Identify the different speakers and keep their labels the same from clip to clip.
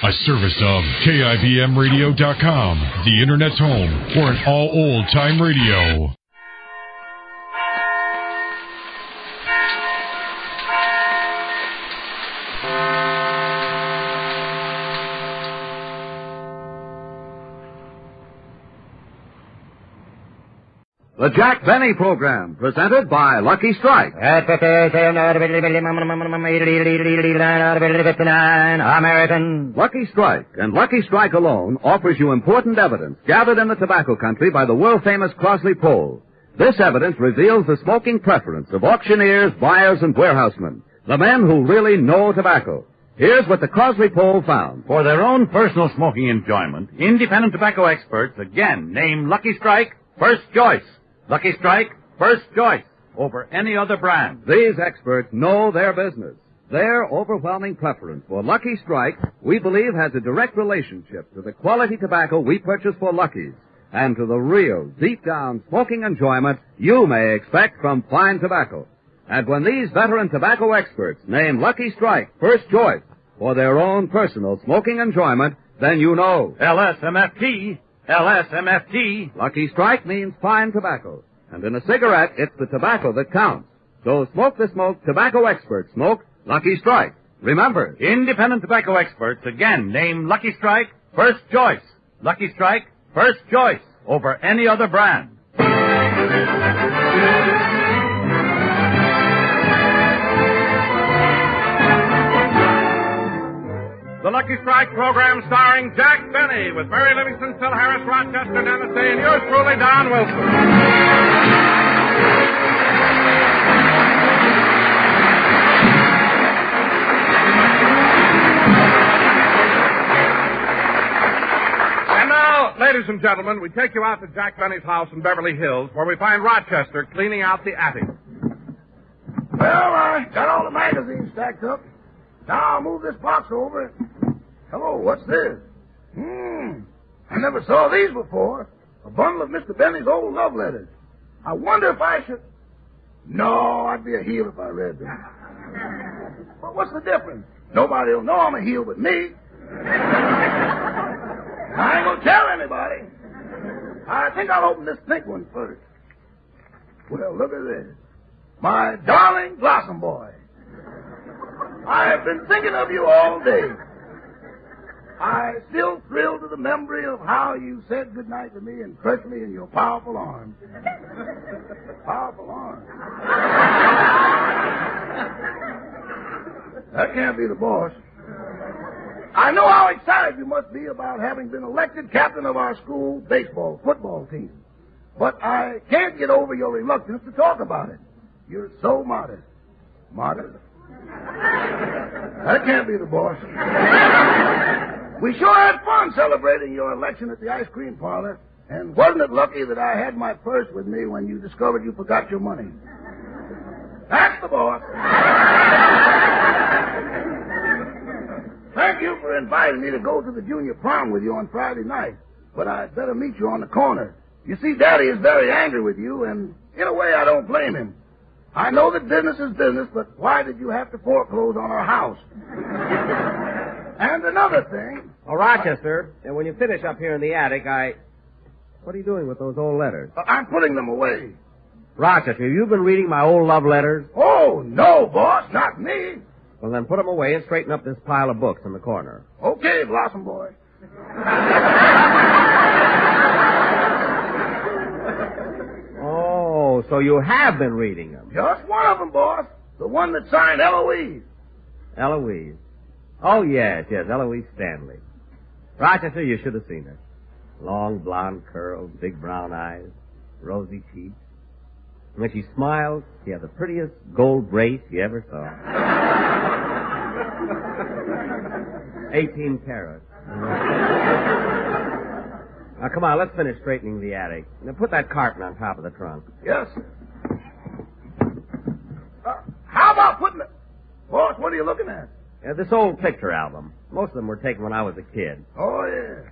Speaker 1: A service of KIBMradio.com, the Internet's home for an all old-time radio.
Speaker 2: The Jack Benny Program, presented by Lucky Strike.
Speaker 3: American.
Speaker 2: Lucky Strike, and Lucky Strike alone, offers you important evidence gathered in the tobacco country by the world-famous Crosley poll. This evidence reveals the smoking preference of auctioneers, buyers, and warehousemen, the men who really know tobacco. Here's what the Crosley poll found.
Speaker 4: For their own personal smoking enjoyment, independent tobacco experts again name Lucky Strike first choice. Lucky Strike, first choice over any other brand.
Speaker 2: These experts know their business. Their overwhelming preference for Lucky Strike, we believe, has a direct relationship to the quality tobacco we purchase for Lucky's and to the real, deep-down smoking enjoyment you may expect from fine tobacco. And when these veteran tobacco experts name Lucky Strike first choice for their own personal smoking enjoyment, then you know.
Speaker 4: LSMFT. LSMFT.
Speaker 2: Lucky Strike means fine tobacco. And in a cigarette, it's the tobacco that counts. So smoke the smoke tobacco experts smoke Lucky Strike. Remember,
Speaker 4: independent tobacco experts again name Lucky Strike first choice. Lucky Strike, first choice over any other brand.
Speaker 5: The Lucky Strike program starring Jack Benny with Mary Livingston, Phil Harris, Rochester, Dennis Day, and yours truly, Don Wilson. And now, ladies and gentlemen, we take you out to Jack Benny's house in Beverly Hills, where we find Rochester cleaning out the attic.
Speaker 6: Well, I got all the magazines stacked up. Now I'll move this box over. Hello, what's this? I never saw these before. A bundle of Mr. Benny's old love letters. I wonder if I should... No, I'd be a heel if I read them. Well, what's the difference? Nobody will know I'm a heel but me. I ain't gonna tell anybody. I think I'll open this pink one first. Well, look at this. My darling Blossom Boy. I have been thinking of you all day. I still thrill to the memory of how you said goodnight to me and crushed me in your powerful arms. Powerful arms. That can't be the boss. I know how excited you must be about having been elected captain of our school football team. But I can't get over your reluctance to talk about it. You're so modest. Modest? That can't be the boss. We sure had fun celebrating your election at the ice cream parlor. And wasn't it lucky that I had my purse with me when you discovered you forgot your money? That's the boss. Thank you for inviting me to go to the junior prom with you on Friday night. But I'd better meet you on the corner. You see, Daddy is very angry with you, and in a way I don't blame him. I know that business is business, but why did you have to foreclose on our house? And another thing...
Speaker 3: Oh, Rochester, and when you finish up here in the attic, What are you doing with those old letters?
Speaker 6: I'm putting them away.
Speaker 3: Rochester, have you been reading my old love letters?
Speaker 6: Oh, no, boss, not me.
Speaker 3: Well, then put them away and straighten up this pile of books in the corner.
Speaker 6: Okay, Blossom Boy.
Speaker 3: Oh, so you have been reading them.
Speaker 6: Just one of them, boss. The one that signed Eloise.
Speaker 3: Eloise. Oh, yes, Eloise Stanley. Rochester, you should have seen her. Long blonde curls, big brown eyes, rosy cheeks. And when she smiled, she had the prettiest gold brace you ever saw. 18 carats. Now, come on, let's finish straightening the attic. Now, put that carton on top of the trunk.
Speaker 6: Yes, sir. How about putting it... Boss, what are you looking at?
Speaker 3: This old picture album. Most of them were taken when I was a kid.
Speaker 6: Oh, yeah.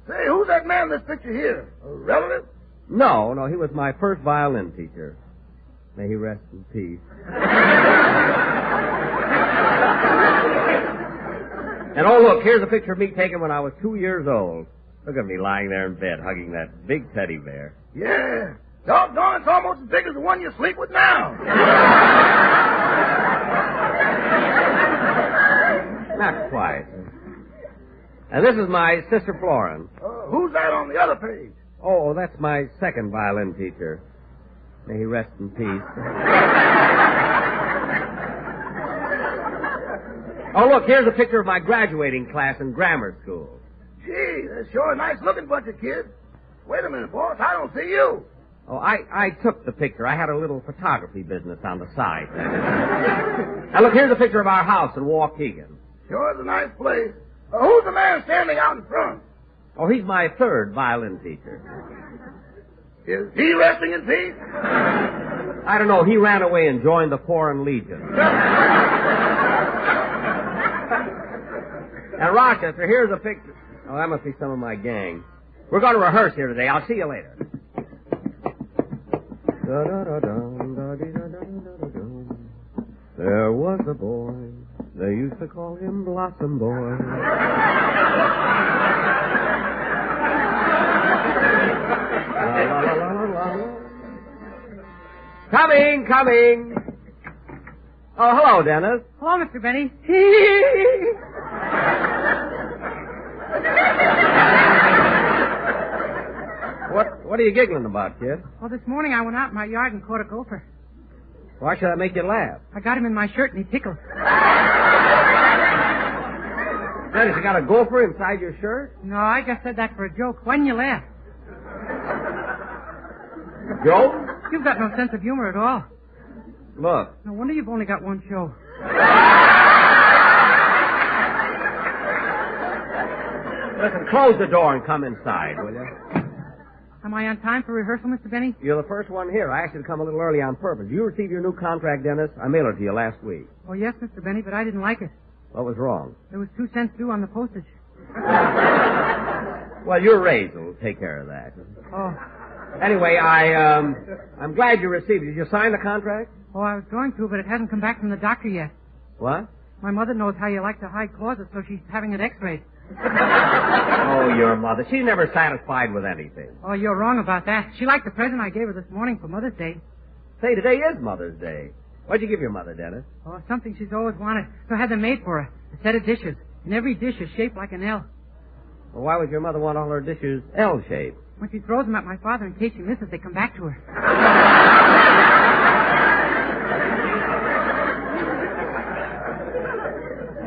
Speaker 6: Say, who's that man in this picture here? A relative?
Speaker 3: No, he was my first violin teacher. May he rest in peace. And oh, look, here's a picture of me taken when I was 2 years old. Look at me lying there in bed, hugging that big teddy bear.
Speaker 6: Yeah. Doggone, it's almost as big as the one you sleep with now.
Speaker 3: Not quite. And this is my sister Florence.
Speaker 6: Who's that on the other page?
Speaker 3: Oh, that's my second violin teacher. May he rest in peace. Oh, look, here's a picture of my graduating class in grammar school.
Speaker 6: Gee, that's sure a nice-looking bunch of kids. Wait a minute, boss. I don't see you.
Speaker 3: Oh, I took the picture. I had a little photography business on the side. Now, look, here's a picture of our house in Waukegan.
Speaker 6: Sure is a nice place. Who's the man standing out in front?
Speaker 3: Oh, he's my third violin teacher.
Speaker 6: Is he resting in peace?
Speaker 3: I don't know. He ran away and joined the Foreign Legion. And Rochester, here's a picture. Oh, that must be some of my gang. We're going to rehearse here today. I'll see you later. There was a boy. They used to call him Blossom Boy. Coming. Oh, hello, Dennis.
Speaker 7: Hello, Mr. Benny.
Speaker 3: What are you giggling about, kid?
Speaker 7: Well, this morning I went out in my yard and caught a gopher.
Speaker 3: Why should that make you laugh?
Speaker 7: I got him in my shirt and he tickled.
Speaker 3: Dennis, you got a gopher inside your shirt?
Speaker 7: No, I just said that for a joke. Why'd you laugh?
Speaker 3: Joke?
Speaker 7: You've got no sense of humor at all.
Speaker 3: Look.
Speaker 7: No wonder you've only got one show.
Speaker 3: Listen, close the door and come inside, will you?
Speaker 7: Am I on time for rehearsal, Mr. Benny?
Speaker 3: You're the first one here. I asked you to come a little early on purpose. You received your new contract, Dennis. I mailed it to you last week.
Speaker 7: Oh, yes, Mr. Benny, but I didn't like it.
Speaker 3: What was wrong?
Speaker 7: There was 2 cents due on the postage.
Speaker 3: Well, your raise will take care of that.
Speaker 7: Oh.
Speaker 3: Anyway, I'm glad you received it. Did you sign the contract?
Speaker 7: Oh, I was going to, but it hasn't come back from the doctor yet.
Speaker 3: What?
Speaker 7: My mother knows how you like to hide closets, so she's having it x-rayed.
Speaker 3: Oh, your mother. She's never satisfied with anything.
Speaker 7: Oh, you're wrong about that. She liked the present I gave her this morning for Mother's Day.
Speaker 3: Say, today is Mother's Day. What'd you give your mother, Dennis?
Speaker 7: Oh, something she's always wanted. So I had them made for her. A set of dishes. And every dish is shaped like an L.
Speaker 3: Well, why would your mother want all her dishes L-shaped?
Speaker 7: When she throws them at my father in case she misses, they come back to her.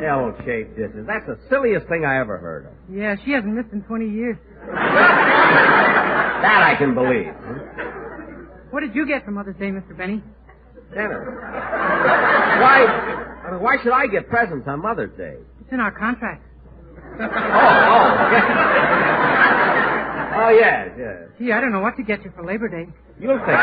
Speaker 3: L-shaped dishes. That's the silliest thing I ever heard of.
Speaker 7: Yeah, she hasn't missed in 20 years.
Speaker 3: That I can believe.
Speaker 7: What did you get for Mother's Day, Mr. Benny?
Speaker 3: Dennis. Why should I get presents on Mother's Day?
Speaker 7: It's in our contract.
Speaker 3: Oh, yes.
Speaker 7: Gee, I don't know what to get you for Labor Day.
Speaker 3: You'll think.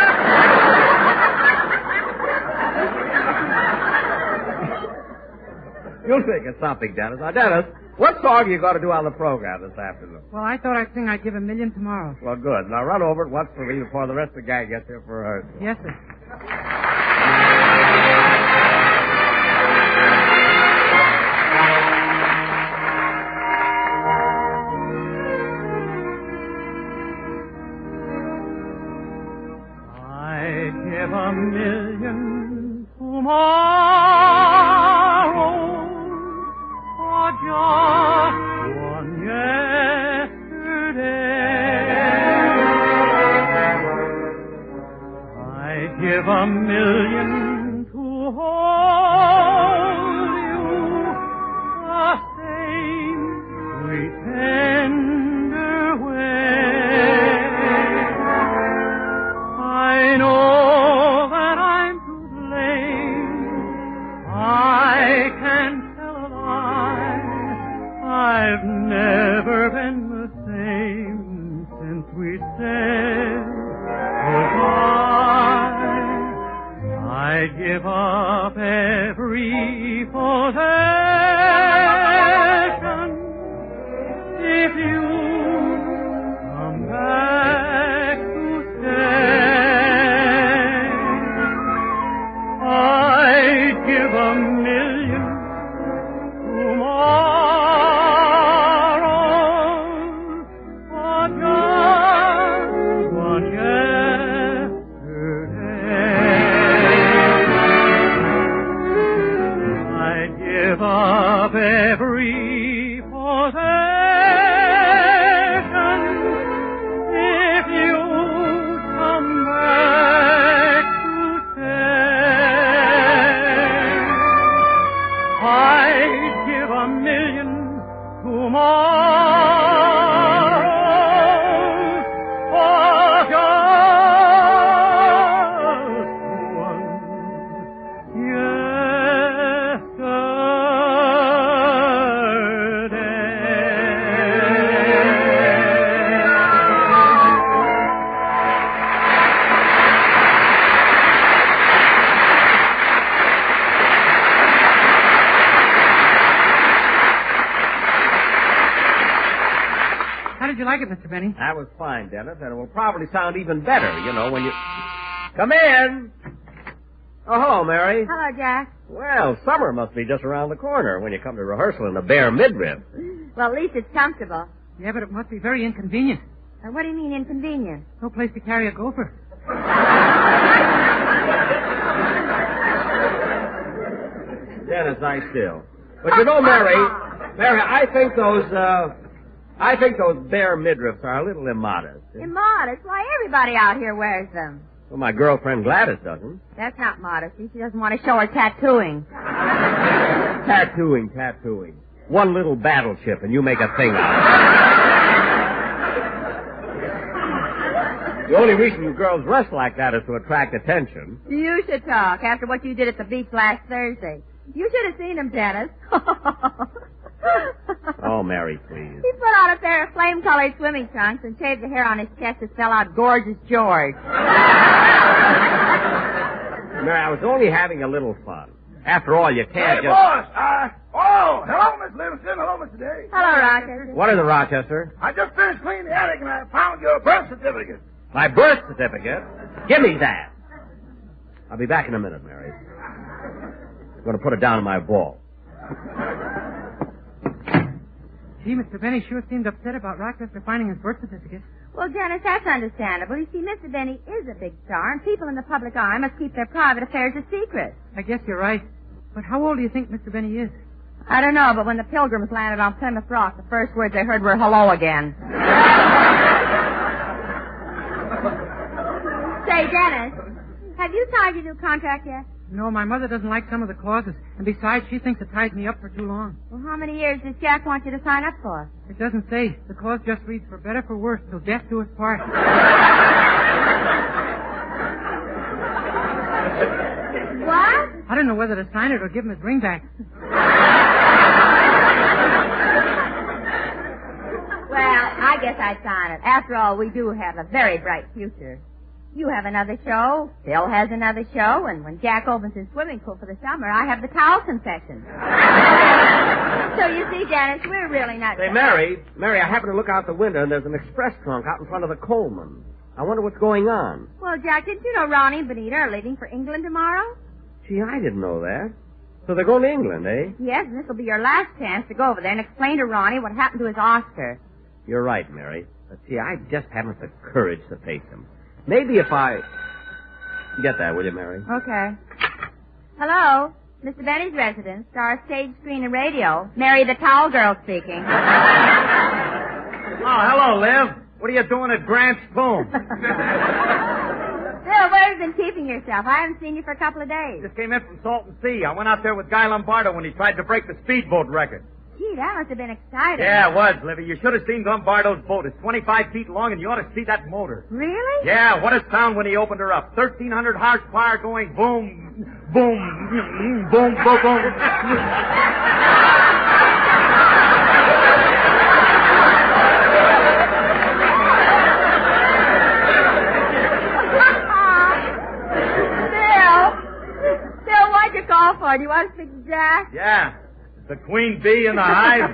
Speaker 3: You'll think of something, Dennis. Now, Dennis, what song you got to do on the program this afternoon?
Speaker 7: Well, I thought I'd sing I'd Give $1 million tomorrow.
Speaker 3: Well, good. Now run over it once for me before the rest of the gang gets here for rehearsal.
Speaker 7: Yes, sir.
Speaker 8: I'd give $1 million tomorrow for just one yesterday. I'd give $1 million to hold you the same sweet tender way. I know that I'm to blame. I can tell a lie. I've never been the same since we said goodbye. I'd give up every possession if you come back to stay. I'd give $1 million tomorrow up every possession if you come back to stay. I'd give $1,000,000 tomorrow for just one
Speaker 7: How did you like it, Mr. Benny?
Speaker 3: That was fine, Dennis, and it will probably sound even better, when you... Come in! Oh, hello, Mary.
Speaker 9: Hello, Jack.
Speaker 3: Well, summer must be just around the corner when you come to rehearsal in a bare midriff.
Speaker 9: Well, at least it's comfortable.
Speaker 7: Yeah, but it must be very inconvenient.
Speaker 9: What do you mean inconvenient?
Speaker 7: No place to carry a gopher.
Speaker 3: Dennis, I still. But Mary, I think those bare midriffs are a little immodest.
Speaker 9: Immodest? Why, everybody out here wears them.
Speaker 3: Well, my girlfriend Gladys doesn't.
Speaker 9: That's not modesty. She doesn't want to show her tattooing.
Speaker 3: Tattooing. One little battleship and you make a thing out of it. The only reason you girls dress like that is to attract attention.
Speaker 9: You should talk after what you did at the beach last Thursday. You should have seen him, Dennis.
Speaker 3: Oh, Mary, please.
Speaker 9: He put on a pair of flame-colored swimming trunks and shaved the hair on his chest to spell out Gorgeous George.
Speaker 3: Mary, I was only having a little fun. After all, you can't just...
Speaker 6: boss, hello, Miss Livingston. Hello, Mr. Day.
Speaker 9: Hello, Rochester.
Speaker 3: What is it, Rochester?
Speaker 6: I just finished cleaning the attic and I found your birth certificate.
Speaker 3: My birth certificate? Give me that. I'll be back in a minute, Mary. I'm going to put it down in my vault.
Speaker 7: Gee, Mr. Benny sure seemed upset about Rochester finding his birth certificate.
Speaker 9: Well, Dennis, that's understandable. You see, Mr. Benny is a big star, and people in the public eye must keep their private affairs a secret.
Speaker 7: I guess you're right. But how old do you think Mr. Benny is?
Speaker 9: I don't know, but when the Pilgrims landed on Plymouth Rock, the first words they heard were hello again. Say, Dennis, have you signed your new contract yet?
Speaker 7: No, my mother doesn't like some of the clauses. And besides, she thinks it ties me up for too long.
Speaker 9: Well, how many years does Jack want you to sign up for?
Speaker 7: It doesn't say. The clause just reads, for better, for worse, till death do us part.
Speaker 9: What?
Speaker 7: I don't know whether to sign it or give him his ring back.
Speaker 9: Well, I guess I'd sign it. After all, we do have a very bright future. You have another show, Phil has another show, and when Jack opens his swimming pool for the summer, I have the towel concession. So you see, Dennis, we're really not...
Speaker 3: Say, Mary, I happened to look out the window, and there's an express trunk out in front of the Colman. I wonder what's going on.
Speaker 9: Well, Jack, didn't you know Ronnie and Benita are leaving for England tomorrow?
Speaker 3: Gee, I didn't know that. So they're going to England, eh?
Speaker 9: Yes, and this will be your last chance to go over there and explain to Ronnie what happened to his Oscar.
Speaker 3: You're right, Mary. But see, I just haven't the courage to face him. Maybe if I... Get that, will you, Mary?
Speaker 9: Okay. Hello, Mr. Benny's residence, Star Stage, Screen, and Radio. Mary the Towel Girl speaking.
Speaker 4: Oh, hello, Liv. What are you doing at Grant's Boom?
Speaker 9: Phil, where have you been keeping yourself? I haven't seen you for a couple of days.
Speaker 4: Just came in from Salton Sea. I went out there with Guy Lombardo when he tried to break the speedboat record.
Speaker 9: Gee, that must have been exciting.
Speaker 4: Yeah, it was, Livy. You should have seen Lombardo's boat. It's 25 feet long, and you ought to see that motor.
Speaker 9: Really?
Speaker 4: Yeah, what a sound when he opened her up. 1,300 horsepower going boom, boom, boom, boom, boom.
Speaker 9: Phil, what'd you call for? Do you want to speak to Jack?
Speaker 4: Yeah. The queen bee in the hive.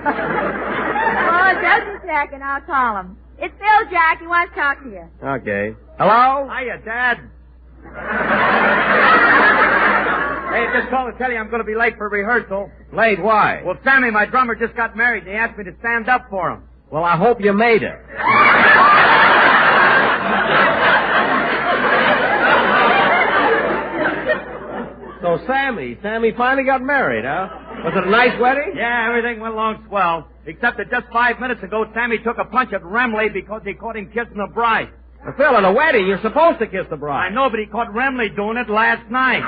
Speaker 9: Oh, just a second. I'll call him. It's Phil, Jack. He wants to talk to you.
Speaker 3: Okay. Hello?
Speaker 4: Hiya, Dad. Hey, just called to tell you I'm going to be late for rehearsal.
Speaker 3: Late, why?
Speaker 4: Well, Sammy, my drummer, just got married, and he asked me to stand up for him.
Speaker 3: Well, I hope you made it. So Sammy finally got married, huh? Was it a nice wedding?
Speaker 4: Yeah, everything went along swell. Except that just 5 minutes ago, Sammy took a punch at Remley because he caught him kissing the bride.
Speaker 3: Well, Phil, at a wedding, you're supposed to kiss the bride.
Speaker 4: I know, but he caught Remley doing it last night.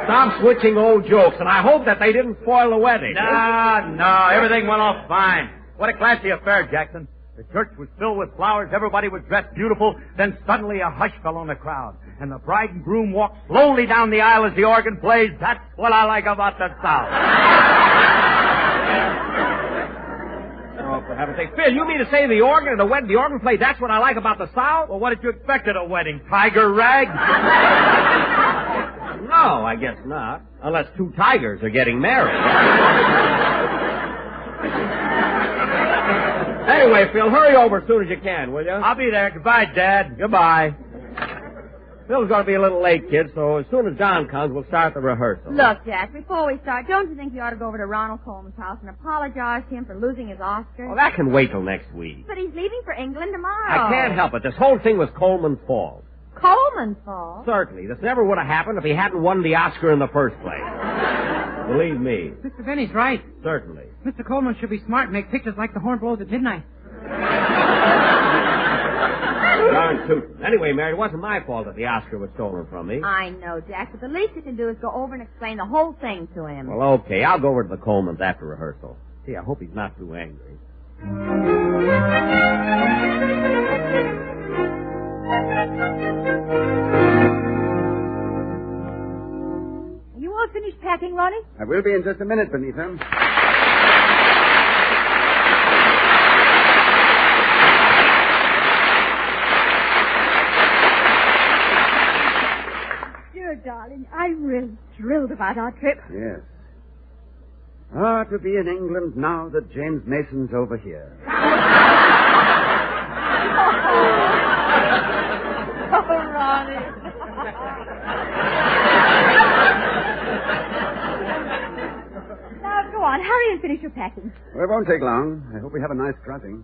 Speaker 3: Stop switching old jokes, and I hope that they didn't spoil the wedding.
Speaker 4: No, everything went off fine. What a classy affair, Jackson. The church was filled with flowers, everybody was dressed beautiful, then suddenly a hush fell on the crowd, and the bride and groom walked slowly down the aisle as the organ plays. That's what I like about the South.
Speaker 3: Oh, for heaven's sake. Phil, you mean to say the organ and the organ play, that's what I like about the South?
Speaker 4: Well, what did you expect at a wedding? Tiger rags?
Speaker 3: No, I guess not. Unless two tigers are getting married. Anyway, Phil, hurry over as soon as you can, will you?
Speaker 4: I'll be there. Goodbye, Dad.
Speaker 3: Goodbye. Phil's going to be a little late, kid, so as soon as Don comes, we'll start the rehearsal.
Speaker 9: Look, Jack, before we start, don't you think you ought to go over to Ronald Colman's house and apologize to him for losing his Oscar?
Speaker 3: Well, that can wait till next week.
Speaker 9: But he's leaving for England tomorrow.
Speaker 3: I can't help it. This whole thing was Colman's fault.
Speaker 9: Colman's fault?
Speaker 3: Certainly. This never would have happened if he hadn't won the Oscar in the first place. Believe me.
Speaker 7: Mr. Benny's right.
Speaker 3: Certainly.
Speaker 7: Mr. Colman should be smart and make pictures like The Horn Blows at Midnight.
Speaker 3: Darn tootin'. Anyway, Mary, it wasn't my fault that the Oscar was stolen from me.
Speaker 9: I know, Jack, but the least you can do is go over and explain the whole thing to him.
Speaker 3: Well, okay. I'll go over to the Colmans after rehearsal. Gee, I hope he's not too angry.
Speaker 9: You all finished packing, Ronnie?
Speaker 2: I will be in just a minute, Benita.
Speaker 9: Dear darling, I'm really thrilled about our trip.
Speaker 2: Yes. Ah, to be in England now that James Mason's over here.
Speaker 9: Oh, Ronnie. Now, go on. Hurry and finish your packing.
Speaker 2: Well, it won't take long. I hope we have a nice crossing.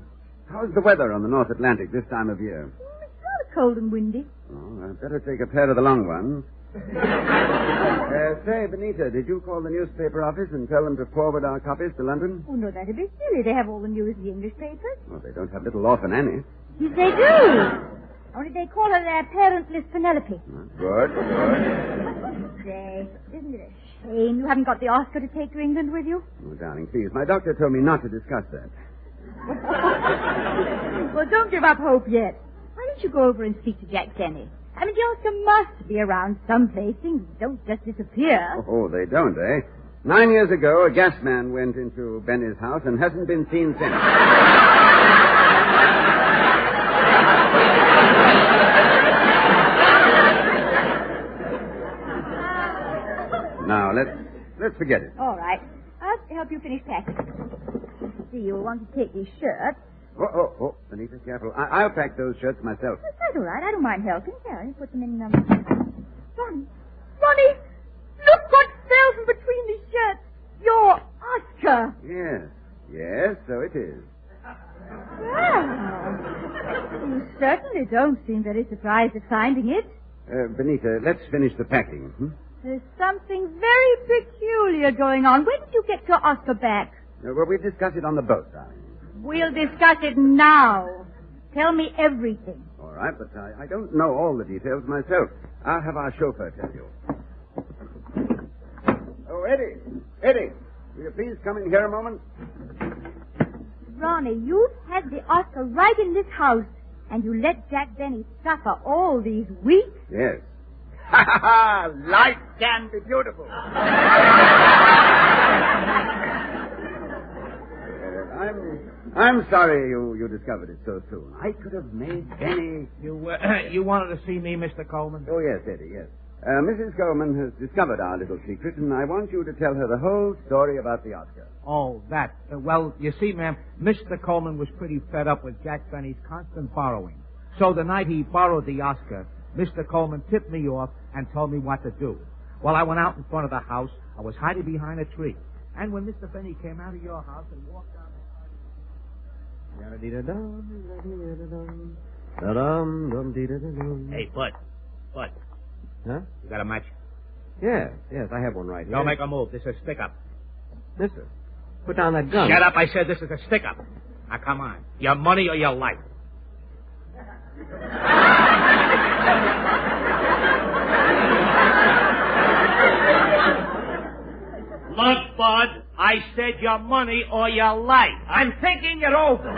Speaker 2: How's the weather on the North Atlantic this time of year?
Speaker 9: It's rather cold and windy.
Speaker 2: Oh, I'd better take a pair of the long ones. Say, Benita, did you call the newspaper office and tell them to forward our copies to London?
Speaker 9: Oh, no, that'd be silly. They have all the news in the English papers.
Speaker 2: Well, they don't have Little Orphan Annie.
Speaker 9: Yes, they do. Only they call her their parentless Penelope.
Speaker 2: Good.
Speaker 9: Say, isn't it a shame you haven't got the Oscar to take to England with you?
Speaker 2: Oh, darling, please. My doctor told me not to discuss that.
Speaker 9: Well, don't give up hope yet. Why don't you go over and speak to Jack Denny? I mean, the Oscar must be around someplace. Things don't just disappear.
Speaker 2: Oh, they don't, eh? 9 years ago, a gas man went into Benny's house and hasn't been seen since. Now, let's forget it.
Speaker 9: All right. I'll help you finish packing. See, you'll want to take these shirts.
Speaker 2: Oh, Benita, careful. I'll pack those shirts myself.
Speaker 9: That's all right. I don't mind helping. Here, put them in, Ronnie! Look what fell from between these shirts! Your Oscar!
Speaker 2: Yes, so it is.
Speaker 9: Well, you certainly don't seem very surprised at finding it.
Speaker 2: Benita, let's finish the packing.
Speaker 9: There's something very peculiar going on. When did you get your Oscar back?
Speaker 2: Well, we'll discuss it on the boat, darling.
Speaker 9: We'll discuss it now. Tell me everything.
Speaker 2: All right, but I don't know all the details myself. I'll have our chauffeur tell you. Oh, Eddie, will you please come in here a moment?
Speaker 9: Ronnie, you've had the Oscar right in this house, and you let Jack Benny suffer all these weeks?
Speaker 2: Yes. Ha ha ha! Life can be beautiful. I'm sorry you discovered it so soon. I could have made Benny...
Speaker 10: You wanted to see me, Mr. Colman?
Speaker 2: Oh, yes, Eddie, yes. Mrs. Colman has discovered our little secret, and I want you to tell her the whole story about the Oscar.
Speaker 10: Oh, that. Well, you see, ma'am, Mr. Colman was pretty fed up with Jack Benny's constant borrowing. So the night he borrowed the Oscar, Mr. Colman tipped me off and told me what to do. Well, I went out in front of the house. I was hiding behind a tree. And when Mr. Benny came out of your house and walked down
Speaker 3: Hey, Bud. Huh?
Speaker 10: You got a match?
Speaker 3: Yes, I have one right here.
Speaker 10: Don't make a move. This is a stick-up.
Speaker 3: Mister, put down that gun.
Speaker 10: Shut up, I said this is a stick-up. Now, come on. Your money or your life? Look, Bud, I said your money or your life.
Speaker 3: I'm thinking it over.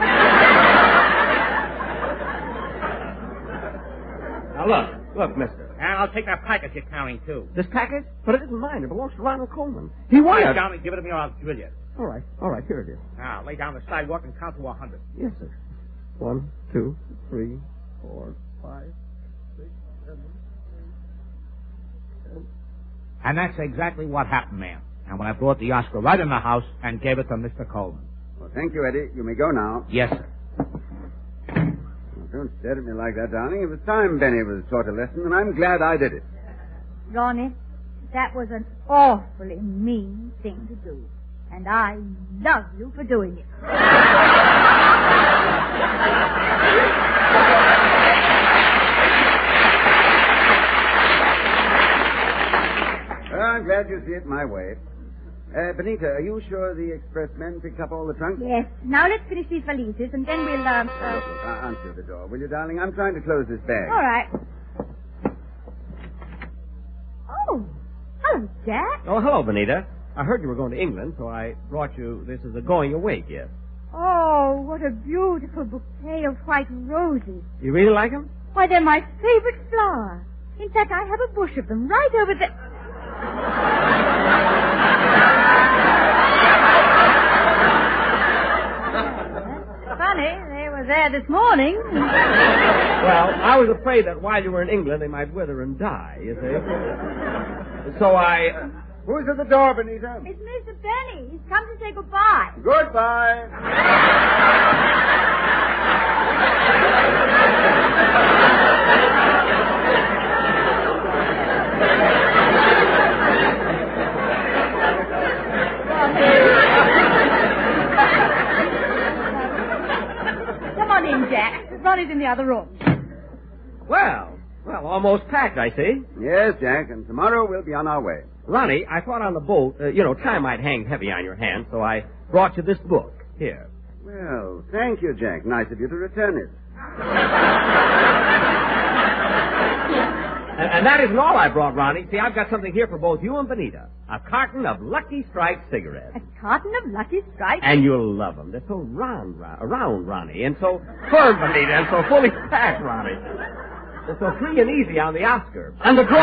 Speaker 3: Now, look, mister.
Speaker 10: And I'll take that package you're carrying, too.
Speaker 3: This package? But it isn't mine. It belongs to Ronald Colman. He wanted...
Speaker 10: Lay down and give it to me or I'll drill you.
Speaker 3: All right, here it is.
Speaker 10: Now, lay down the sidewalk and count to 100.
Speaker 3: Yes, sir. 1, 2, 3, 4, 5, 6, 7, 8, 10.
Speaker 10: And that's exactly what happened, ma'am. And when I brought the Oscar right in the house and gave it to Mr. Colman.
Speaker 2: Well, thank you, Eddie. You may go now.
Speaker 10: Yes, sir.
Speaker 2: Don't stare at me like that, darling. It was time Benny was taught a lesson, and I'm glad I did it.
Speaker 9: Ronnie, that was an awfully mean thing to do. And I love you for doing it.
Speaker 2: Well, I'm glad you see it my way. Benita, are you sure the expressmen picked up all the trunks?
Speaker 9: Yes. Now let's finish these valises, and then we'll,
Speaker 2: Answer the door, will you, darling? I'm trying to close this bag.
Speaker 9: All right. Oh, hello, Jack.
Speaker 3: Oh, hello, Benita. I heard you were going to England, so I brought you this as a going-away gift.
Speaker 9: Oh, what a beautiful bouquet of white roses.
Speaker 3: You really like them?
Speaker 9: Why, they're my favorite flower. In fact, I have a bush of them right over there. Funny, they were there this morning.
Speaker 3: Well, I was afraid that while you were in England, they might wither and die, you see. So
Speaker 2: Who's at the door, Benita?
Speaker 9: It's Mr. Benny. He's come to say goodbye.
Speaker 2: Goodbye.
Speaker 9: Come on in, Jack. Ronnie's in the other room.
Speaker 3: Well, almost packed, I see.
Speaker 2: Yes, Jack, and tomorrow we'll be on our way.
Speaker 3: Ronnie, I thought on the boat, time might hang heavy on your hands, so I brought you this book. Here.
Speaker 2: Well, thank you, Jack. Nice of you to return it.
Speaker 3: And that isn't all I brought, Ronnie. See, I've got something here for both you and Benita. A carton of Lucky Strike cigarettes.
Speaker 9: A carton of Lucky Strike?
Speaker 3: And you'll love them. They're so round, Ronnie, and so firm, Benita, and so fully packed, Ronnie. They're so free and easy on the Oscar. And the draw.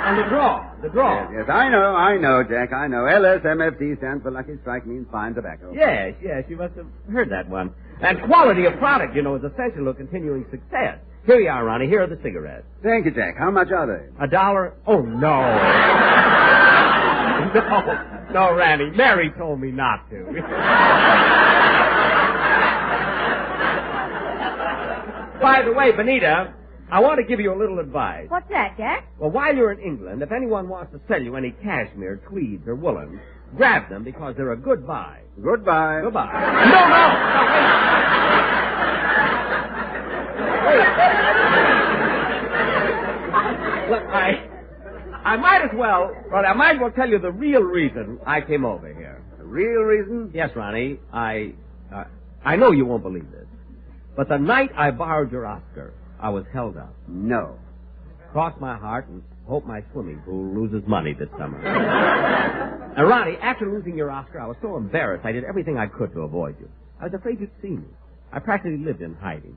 Speaker 3: On the draw. The draw.
Speaker 2: Yes, I know, Jack, I know. LSMFT stands for Lucky Strike, means fine tobacco.
Speaker 3: Yes, you must have heard that one. And quality of product, is essential to continuing success. Here you are, Ronnie. Here are the cigarettes.
Speaker 2: Thank you, Jack. How much are they?
Speaker 3: $1? Oh, no. No, Randy. Mary told me not to. By the way, Benita, I want to give you a little advice.
Speaker 9: What's that, Jack?
Speaker 3: Well, while you're in England, if anyone wants to sell you any cashmere, tweeds, or woolen, grab them because they're a good buy.
Speaker 2: Goodbye.
Speaker 3: Goodbye. No. Look, I might as well tell you the real reason I came over here.
Speaker 2: The real reason?
Speaker 3: Yes, Ronnie. I know you won't believe this, but the night I borrowed your Oscar, I was held up.
Speaker 2: No.
Speaker 3: Cross my heart and hope my swimming pool loses money this summer. Now, Ronnie, after losing your Oscar, I was so embarrassed I did everything I could to avoid you. I was afraid you'd see me. I practically lived in hiding.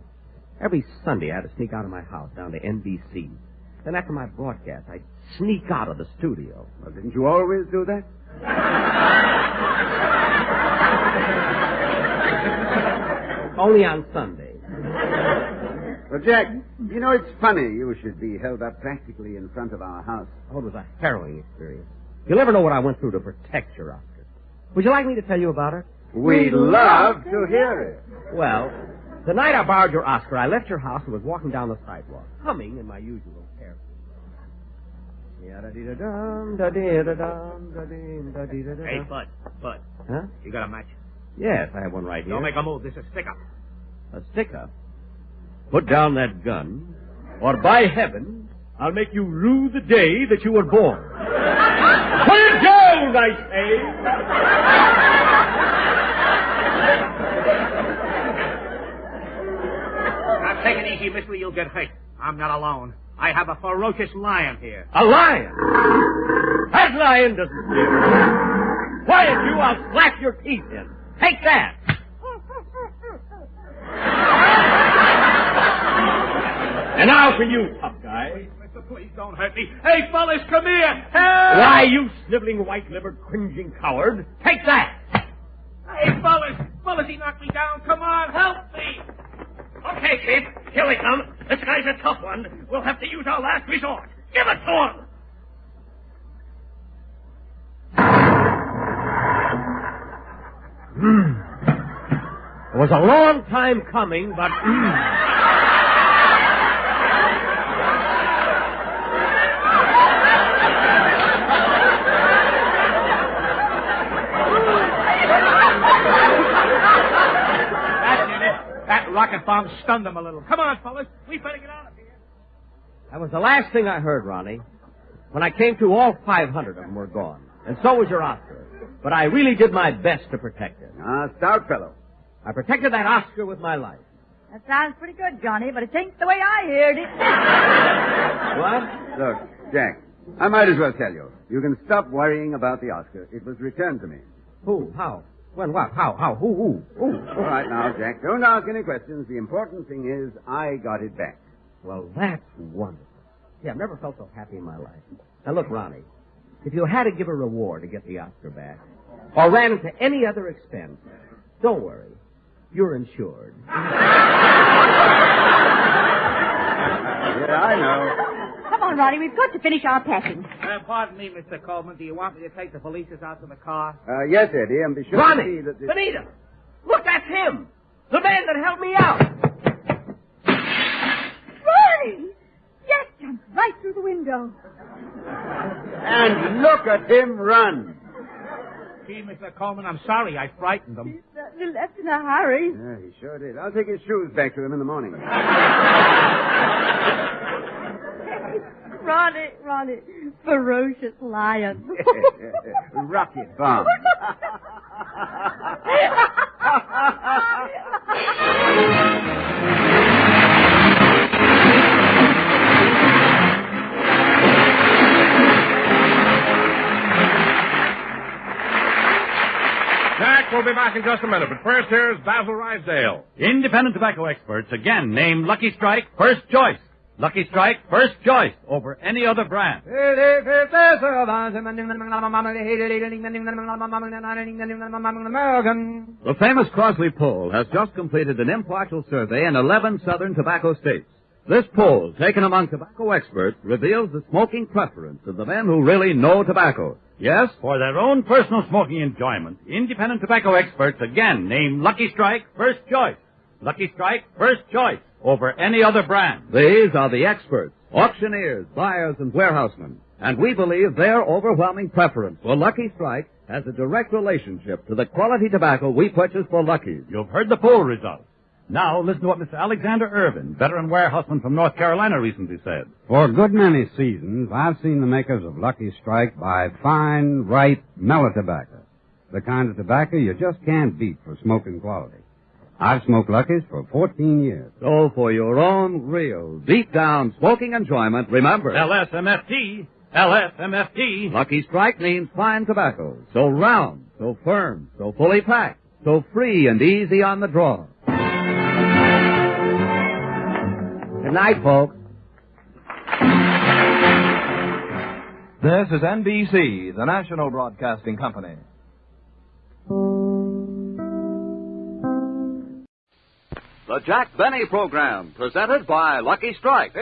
Speaker 3: Every Sunday I had to sneak out of my house down to NBC. Then after my broadcast, I'd sneak out of the studio.
Speaker 2: Well, didn't you always do that?
Speaker 3: Only on Sundays.
Speaker 2: Well, Jack, it's funny you should be held up practically in front of our house.
Speaker 3: Oh, it was a harrowing experience. You'll never know what I went through to protect your Oscar. Would you like me to tell you about it?
Speaker 2: We'd love to hear it.
Speaker 3: Well, the night I borrowed your Oscar, I left your house and was walking down the sidewalk, humming in my usual air.
Speaker 10: Hey, Bud.
Speaker 3: Huh?
Speaker 10: You got a match?
Speaker 3: Yes, I have one right here.
Speaker 10: Don't make a move. This is a stick-up.
Speaker 3: A stick-up? Put down that gun, or by heaven, I'll make you rue the day that you were born. Put it down, I say.
Speaker 10: Now, take it easy, mister. You'll get hurt. I'm not alone. I have a ferocious lion here.
Speaker 3: A lion? That lion doesn't scare. Quiet you, I'll slap your teeth in. Take that. And now for you, tough guy.
Speaker 10: Mister, please don't hurt me. Hey, fellas, come here. Help!
Speaker 3: Why, you sniveling, white-livered, cringing coward. Take that.
Speaker 10: Hey, fellas, he knocked me down. Come on, help me.
Speaker 3: Okay, kid. Here we come. This guy's a tough one. We'll have to use our last resort. Give it to him. It was a long time coming, but...
Speaker 10: That rocket bomb stunned them a little. Come on, fellas. We better get out of here.
Speaker 3: That was the last thing I heard, Ronnie. When I came to, all 500 of them were gone. And so was your Oscar. But I really did my best to protect it.
Speaker 2: Stout fellow.
Speaker 3: I protected that Oscar with my life.
Speaker 9: That sounds pretty good, Johnny, but it ain't the way I heard it.
Speaker 3: What?
Speaker 2: Look, Jack, I might as well tell you. You can stop worrying about the Oscar. It was returned to me.
Speaker 3: Who? How? When? What? How? Who?
Speaker 2: All right now, Jack, don't ask any questions. The important thing is I got it back.
Speaker 3: Well, that's wonderful. Yeah, I've never felt so happy in my life. Now, look, Ronnie, if you had to give a reward to get the Oscar back, or ran into any other expense, don't worry. You're insured.
Speaker 2: Yeah, I know.
Speaker 9: Come on, Ronnie, we've got to finish our packing.
Speaker 10: Pardon me, Mr. Colman. Do you want me to take the polices out to the car?
Speaker 2: Yes, Eddie, and be sure
Speaker 3: Ronnie!
Speaker 2: to see that...
Speaker 3: Benita! Look, that's him! The man that helped me out!
Speaker 9: Ronnie! Jack jumped right through the window.
Speaker 2: And look at him run.
Speaker 10: Gee, Mr. Colman, I'm sorry I frightened him.
Speaker 9: He certainly left in a hurry.
Speaker 2: Yeah, he sure did. I'll take his shoes back to him in the morning.
Speaker 9: Ronnie, ferocious lion.
Speaker 2: Rocket bomb.
Speaker 5: Jack, we'll be back in just a minute, but first here's Basil Rysdale.
Speaker 11: Independent tobacco experts again name Lucky Strike first choice. Lucky Strike first choice over any other brand. The famous Crosley poll has just completed an impartial survey in 11 southern tobacco states. This poll, taken among tobacco experts, reveals the smoking preference of the men who really know tobacco. Yes, for their own personal smoking enjoyment, independent tobacco experts again name Lucky Strike first choice. Lucky Strike first choice over any other brand. These are the experts, auctioneers, buyers, and warehousemen. And we believe their overwhelming preference for Lucky Strike has a direct relationship to the quality tobacco we purchase for Lucky's. You've heard the poll results. Now, listen to what Mr. Alexander Irvin, veteran warehouseman from North Carolina, recently said.
Speaker 12: For a good many seasons, I've seen the makers of Lucky Strike buy fine, ripe, mellow tobacco. The kind of tobacco you just can't beat for smoking quality. I've smoked Lucky's for 14 years.
Speaker 11: So for your own real, deep-down smoking enjoyment, remember... LSMFT. LSMFT. Lucky Strike means fine tobacco. So round, so firm, so fully packed, so free and easy on the draw.
Speaker 3: Good night, folks.
Speaker 13: This is NBC, the National Broadcasting Company.
Speaker 2: The Jack Benny Program, presented by Lucky Strike.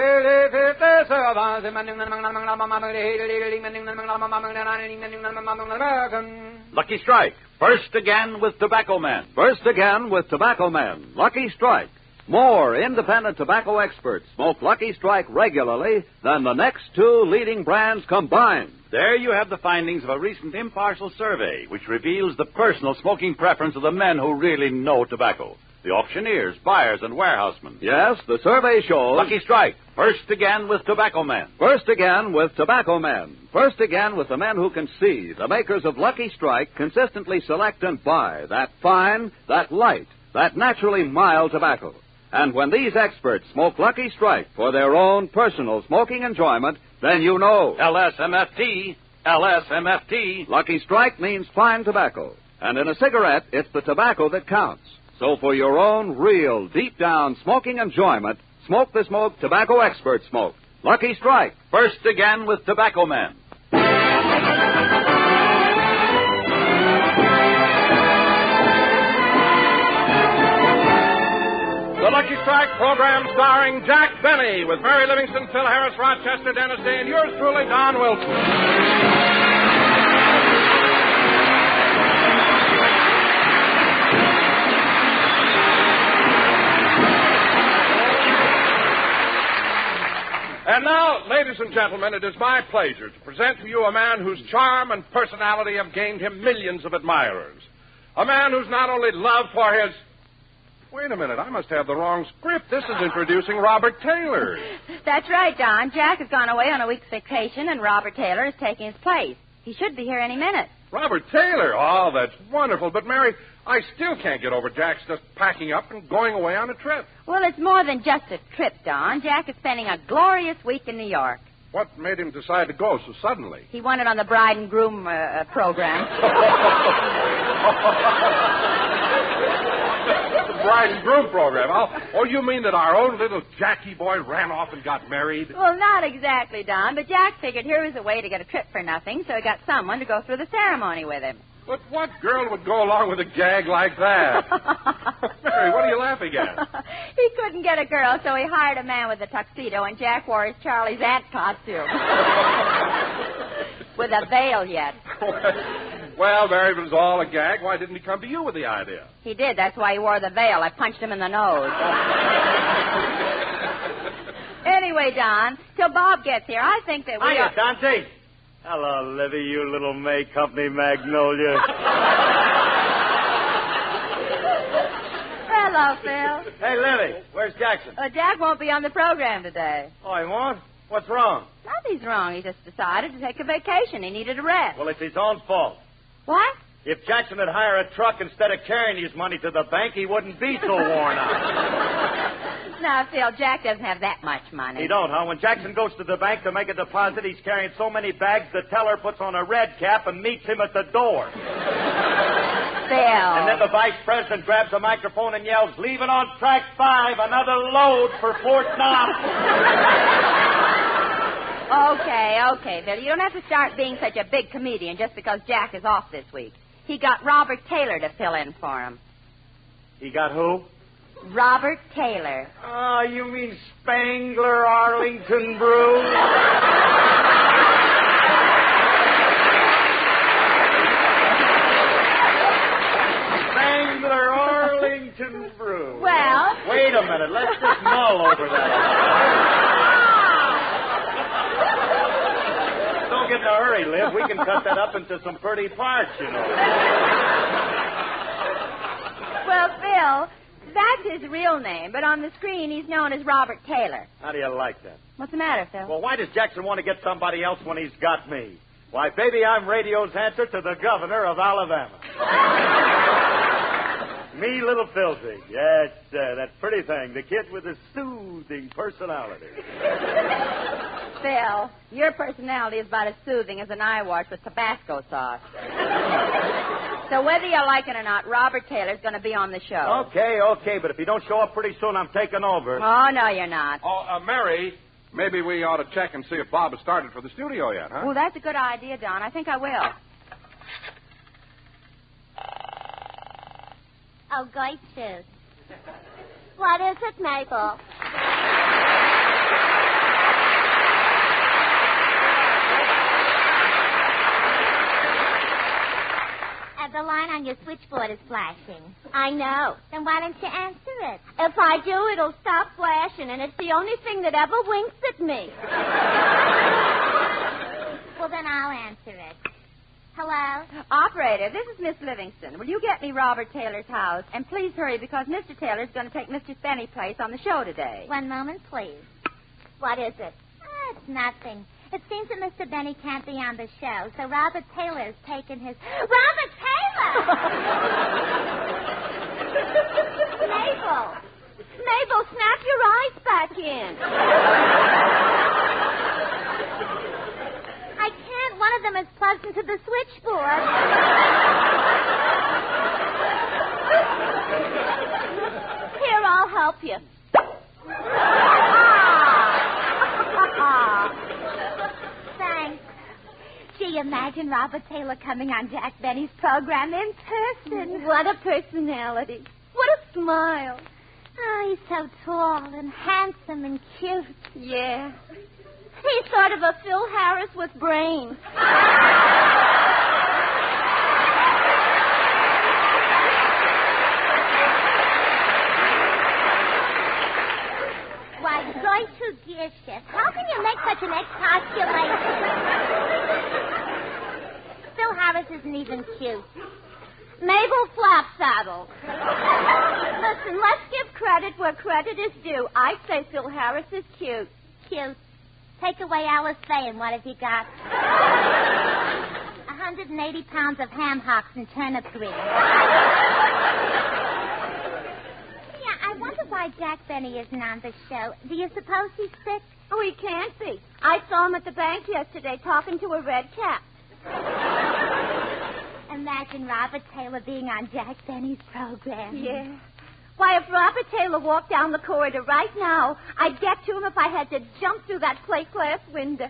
Speaker 2: Lucky Strike, first again with Tobacco Men. First again with Tobacco Men. Lucky Strike. More independent tobacco experts smoke Lucky Strike regularly than the next two leading brands combined.
Speaker 11: There you have the findings of a recent impartial survey, which reveals the personal smoking preference of the men who really know tobacco. the auctioneers, buyers, and warehousemen. Yes, the survey shows... Lucky Strike, first again with tobacco men. First again with tobacco men. First again with the men who can see, the makers of Lucky Strike, consistently select and buy that fine, that light, that naturally mild tobacco. And when these experts smoke Lucky Strike for their own personal smoking enjoyment, then you know. LSMFT, LSMFT. Lucky Strike means fine tobacco. And in a cigarette, it's the tobacco that counts. So for your own real, deep-down smoking enjoyment, smoke the smoke tobacco experts smoke. Lucky Strike, first again with tobacco men.
Speaker 5: The Lucky Strike program starring Jack Benny with Mary Livingston, Phil Harris, Rochester, Dennis Day, and yours truly, Don Wilson. And now, ladies and gentlemen, it is my pleasure to present to you a man whose charm and personality have gained him millions of admirers. A man who's not only loved for his... Wait a minute, I must have the wrong script. This is introducing Robert Taylor.
Speaker 9: That's right, Don. Jack has gone away on a week's vacation, and Robert Taylor is taking his place. He should be here any minute.
Speaker 5: Robert Taylor? Oh, that's wonderful. But, Mary, I still can't get over Jack's just packing up and going away on a trip.
Speaker 9: Well, it's more than just a trip, Don. Jack is spending a glorious week in New York.
Speaker 5: What made him decide to go so suddenly?
Speaker 9: He wanted on the bride and groom program.
Speaker 5: The bride and groom program. Oh, you mean that our own little Jackie boy ran off and got married?
Speaker 9: Well, not exactly, Don, but Jack figured here was a way to get a trip for nothing, so he got someone to go through the ceremony with him.
Speaker 5: But what girl would go along with a gag like that? Mary, what are you laughing at?
Speaker 9: He couldn't get a girl, so he hired a man with a tuxedo, and Jack wore his Charlie's Aunt costume. With a veil yet.
Speaker 5: Well, Mary, if it was all a gag, why didn't he come to you with the idea?
Speaker 9: He did. That's why he wore the veil. I punched him in the nose. Anyway, Don, till Bob gets here, I think that we
Speaker 4: Hiya, Dante. Hello, Livy, you little May Company magnolia.
Speaker 9: Hello, Phil.
Speaker 4: Hey, Livy, where's Jackson?
Speaker 9: Jack won't be on the program today.
Speaker 4: Oh, he won't? What's wrong?
Speaker 9: Nothing's wrong. He just decided to take a vacation. He needed a rest.
Speaker 4: Well, it's his own fault.
Speaker 9: What?
Speaker 4: If Jackson had hired a truck instead of carrying his money to the bank, he wouldn't be so worn out.
Speaker 9: Now, Phil, Jack doesn't have that much money.
Speaker 4: He don't, huh? When Jackson goes to the bank to make a deposit, he's carrying so many bags, the teller puts on a red cap and meets him at the door.
Speaker 9: Phil.
Speaker 4: And then the vice president grabs a microphone and yells, "Leaving on track 5, another load for Fort Knox."
Speaker 9: Okay, Phil. You don't have to start being such a big comedian just because Jack is off this week. He got Robert Taylor to fill in for him.
Speaker 4: He got who?
Speaker 9: Robert Taylor.
Speaker 4: Oh, you mean Spangler Arlington Brew? Spangler Arlington Brew.
Speaker 9: Well...
Speaker 4: Wait a minute. Let's just mull over that. Don't get in a hurry, Liv. We can cut that up into some pretty parts, you know.
Speaker 9: Well, Phil... That's his real name, but on the screen he's known as Robert Taylor.
Speaker 4: How do you like that?
Speaker 9: What's the matter, Phil?
Speaker 4: Well, why does Jackson want to get somebody else when he's got me? Why, baby, I'm radio's answer to the governor of Alabama. Me, little Filthy. Yes, that pretty thing. The kid with a soothing personality.
Speaker 9: Phil, your personality is about as soothing as an eye wash with Tabasco sauce. So whether you like it or not, Robert Taylor's going to be on the show.
Speaker 4: Okay, but if he don't show up pretty soon, I'm taking over.
Speaker 9: Oh, no, you're not.
Speaker 5: Oh, Mary, maybe we ought to check and see if Bob has started for the studio yet, huh?
Speaker 9: Oh, that's a good idea, Don. I think I will.
Speaker 14: Oh, great shoot. What is it, Mabel? The line on your switchboard is flashing. I know. Then why don't you answer it? If I do, it'll stop flashing, and it's the only thing that ever winks at me. Well, then I'll answer it. Hello? Hello?
Speaker 9: Operator, this is Miss Livingston. Will you get me Robert Taylor's house? And please hurry because Mr. Taylor's going to take Mr. Spenny's place on the show today.
Speaker 14: One moment, please. What is it? It's nothing. It seems that Mr. Benny can't be on the show, so Robert Taylor's taken his... Robert Taylor! Mabel, snap your eyes back in. I can't. One of them is plugged into the switchboard. Here, I'll help you. Thanks. Gee, imagine Robert Taylor coming on Jack Benny's program in person. What a personality. What a smile. Oh, he's so tall and handsome and cute. Yeah. He's sort of a Phil Harris with brains. Why, Deutsche Gearschiff, how can you make such an expostulation? Phil Harris isn't even cute. Mabel Flapsaddle. Listen, let's give credit where credit is due. I'd say Phil Harris is cute. Cute. Take away Alice Faye, and what have you got? 180 pounds of ham hocks and turnip greens. Yeah, I wonder why Jack Benny isn't on the show. Do you suppose he's sick? Oh, he can't be. I saw him at the bank yesterday talking to a red cap. Imagine Robert Taylor being on Jack Benny's program. Yeah. Why, if Robert Taylor walked down the corridor right now, I'd get to him if I had to jump through that plate glass window.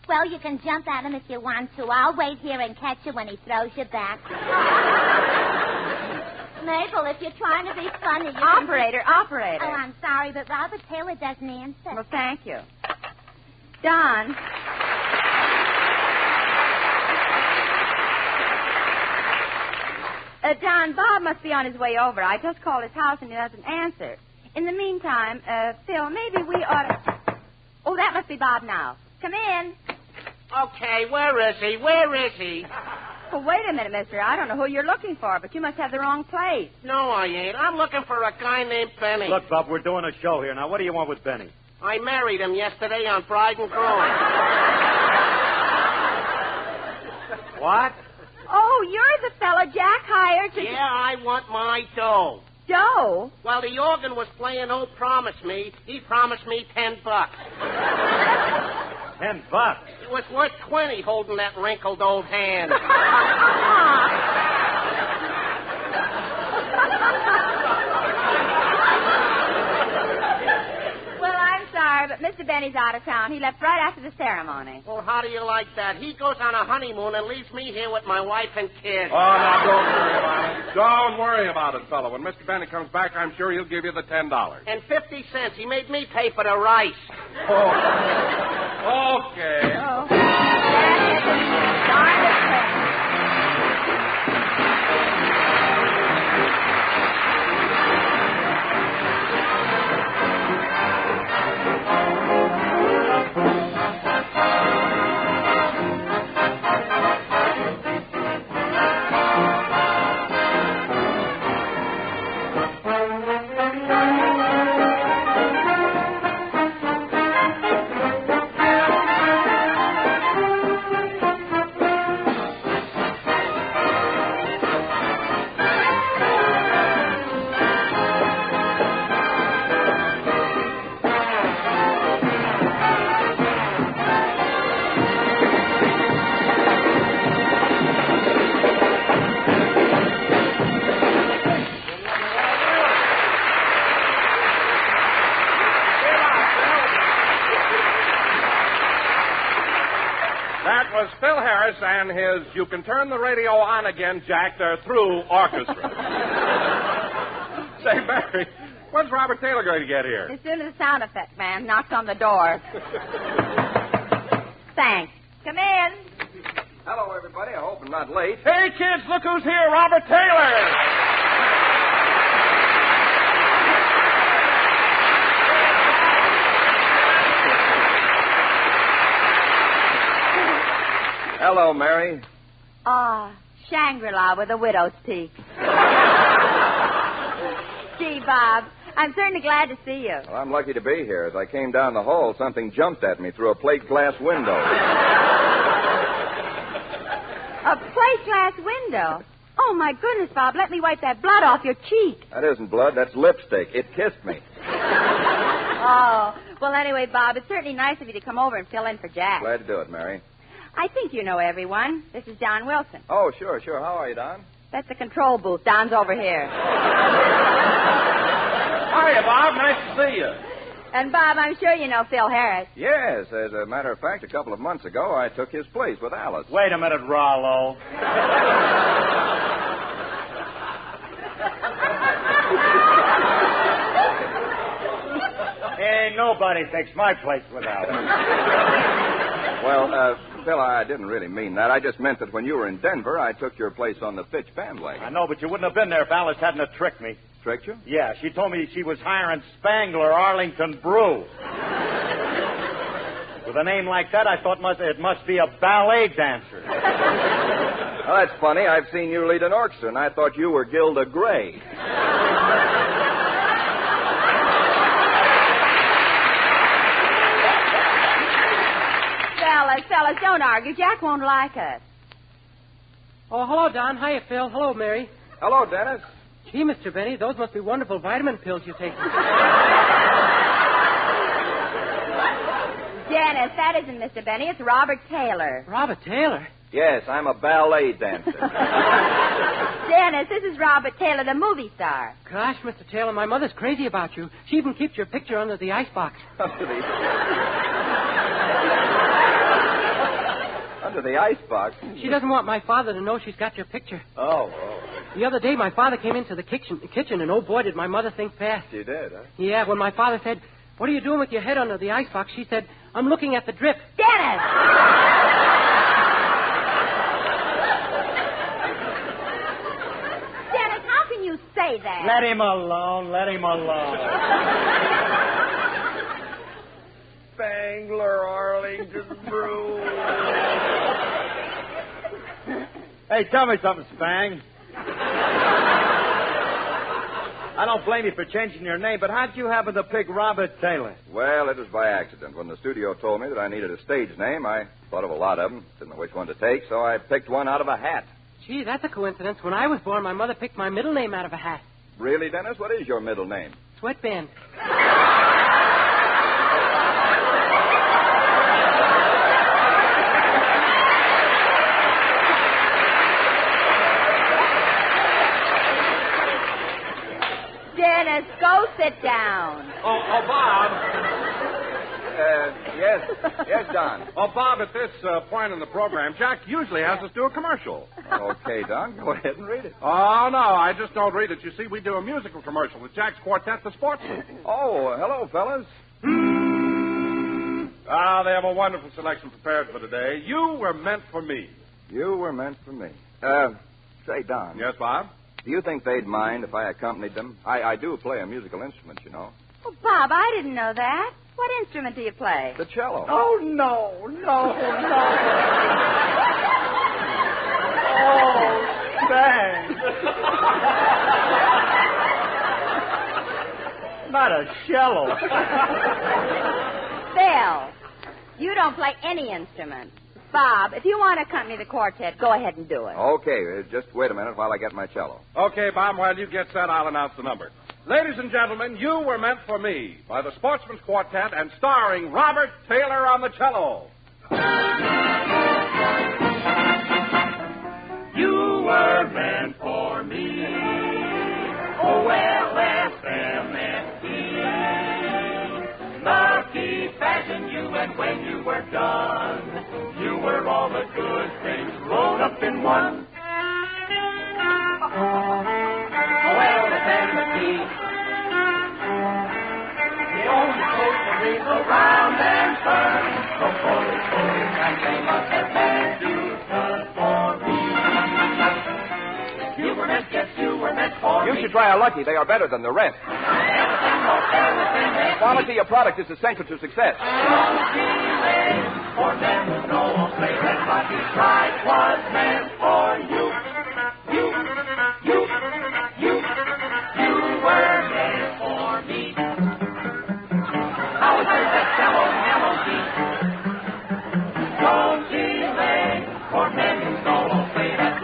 Speaker 14: Well, you can jump at him if you want to. I'll wait here and catch you when he throws you back. Mabel, if you're trying to be funny, you
Speaker 9: Operator.
Speaker 14: Oh, I'm sorry, but Robert Taylor doesn't answer.
Speaker 9: Well, thank you. Don. Don, Bob must be on his way over. I just called his house and he doesn't answer. In the meantime, Phil, maybe we ought to... Oh, that must be Bob now. Come in.
Speaker 15: Okay, where is he? Where is he?
Speaker 9: Well, wait a minute, mister. I don't know who you're looking for, but you must have the wrong place.
Speaker 15: No, I ain't. I'm looking for a guy named Benny.
Speaker 4: Look, Bob, we're doing a show here. Now, what do you want with Benny?
Speaker 15: I married him yesterday on Bride and Groom.
Speaker 4: What?
Speaker 9: Oh, you're the fella Jack hired to...
Speaker 15: Yeah, I want my dough.
Speaker 9: Dough?
Speaker 15: While the organ was playing Oh Promise Me, he promised me $10.
Speaker 4: $10?
Speaker 15: It was worth 20 holding that wrinkled old hand.
Speaker 9: Well, I'm sorry, but Mr. Benny's out of town. He left right after the ceremony.
Speaker 15: Well, how do you like that? He goes on a honeymoon and leaves me here with my wife and kids.
Speaker 5: Oh, now, don't worry about it. Don't worry about it, fella. When Mr. Benny comes back, I'm sure he'll give you the $10.
Speaker 15: And 50 cents. He made me pay for the rice.
Speaker 5: Oh. Okay.
Speaker 9: Oh. Darn it, Benny.
Speaker 5: That was Phil Harris and his You Can Turn the Radio On Again, Jack. They're through orchestra. Say, Barry, when's Robert Taylor going to get here?
Speaker 9: As soon as the sound effect man knocks on the door. Thanks. Come in.
Speaker 5: Hello, everybody. I hope I'm not late. Hey, kids, look who's here, Robert Taylor.
Speaker 16: Hello, Mary.
Speaker 9: Shangri-La with a widow's peak. Gee, Bob, I'm certainly glad to see you.
Speaker 16: Well, I'm lucky to be here. As I came down the hall, something jumped at me through a plate glass window.
Speaker 9: A plate glass window? Oh, my goodness, Bob, let me wipe that blood off your cheek.
Speaker 16: That isn't blood, that's lipstick. It kissed me.
Speaker 9: Oh, well, anyway, Bob, it's certainly nice of you to come over and fill in for Jack.
Speaker 16: Glad to do it, Mary.
Speaker 9: I think you know everyone. This is Don Wilson.
Speaker 16: Oh, sure. How are you, Don?
Speaker 9: That's the control booth. Don's over here.
Speaker 5: Hiya, Bob. Nice to see you.
Speaker 9: And, Bob, I'm sure you know Phil Harris.
Speaker 16: Yes, as a matter of fact, a couple of months ago, I took his place with Alice.
Speaker 4: Wait a minute, Rollo. Ain't nobody takes my place without him.
Speaker 16: Well, Phil, I didn't really mean that. I just meant that when you were in Denver, I took your place on the Fitch bandwagon.
Speaker 4: I know, but you wouldn't have been there if Alice hadn't have tricked me.
Speaker 16: Tricked you?
Speaker 4: Yeah, she told me she was hiring Spangler Arlington Brew. With a name like that, I thought it must be a ballet dancer.
Speaker 16: Oh, that's funny. I've seen you lead an orchestra, and I thought you were Gilda Gray.
Speaker 9: Fellas, don't argue. Jack won't like us.
Speaker 7: Oh, hello, Don. Hiya, Phil. Hello, Mary.
Speaker 16: Hello, Dennis.
Speaker 7: Gee, Mr. Benny, those must be wonderful vitamin pills you take.
Speaker 9: Dennis, that isn't Mr. Benny. It's Robert Taylor.
Speaker 7: Robert Taylor?
Speaker 16: Yes, I'm a ballet dancer.
Speaker 9: Dennis, this is Robert Taylor, the movie star.
Speaker 7: Gosh, Mr. Taylor, my mother's crazy about you. She even keeps your picture under the icebox.
Speaker 16: Under the icebox?
Speaker 7: She doesn't want my father to know she's got your picture.
Speaker 16: Oh.
Speaker 7: The other day, my father came into the kitchen, and oh, boy, did my mother think fast.
Speaker 16: She did, huh?
Speaker 7: Yeah, when my father said, "What are you doing with your head under the icebox?" she said, "I'm looking at the drip."
Speaker 9: Dennis! Dennis, how can you say that?
Speaker 4: Let him alone.
Speaker 16: Spangler Arlington Brew.
Speaker 4: Hey, tell me something, Spang. I don't blame you for changing your name, but how'd you happen to pick Robert Taylor?
Speaker 16: Well, it was by accident. When the studio told me that I needed a stage name, I thought of a lot of them. Didn't know which one to take, so I picked one out of a hat.
Speaker 7: Gee, that's a coincidence. When I was born, my mother picked my middle name out of a hat.
Speaker 16: Really, Dennis? What is your middle name?
Speaker 7: Sweatband.
Speaker 9: Dennis, go sit down.
Speaker 5: Oh, Bob.
Speaker 16: Yes, Don.
Speaker 5: Oh, Bob, at this point in the program, Jack usually has us do a commercial.
Speaker 16: Okay, Don, go ahead and read it.
Speaker 5: Oh, no, I just don't read it. You see, we do a musical commercial with Jack's Quartet, the Sportsman.
Speaker 16: Oh, hello, fellas.
Speaker 5: They have a wonderful selection prepared for today. You were meant for me.
Speaker 16: You were meant for me. Say, Don.
Speaker 5: Yes, Bob?
Speaker 16: Do you think they'd mind if I accompanied them? I do play a musical instrument, you know.
Speaker 9: Oh, Bob, I didn't know that. What instrument do you play?
Speaker 16: The cello.
Speaker 6: Oh, no. Oh, thanks.
Speaker 4: Not a cello.
Speaker 9: Phil, you don't play any instrument. Bob, if you want to accompany the quartet, go ahead and do it.
Speaker 16: Okay, just wait a minute while I get my cello.
Speaker 5: Okay, Bob, while you get set, I'll announce the number. Ladies and gentlemen, You Were Meant for Me by the Sportsman's Quartet and starring Robert Taylor on the cello.
Speaker 8: You were meant for me. O-L-S-M-F-E. Lucky fashioned you, and when you were done, you were all the good things rolled up in one. O-L-S-M-F-E. The only place to wriggle round and turn. So fully, and they must have meant you good for me. You were meant, yes, you were meant for me.
Speaker 16: You should try a Lucky. They are better than the rest. Quality of product is essential to success.
Speaker 8: For them was no place that Lucky Strike was meant for.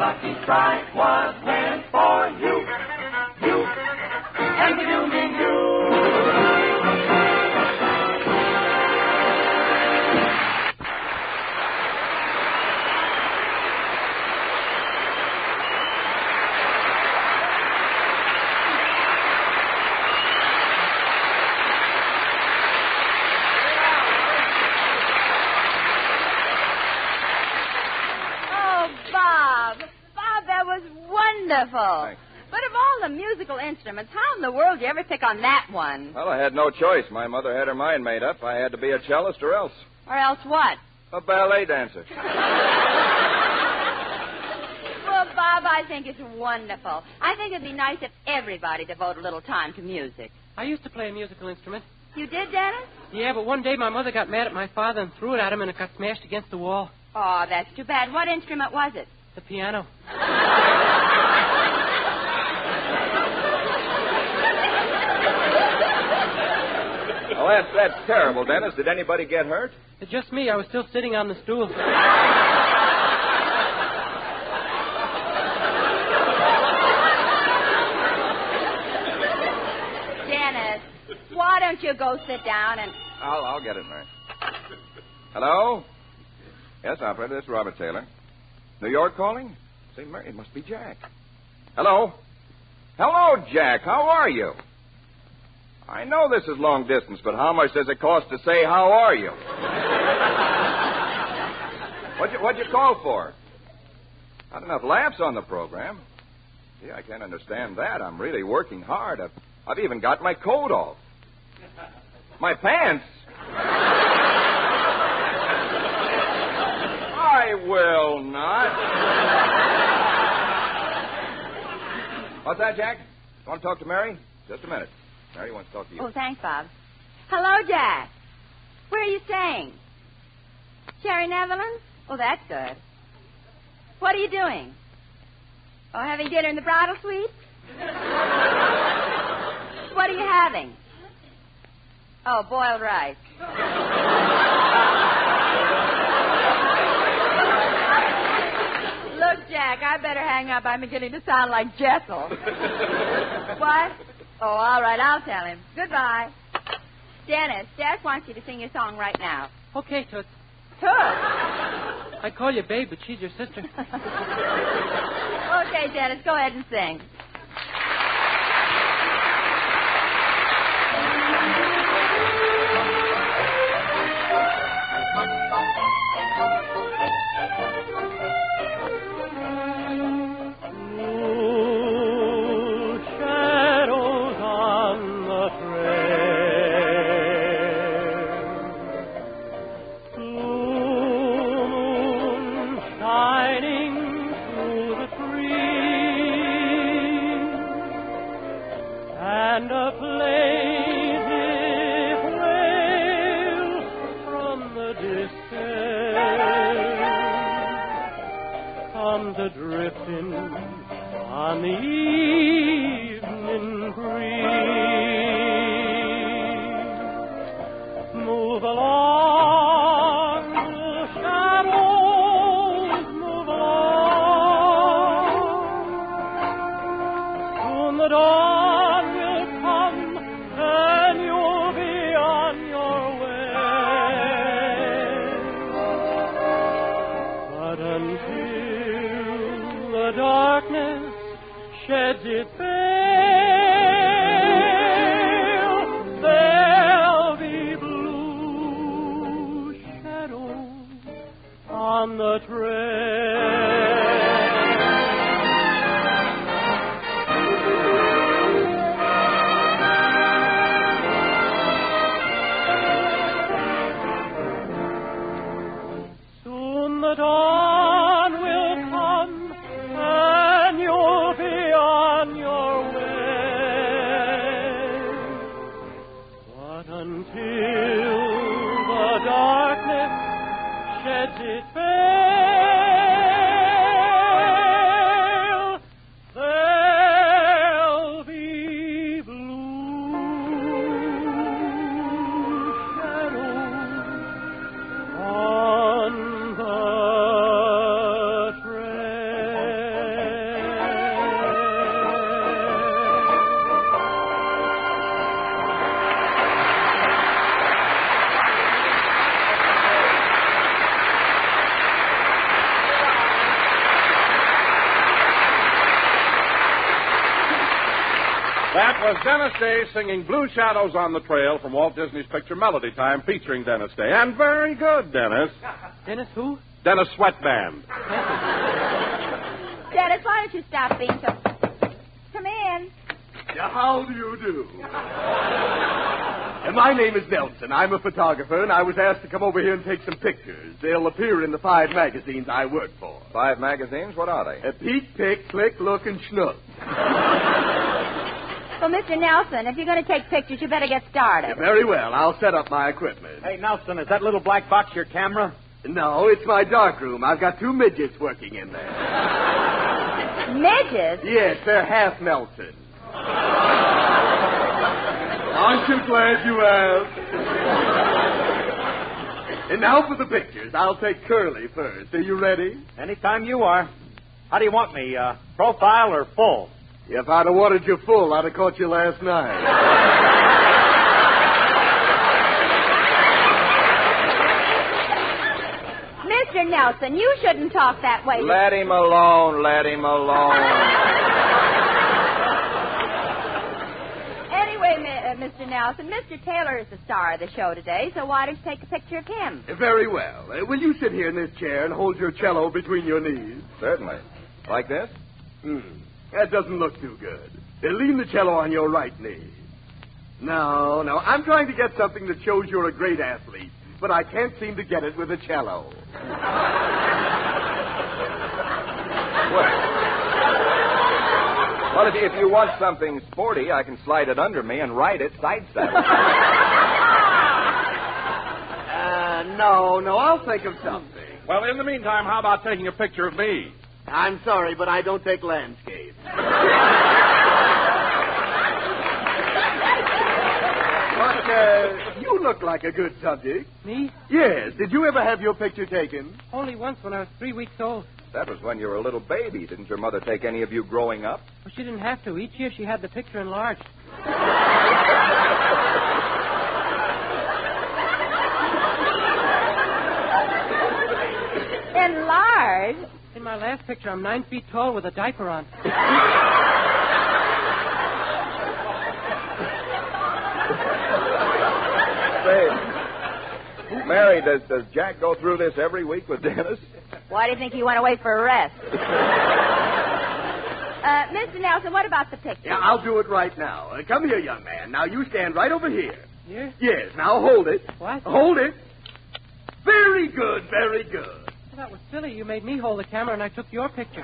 Speaker 8: Lucky Strike was meant for you. You, and you mean you.
Speaker 9: Wonderful.
Speaker 16: Thanks.
Speaker 9: But of all the musical instruments, how in the world do you ever pick on that one?
Speaker 16: Well, I had no choice. My mother had her mind made up. I had to be a cellist or else.
Speaker 9: Or else what?
Speaker 16: A ballet dancer.
Speaker 9: Well, Bob, I think it's wonderful. I think it'd be nice if everybody devoted a little time to music.
Speaker 17: I used to play a musical instrument.
Speaker 9: You did, Dennis?
Speaker 17: Yeah, but one day my mother got mad at my father and threw it at him, and it got smashed against the wall.
Speaker 9: Oh, that's too bad. What instrument was it?
Speaker 17: The piano.
Speaker 16: Well, that's terrible, Dennis. Did anybody get hurt?
Speaker 17: It's just me. I was still sitting on the stool.
Speaker 9: Dennis, why don't you go sit down and...
Speaker 16: I'll get it, Mary. Hello? Yes, operator, this is Robert Taylor. New York calling? Say, Mary, it must be Jack. Hello? Hello, Jack. How are you? I know this is long distance, but how much does it cost to say, how are you? What'd you call for? Not enough laughs on the program. Gee, I can't understand that. I'm really working hard. I've even got my coat off. My pants? I will not. What's that, Jack? You want to talk to Mary? Just a minute. Mary wants to talk to you.
Speaker 9: Oh, thanks, Bob. Hello, Jack. Where are you staying? Cherry Netherlands? Oh, that's good. What are you doing? Oh, having dinner in the bridal suite? What are you having? Oh, boiled rice. Look, Jack, I better hang up. I'm beginning to sound like Jessel. What? Oh, all right, I'll tell him. Goodbye. Dennis, Jack wants you to sing your song right now.
Speaker 17: Okay, Toots.
Speaker 9: Toots?
Speaker 17: I call you babe, but she's your sister.
Speaker 9: Okay, Dennis, go ahead and sing.
Speaker 8: Until the darkness sheds its veil,
Speaker 5: That was Dennis Day singing Blue Shadows on the Trail from Walt Disney's picture Melody Time featuring Dennis Day. And very good, Dennis.
Speaker 17: Dennis who?
Speaker 5: Dennis Sweatband.
Speaker 9: Dennis, why don't you stop being so... Come in.
Speaker 18: How do you do? My name is Nelson. I'm a photographer, and I was asked to come over here and take some pictures. They'll appear in the 5 magazines I work for.
Speaker 16: 5 magazines? What are they?
Speaker 18: Peek, Pick, Click, Look, and Schnook.
Speaker 9: Well, Mr. Nelson, if you're going to take pictures, you better get started.
Speaker 18: Very well. I'll set up my equipment.
Speaker 4: Hey, Nelson, is that little black box your camera?
Speaker 18: No, it's my darkroom. I've got 2 midgets working in there.
Speaker 9: Midgets?
Speaker 18: Yes, they're half Nelson. Aren't you glad you asked? And now for the pictures. I'll take Curly first. Are you ready?
Speaker 4: Anytime you are. How do you want me, profile or full?
Speaker 18: If I'd have wanted you full, I'd have caught you last night.
Speaker 9: Mr. Nelson, you shouldn't talk that way.
Speaker 16: Let him alone. Let him alone.
Speaker 9: Anyway, Mr. Nelson, Mr. Taylor is the star of the show today, so why don't you take a picture of him?
Speaker 18: Very well. Will you sit here in this chair and hold your cello between your knees?
Speaker 16: Certainly. Like this?
Speaker 18: That doesn't look too good. Lean the cello on your right knee. No. I'm trying to get something that shows you're a great athlete, but I can't seem to get it with a cello.
Speaker 16: Well, if you want something sporty, I can slide it under me and ride it side saddle.
Speaker 18: No, I'll think of something.
Speaker 5: Well, in the meantime, how about taking a picture of me?
Speaker 18: I'm sorry, but I don't take landscapes. But, you look like a good subject.
Speaker 17: Me?
Speaker 18: Yes. Did you ever have your picture taken?
Speaker 17: Only once when I was 3 weeks old.
Speaker 16: That was when you were a little baby. Didn't your mother take any of you growing up?
Speaker 17: Well, she didn't have to. Each year she had the picture enlarged.
Speaker 9: Enlarged?
Speaker 17: In my last picture, I'm 9 feet tall with a diaper on.
Speaker 16: Say, Mary, does Jack go through this every week with Dennis?
Speaker 9: Why do you think he went away for a rest? Mr. Nelson, what about the picture?
Speaker 18: Yeah, I'll do it right now. Come here, young man. Now, you stand right over here.
Speaker 17: Here?
Speaker 18: Yes, now hold it.
Speaker 17: What?
Speaker 18: Hold it. Very good, very good.
Speaker 17: Well, that was silly. You made me hold the camera and I took your picture.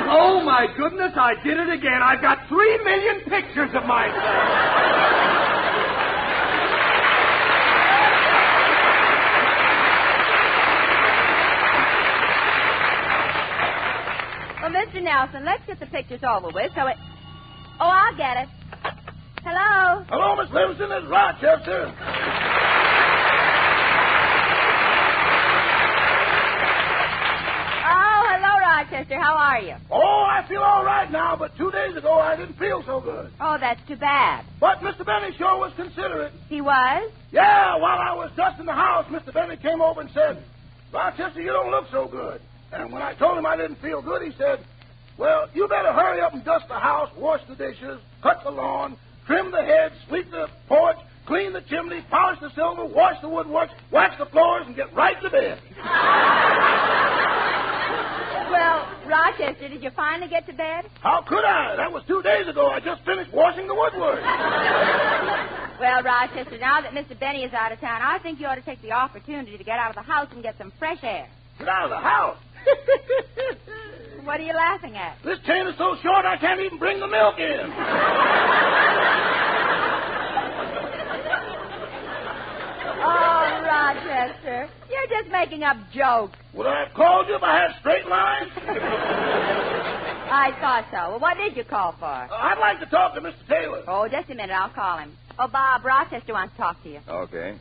Speaker 18: Oh, my goodness, I did it again. I've got 3 million pictures of myself.
Speaker 9: Well, Mr. Nelson, let's get the pictures over with so it... Oh, I'll get it. Hello?
Speaker 6: Hello, Miss Livingston. It's Rochester.
Speaker 9: Oh, hello, Rochester. How are you?
Speaker 6: Oh, I feel all right now, but 2 days ago I didn't feel so good.
Speaker 9: Oh, that's too bad.
Speaker 6: But Mr. Benny sure was considerate.
Speaker 9: He was?
Speaker 6: Yeah, while I was dusting the house, Mr. Benny came over and said, Rochester, you don't look so good. And when I told him I didn't feel good, he said, well, you better hurry up and dust the house, wash the dishes, cut the lawn, trim the hedge, sweep the porch, clean the chimney, polish the silver, wash the woodwork, wax the floors, and get right to bed.
Speaker 9: Well, Rochester, did you finally get to bed?
Speaker 6: How could I? That was 2 days ago. I just finished washing the woodwork.
Speaker 9: Well, Rochester, now that Mr. Benny is out of town, I think you ought to take the opportunity to get out of the house and get some fresh air.
Speaker 6: Get out of the house?
Speaker 9: What are you laughing at?
Speaker 6: This chain is so short I can't even bring the milk in.
Speaker 9: Oh, Rochester, you're just making up jokes.
Speaker 6: Would I have called you if I had straight lines?
Speaker 9: I thought so. Well, what did you call for?
Speaker 6: I'd like to talk to Mr. Taylor.
Speaker 9: Oh, just a minute. I'll call him. Oh, Bob, Rochester wants to talk to you.
Speaker 16: Okay.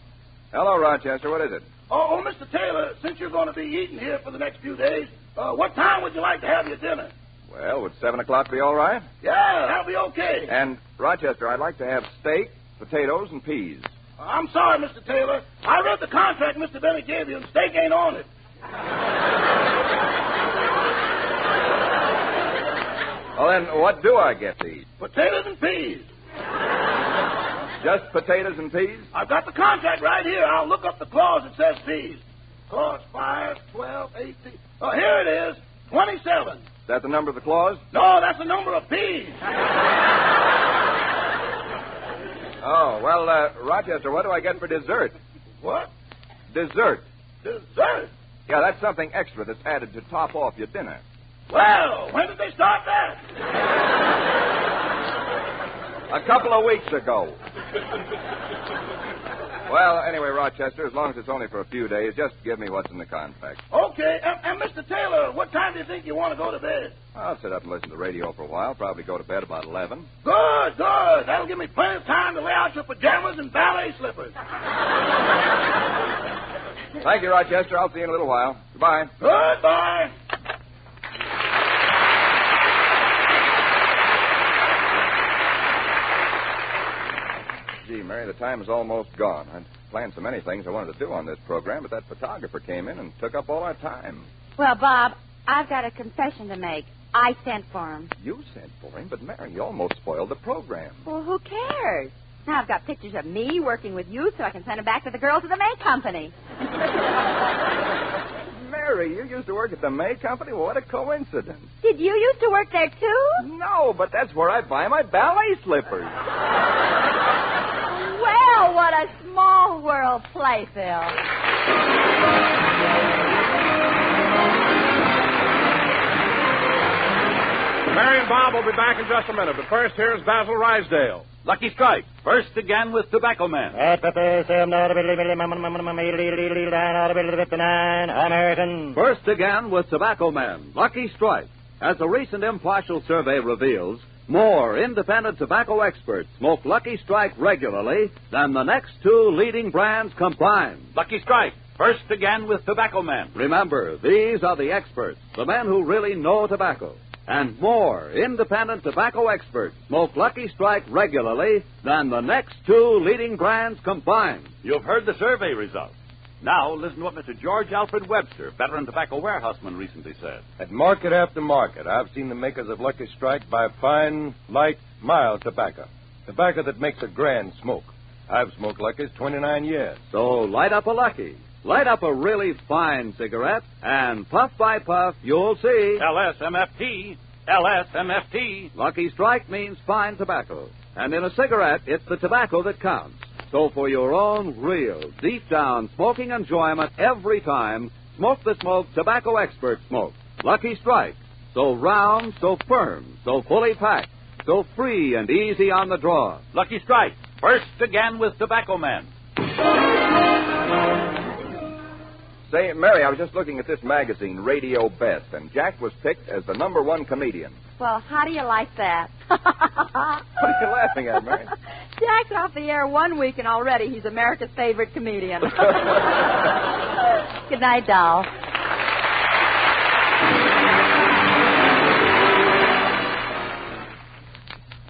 Speaker 16: Hello, Rochester. What is it?
Speaker 6: Oh, Mr. Taylor, since you're going to be eating here for the next few days, what time would you like to have your dinner?
Speaker 16: Well, would 7 o'clock be all right?
Speaker 6: Yeah, that'll be okay.
Speaker 16: And, Rochester, I'd like to have steak, potatoes, and peas.
Speaker 6: I'm sorry, Mr. Taylor. I read the contract Mr. Benny gave you, and steak ain't on it.
Speaker 16: Well, then what do I get to eat?
Speaker 6: Potatoes and peas.
Speaker 16: Just potatoes and peas?
Speaker 6: I've got the contract right here. I'll look up the clause that says peas. Clause 5, 12, 18. Oh, here it is. 27.
Speaker 16: Is that the number of the clause?
Speaker 6: No, that's the number of peas.
Speaker 16: Oh, well, Rochester, what do I get for dessert?
Speaker 6: What?
Speaker 16: Dessert.
Speaker 6: Dessert?
Speaker 16: Yeah, that's something extra that's added to top off your dinner.
Speaker 6: Well, when did they start that?
Speaker 16: A couple of weeks ago. Well, anyway, Rochester, as long as it's only for a few days, just give me what's in the contract.
Speaker 6: Okay, and Mr. Taylor, what time do you think you want to go to bed?
Speaker 16: I'll sit up and listen to the radio for a while. Probably go to bed about 11.
Speaker 6: Good. That'll give me plenty of time to lay out your pajamas and ballet slippers.
Speaker 16: Thank you, Rochester. I'll see you in a little while. Goodbye.
Speaker 6: Goodbye.
Speaker 16: Gee, Mary, the time is almost gone. I'd planned so many things I wanted to do on this program, but that photographer came in and took up all our time.
Speaker 9: Well, Bob, I've got a confession to make. I sent for him.
Speaker 16: You sent for him, but Mary, you almost spoiled the program.
Speaker 9: Well, who cares? Now I've got pictures of me working with you so I can send them back to the girls of the May Company.
Speaker 16: Mary, you used to work at the May Company? Well, what a coincidence.
Speaker 9: Did you used to work there, too?
Speaker 16: No, but that's where I buy my ballet slippers.
Speaker 9: Well, what a small world, Playfield.
Speaker 5: Mary and Bob will be back in just a minute, but first, here's Basil Rysdale.
Speaker 11: Lucky Strike, first again with Tobacco Man.
Speaker 15: American.
Speaker 11: First again with Tobacco Man, Lucky Strike. As a recent impartial survey reveals, more independent tobacco experts smoke Lucky Strike regularly than the next two leading brands combined. Lucky Strike, first again with Tobacco Man. Remember, these are the experts, the men who really know tobacco. And more independent tobacco experts smoke Lucky Strike regularly than the next two leading brands combined. You've heard the survey results. Now, listen to what Mr. George Alfred Webster, veteran tobacco warehouseman, recently said.
Speaker 19: At market after market, I've seen the makers of Lucky Strike buy fine, light, mild tobacco. Tobacco that makes a grand smoke. I've smoked Lucky's 29 years.
Speaker 11: So light up a Lucky. Light up a really fine cigarette, and puff by puff, you'll see.
Speaker 20: LSMFT. LSMFT.
Speaker 11: Lucky Strike means fine tobacco. And in a cigarette, it's the tobacco that counts. So for your own real, deep-down smoking enjoyment every time, smoke the smoke tobacco experts smoke. Lucky Strike. So round, so firm, so fully packed, so free and easy on the draw.
Speaker 20: Lucky Strike. First again with Tobacco Man.
Speaker 16: Say, Mary, I was just looking at this magazine, Radio Best, and Jack was picked as the #1 comedian.
Speaker 9: Well, how do you like that?
Speaker 16: What are you laughing at, Mary?
Speaker 9: Jack's off the air 1 week, and already he's America's favorite comedian. Good night, doll.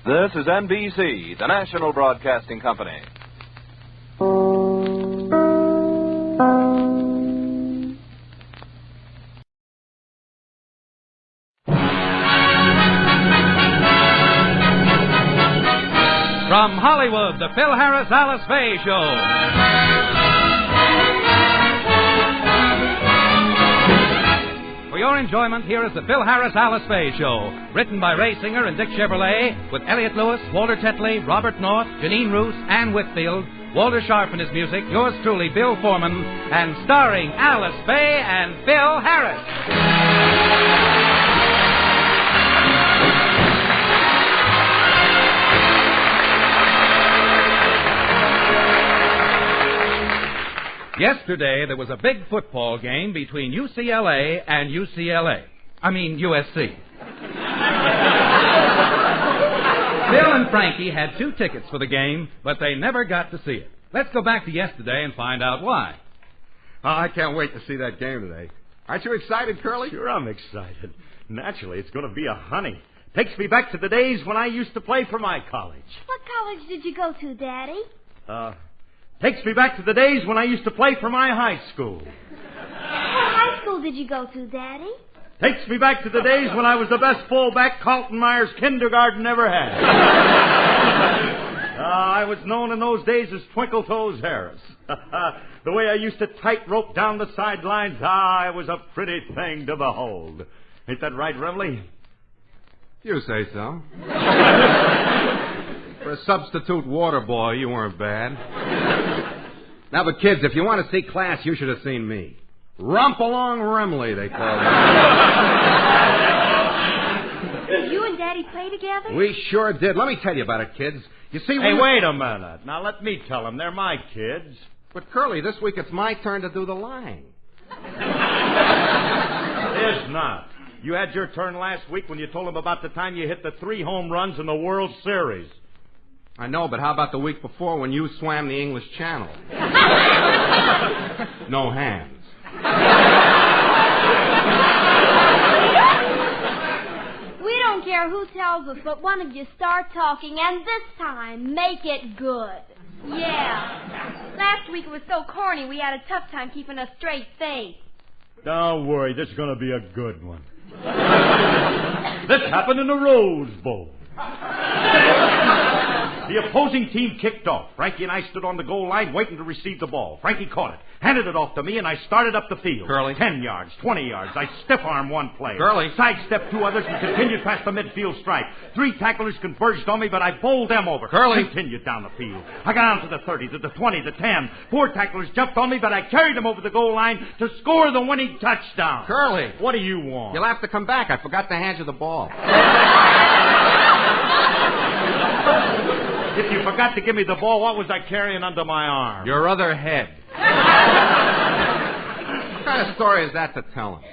Speaker 13: This is NBC, the national broadcasting company.
Speaker 21: From Hollywood, the Phil Harris Alice Faye Show. For your enjoyment, here is the Phil Harris Alice Faye Show. Written by Ray Singer and Dick Chevrolet, with Elliot Lewis, Walter Tetley, Robert North, Janine Roos, Ann Whitfield, Walter Sharp in his music, yours truly, Bill Foreman, and starring Alice Faye and Phil Harris. Yesterday, there was a big football game between UCLA and USC. Bill and Frankie had 2 tickets for the game, but they never got to see it. Let's go back to yesterday and find out why.
Speaker 22: Oh, I can't wait to see that game today. Aren't you excited, Curly?
Speaker 4: Sure, I'm excited. Naturally, it's going to be a honey. Takes me back to the days when I used to play for my college.
Speaker 14: What college did you go to, Daddy?
Speaker 4: Takes me back to the days when I used to play for my high school.
Speaker 14: What high school did you go to, Daddy?
Speaker 4: Takes me back to the days when I was the best fullback Carlton Myers kindergarten ever had. I was known in those days as Twinkle Toes Harris. The way I used to tightrope down the sidelines, it was a pretty thing to behold. Ain't that right, Reveille?
Speaker 22: You say so. For a substitute water boy, you weren't bad. Now, but kids, if you want to see class, you should have seen me. Rump along Remley, they call it.
Speaker 14: Did you and Daddy play together?
Speaker 22: We sure did. Let me tell you about it, kids. You see,
Speaker 4: Hey, wait a minute. Now, let me tell them. They're my kids.
Speaker 22: But, Curly, this week it's my turn to do the lying.
Speaker 4: It is not. You had your turn last week when you told them about the time you hit the 3 home runs in the World Series.
Speaker 22: I know, but how about the week before when you swam the English Channel? No hands.
Speaker 14: We don't care who tells us, but one of you start talking, and this time, make it good. Yeah. Last week it was so corny we had a tough time keeping a straight face.
Speaker 4: Don't worry, this is going to be a good one. This happened in the Rose Bowl. The opposing team kicked off. Frankie and I stood on the goal line waiting to receive the ball. Frankie caught it, handed it off to me, and I started up the field.
Speaker 22: Curly.
Speaker 4: 10 yards, 20 yards. I stiff-armed one player.
Speaker 22: Curly.
Speaker 4: Sidestepped 2 others and continued past the midfield stripe. 3 tacklers converged on me, but I bowled them over.
Speaker 22: Curly.
Speaker 4: Continued down the field. I got on to the 30, to the 20, the 10. 4 tacklers jumped on me, but I carried them over the goal line to score the winning touchdown.
Speaker 22: Curly.
Speaker 4: What do you want?
Speaker 22: You'll have to come back. I forgot to hand you the ball.
Speaker 4: If you forgot to give me the ball, what was I carrying under my arm?
Speaker 22: Your other head. What kind of story is that to tell him?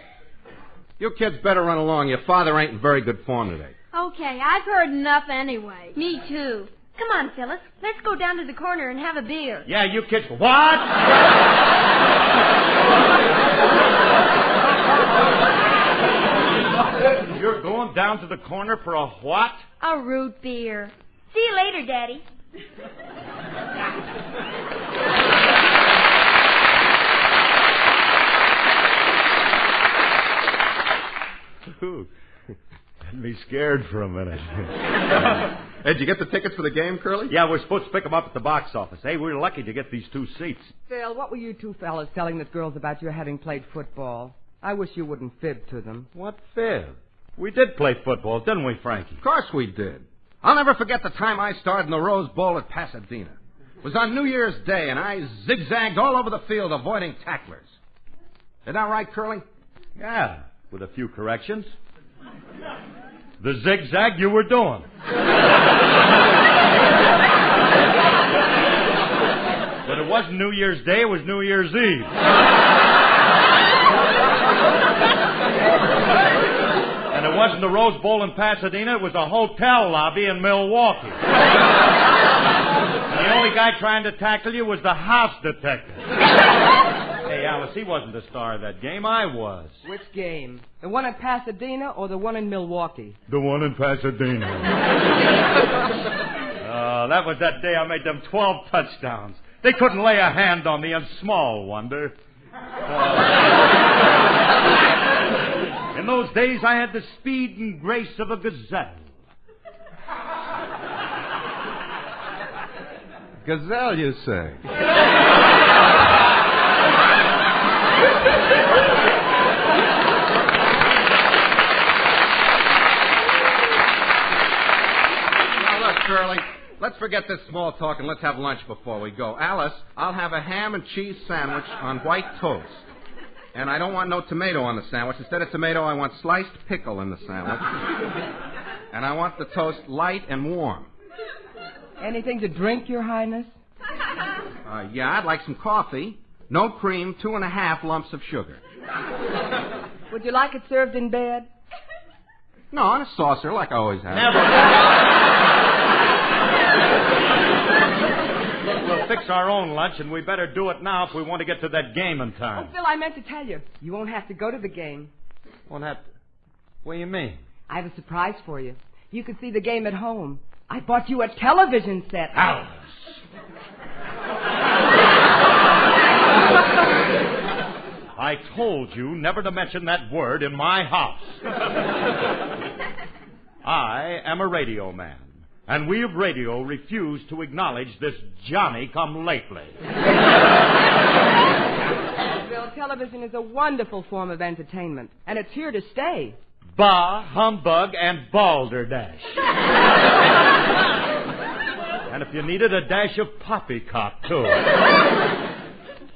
Speaker 22: You kids better run along. Your father ain't in very good form today.
Speaker 14: Okay, I've heard enough anyway. Me too. Come on, Phyllis. Let's go down to the corner and have a beer.
Speaker 4: Yeah, you kids... What? You're going down to the corner for a what?
Speaker 14: A root beer. See you later, Daddy.
Speaker 4: Ooh, had me scared for a minute.
Speaker 22: Hey, did you get the tickets for the game, Curly?
Speaker 4: Yeah, we're supposed to pick them up at the box office. Hey, we're lucky to get these 2 seats.
Speaker 1: Phil, what were you 2 fellas telling the girls about your having played football? I wish you wouldn't fib to them.
Speaker 4: What fib? We did play football, didn't we, Frankie?
Speaker 22: Of course we did. I'll never forget the time I started in the Rose Bowl at Pasadena. It was on New Year's Day, and I zigzagged all over the field avoiding tacklers. Is that right, Curly?
Speaker 4: Yeah, with a few corrections. The zigzag you were doing. But it wasn't New Year's Day, it was New Year's Eve. And it wasn't the Rose Bowl in Pasadena, it was a hotel lobby in Milwaukee. And the only guy trying to tackle you was the house detective. Hey, Alice, he wasn't the star of that game, I was.
Speaker 1: Which game? The one in Pasadena or the one in Milwaukee?
Speaker 4: The one in Pasadena. That was that day I made them 12 touchdowns. They couldn't lay a hand on me, and small wonder. In those days, I had the speed and grace of a gazelle.
Speaker 22: Gazelle, you say? Now, look, Curly, let's forget this small talk and let's have lunch before we go. Alice, I'll have a ham and cheese sandwich on white toast. And I don't want no tomato on the sandwich. Instead of tomato, I want sliced pickle in the sandwich. And I want the toast light and warm.
Speaker 1: Anything to drink, Your Highness?
Speaker 22: Yeah, I'd like some coffee. No cream, 2.5 lumps of sugar.
Speaker 1: Would you like it served in bed?
Speaker 22: No, on a saucer, like I always have.
Speaker 4: Never. We'll fix our own lunch, and we better do it now if we want to get to that game in time.
Speaker 1: Oh, Phil, I meant to tell you. You won't have to go to the game.
Speaker 4: Won't have to... What do you mean?
Speaker 1: I have a surprise for you. You can see the game at home. I bought you a television set.
Speaker 4: I told you never to mention that word in my house. I am a radio man, and we of radio refuse to acknowledge this Johnny-come-lately.
Speaker 1: Bill, television is a wonderful form of entertainment, and it's here to stay.
Speaker 4: Bah, humbug, and balderdash. And if you needed a dash of poppycock, too.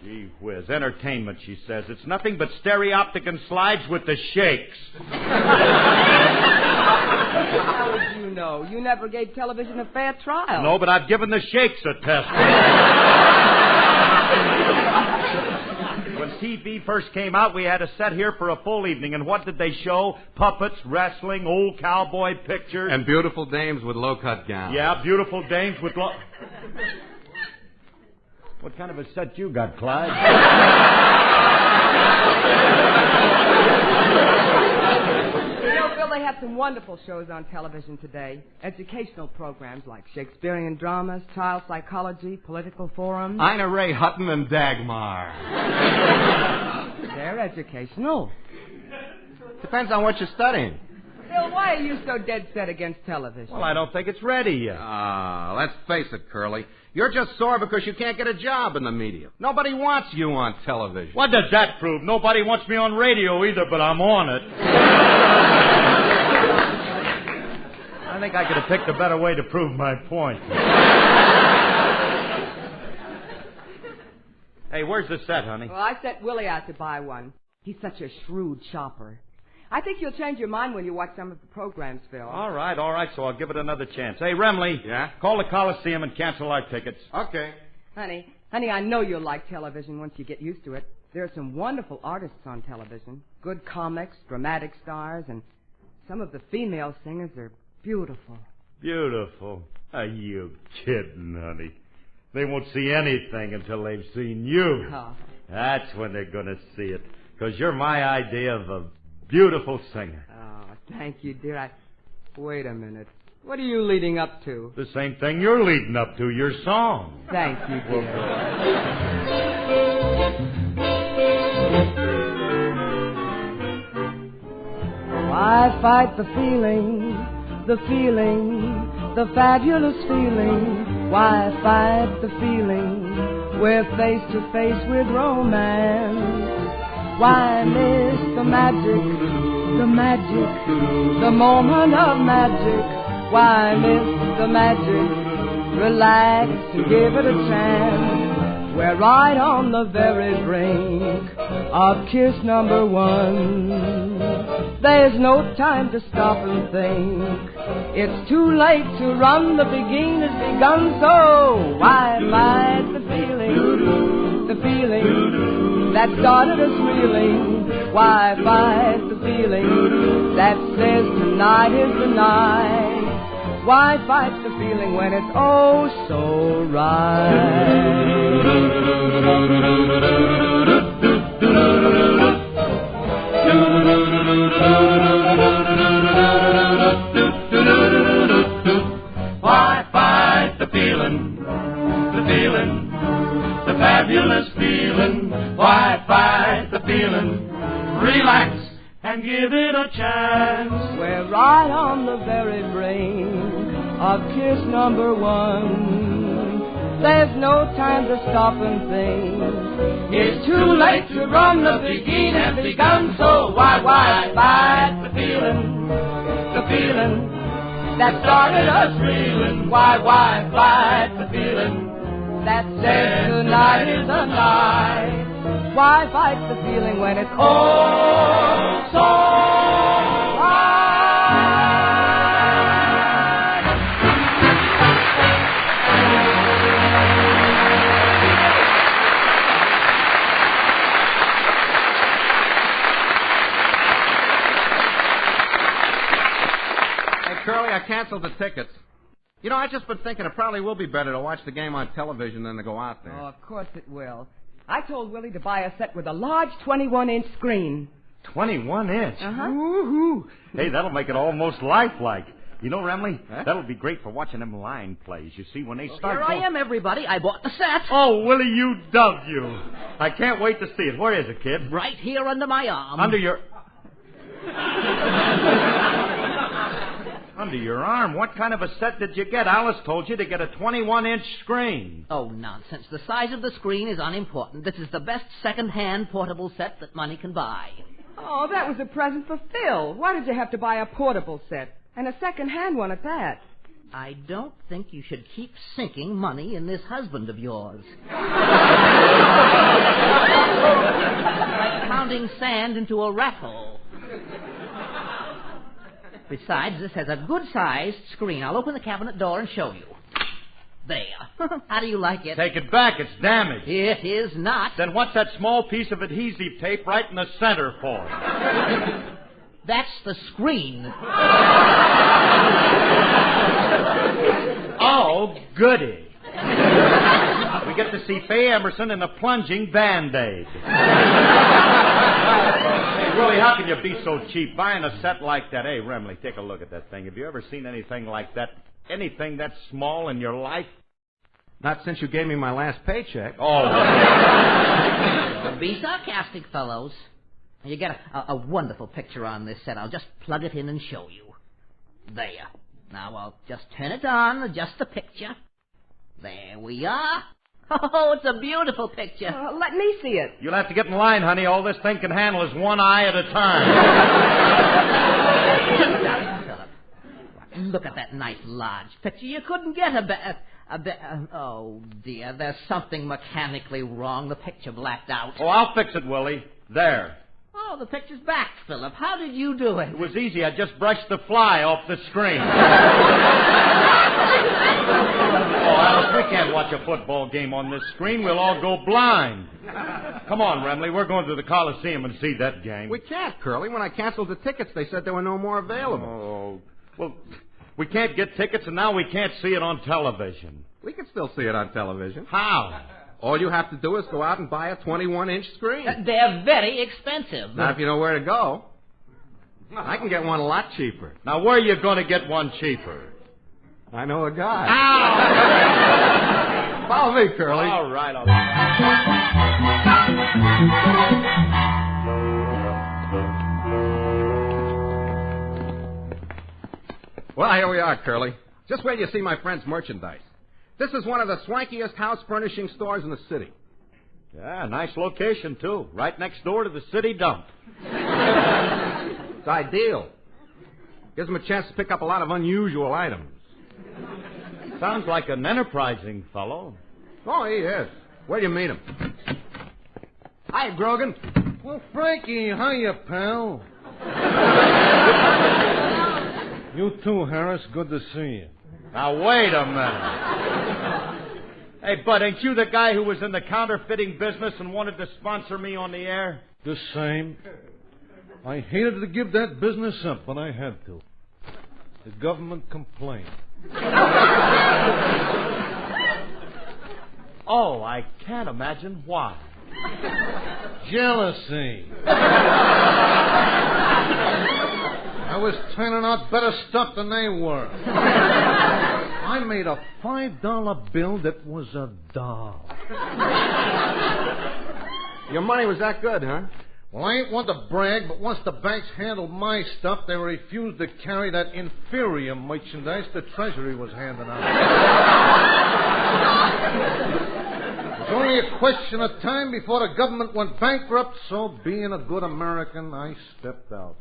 Speaker 4: Gee whiz, entertainment, she says. It's nothing but stereoptic and slides with the shakes.
Speaker 1: How would you know? You never gave television a fair trial.
Speaker 4: No, but I've given the shakes a test. When TV first came out, we had a set here for a full evening, and what did they show? Puppets, wrestling, old cowboy pictures.
Speaker 22: And beautiful dames with low-cut gowns.
Speaker 4: Yeah, beautiful dames with What kind of a set you got, Clyde?
Speaker 1: Bill, they have some wonderful shows on television today. Educational programs like Shakespearean dramas, child psychology, political forums.
Speaker 22: Ina Ray Hutton and Dagmar.
Speaker 1: They're educational.
Speaker 22: Depends on what you're studying.
Speaker 1: Bill, why are you so dead set against television?
Speaker 4: Well, I don't think it's ready yet.
Speaker 22: Let's face it, Curly. You're just sore because you can't get a job in the media. Nobody wants you on television.
Speaker 4: What does that prove? Nobody wants me on radio either, but I'm on it. I think I could have picked a better way to prove my point. Hey, where's the set, honey?
Speaker 1: Well, I sent Willie out to buy one. He's such a shrewd shopper. I think you'll change your mind when you watch some of the programs, Phil.
Speaker 4: All right, so I'll give it another chance. Hey, Remley.
Speaker 22: Yeah?
Speaker 4: Call the Coliseum and cancel our tickets.
Speaker 22: Okay.
Speaker 1: Honey, I know you'll like television once you get used to it. There are some wonderful artists on television. Good comics, dramatic stars, and some of the female singers are beautiful.
Speaker 4: Beautiful? Are you kidding, honey? They won't see anything until they've seen you.
Speaker 1: Oh.
Speaker 4: That's when they're going to see it. Because you're my idea of a beautiful singer.
Speaker 1: Oh, thank you, dear. Wait a minute. What are you leading up to?
Speaker 4: The same thing you're leading up to, your song.
Speaker 1: Thank you, dear. Why fight the feeling, the fabulous feeling? Why fight the feeling? We're face to face with romance. Why miss the magic, the moment of magic? Why miss the magic? Relax and give it a chance. We're right on the very brink of kiss number one. There's no time to stop and think. It's too late to run, the beginning has begun, so why fight the feeling that started us reeling? Why fight the feeling that says tonight is the night? Why fight the feeling when it's oh so right?
Speaker 8: Why fight the feeling, the fabulous feeling? Why fight the feeling? Relax and give it a chance.
Speaker 1: We're right on the very brink of kiss number one. There's no time to stop and think. It's too late to run, the beginning has begun, so why fight the feeling that started us reeling? Why fight the feeling that says tonight is the night? Why fight the feeling when it's oh so
Speaker 22: Curly, I canceled the tickets. You know, I've just been thinking it probably will be better to watch the game on television than to go out there.
Speaker 1: Oh, of course it will. I told Willie to buy a set with a large 21-inch screen.
Speaker 4: 21 inch?
Speaker 1: Uh-huh.
Speaker 4: Woo-hoo. Hey, that'll make it almost lifelike. You know, Remley, that'll be great for watching them line plays. You see, when they start...
Speaker 10: Here I am, everybody. I bought the set.
Speaker 4: Oh, Willie, you dove you. I can't wait to see it. Where is it, kid?
Speaker 10: Right here under my arm.
Speaker 4: Under your... Under your arm? What kind of a set did you get? Alice told you to get a 21-inch screen.
Speaker 10: Oh, nonsense. The size of the screen is unimportant. This is the best second-hand portable set that money can buy.
Speaker 1: Oh, that was a present for Phil. Why did you have to buy a portable set? And a second-hand one at that.
Speaker 10: I don't think you should keep sinking money in this husband of yours. Like pounding sand into a rat hole. Besides, this has a good-sized screen. I'll open the cabinet door and show you. There. How do you like it?
Speaker 4: Take it back. It's damaged.
Speaker 10: It is not.
Speaker 4: Then what's that small piece of adhesive tape right in the center for?
Speaker 10: That's the screen.
Speaker 4: Oh, goody. We get to see Faye Emerson in a plunging Band-Aid. Hey, Willie, how can you be so cheap buying a set like that? Hey, Remley, take a look at that thing. Have you ever seen anything like that? Anything that small in your life?
Speaker 22: Not since you gave me my last paycheck.
Speaker 4: Oh.
Speaker 10: Don't be sarcastic, fellows. You get a wonderful picture on this set. I'll just plug it in and show you. There. Now I'll just turn it on, adjust the picture. There we are. Oh, it's a beautiful picture.
Speaker 1: Let me see it.
Speaker 4: You'll have to get in line, honey. All this thing can handle is one eye at a time.
Speaker 10: Look at that nice large picture. You couldn't get a better... oh, dear. There's something mechanically wrong. The picture blacked out.
Speaker 4: Oh, I'll fix it, Willie. There.
Speaker 10: Oh, the picture's back, Philip. How did you do it?
Speaker 4: It was easy. I just brushed the fly off the screen. Oh, Alice, we can't watch a football game on this screen. We'll all go blind. Come on, Remley. We're going to the Coliseum and see that game.
Speaker 22: We can't, Curly. When I canceled the tickets, they said there were no more available.
Speaker 4: Oh, well, we can't get tickets, and now we can't see it on television.
Speaker 22: We can still see it on television.
Speaker 4: How?
Speaker 22: All you have to do is go out and buy a 21-inch screen.
Speaker 10: They're very expensive.
Speaker 22: Now, if you know where to go, I can get one a lot cheaper.
Speaker 4: Now, where are you going to get one cheaper?
Speaker 22: I know a guy.
Speaker 4: Ow!
Speaker 22: Follow me, Curly.
Speaker 4: All right.
Speaker 22: Well, here we are, Curly. Just wait till you see my friend's merchandise. This is one of the swankiest house furnishing stores in the city.
Speaker 4: Yeah, nice location, too. Right next door to the city dump.
Speaker 22: It's ideal. Gives them a chance to pick up a lot of unusual items.
Speaker 4: Sounds like an enterprising fellow.
Speaker 22: Oh, he is. Where do you meet him? Hi, Grogan.
Speaker 12: Well, Frankie, hiya, pal. You too, Harris. Good to see you.
Speaker 4: Now, wait a minute. Hey, Bud, ain't you the guy who was in the counterfeiting business and wanted to sponsor me on the air?
Speaker 12: The same. I hated to give that business up, but I had to. The government complained.
Speaker 4: Oh, I can't imagine why.
Speaker 12: Jealousy. I was turning out better stuff than they were. I made a $5 bill that was a doll.
Speaker 22: Your money was that good, huh?
Speaker 12: Well, I ain't one to brag, but once the banks handled my stuff, they refused to carry that inferior merchandise the Treasury was handing out. It was only a question of time before the government went bankrupt, so being a good American, I stepped out.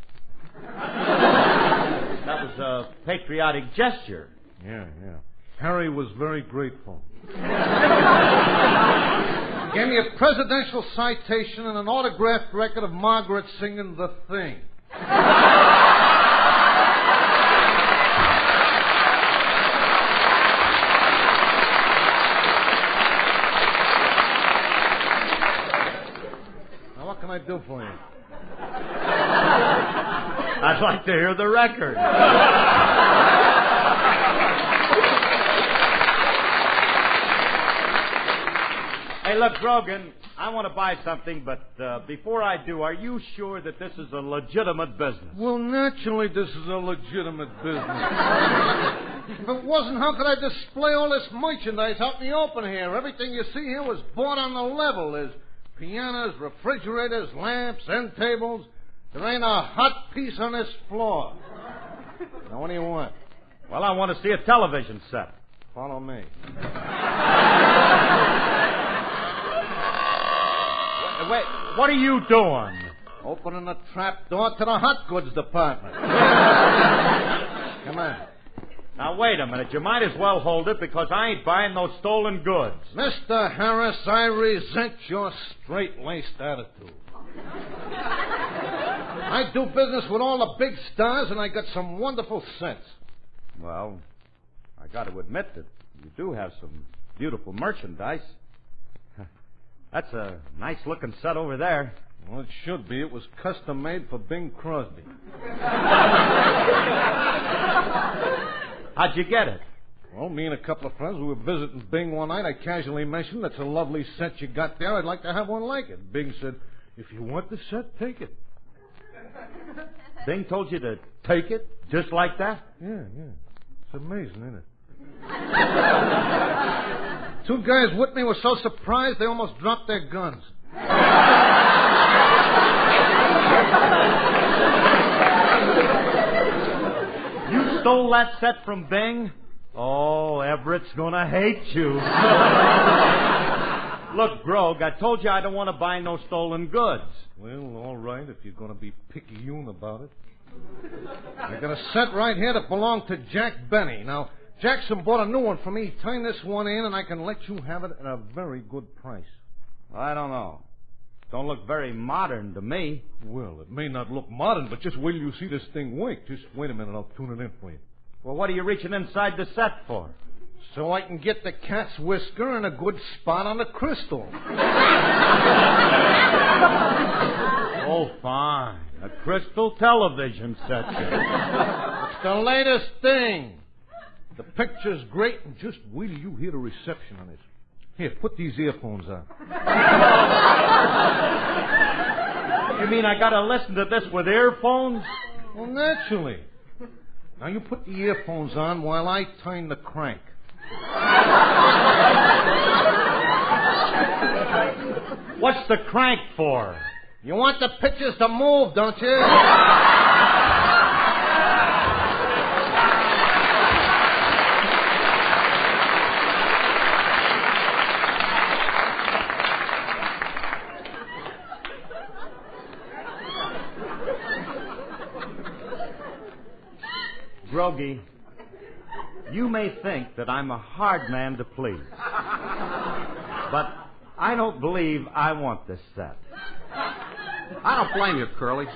Speaker 4: That was a patriotic gesture.
Speaker 12: Yeah. Harry was very grateful. Gave me a presidential citation and an autographed record of Margaret singing The Thing. Now, what can I do for you?
Speaker 4: I'd like to hear the record. Hey, look, Grogan, I want to buy something, but before I do, are you sure that this is a legitimate business?
Speaker 12: Well, naturally, this is a legitimate business. If it wasn't, how could I display all this merchandise out in the open here? Everything you see here was bought on the level. There's pianos, refrigerators, lamps, end tables. There ain't a hot piece on this floor. Now, what do you want?
Speaker 4: Well, I want to see a television set.
Speaker 12: Follow me.
Speaker 4: Wait, what are you doing?
Speaker 12: Opening the trap door to the hot goods department. Come on.
Speaker 4: Now, wait a minute. You might as well hold it because I ain't buying those stolen goods.
Speaker 12: Mr. Harris, I resent your straight-laced attitude. I do business with all the big stars, and I got some wonderful sense.
Speaker 4: Well, I got to admit that you do have some beautiful merchandise. That's a nice-looking set over there.
Speaker 12: Well, it should be. It was custom-made for Bing Crosby.
Speaker 4: How'd you get it?
Speaker 12: Well, me and a couple of friends, we were visiting Bing one night. I casually mentioned, that's a lovely set you got there. I'd like to have one like it. Bing said, if you want the set, take it.
Speaker 4: Bing told you to take it just like that?
Speaker 12: Yeah. It's amazing, isn't it? Two guys with me were so surprised they almost dropped their guns.
Speaker 4: You stole that set from Bing? Oh, Everett's gonna hate you. Look, Grog, I told you I don't want to buy no stolen goods.
Speaker 12: Well, all right, if you're going to be picayune about it. I got a set right here that belonged to Jack Benny. Now, Jackson bought a new one for me. Turn this one in, and I can let you have it at a very good price.
Speaker 4: I don't know. Don't look very modern to me.
Speaker 12: Well, it may not look modern, but just wait till you see this thing work. Just wait a minute, I'll tune it in for you.
Speaker 4: Well, what are you reaching inside the set for?
Speaker 12: So I can get the cat's whisker and a good spot on the crystal.
Speaker 4: Oh, fine. A crystal television set.
Speaker 12: It's the latest thing. The picture's great, and just wait till you hear the reception on it. Here, put these earphones on.
Speaker 4: You mean I gotta listen to this with earphones?
Speaker 12: Well, naturally. Now you put the earphones on while I turn the crank.
Speaker 4: What's the crank for?
Speaker 12: You want the pictures to move, don't you?
Speaker 4: Groggy, you may think that I'm a hard man to please, but I don't believe I want this set.
Speaker 22: I don't blame you, Curly.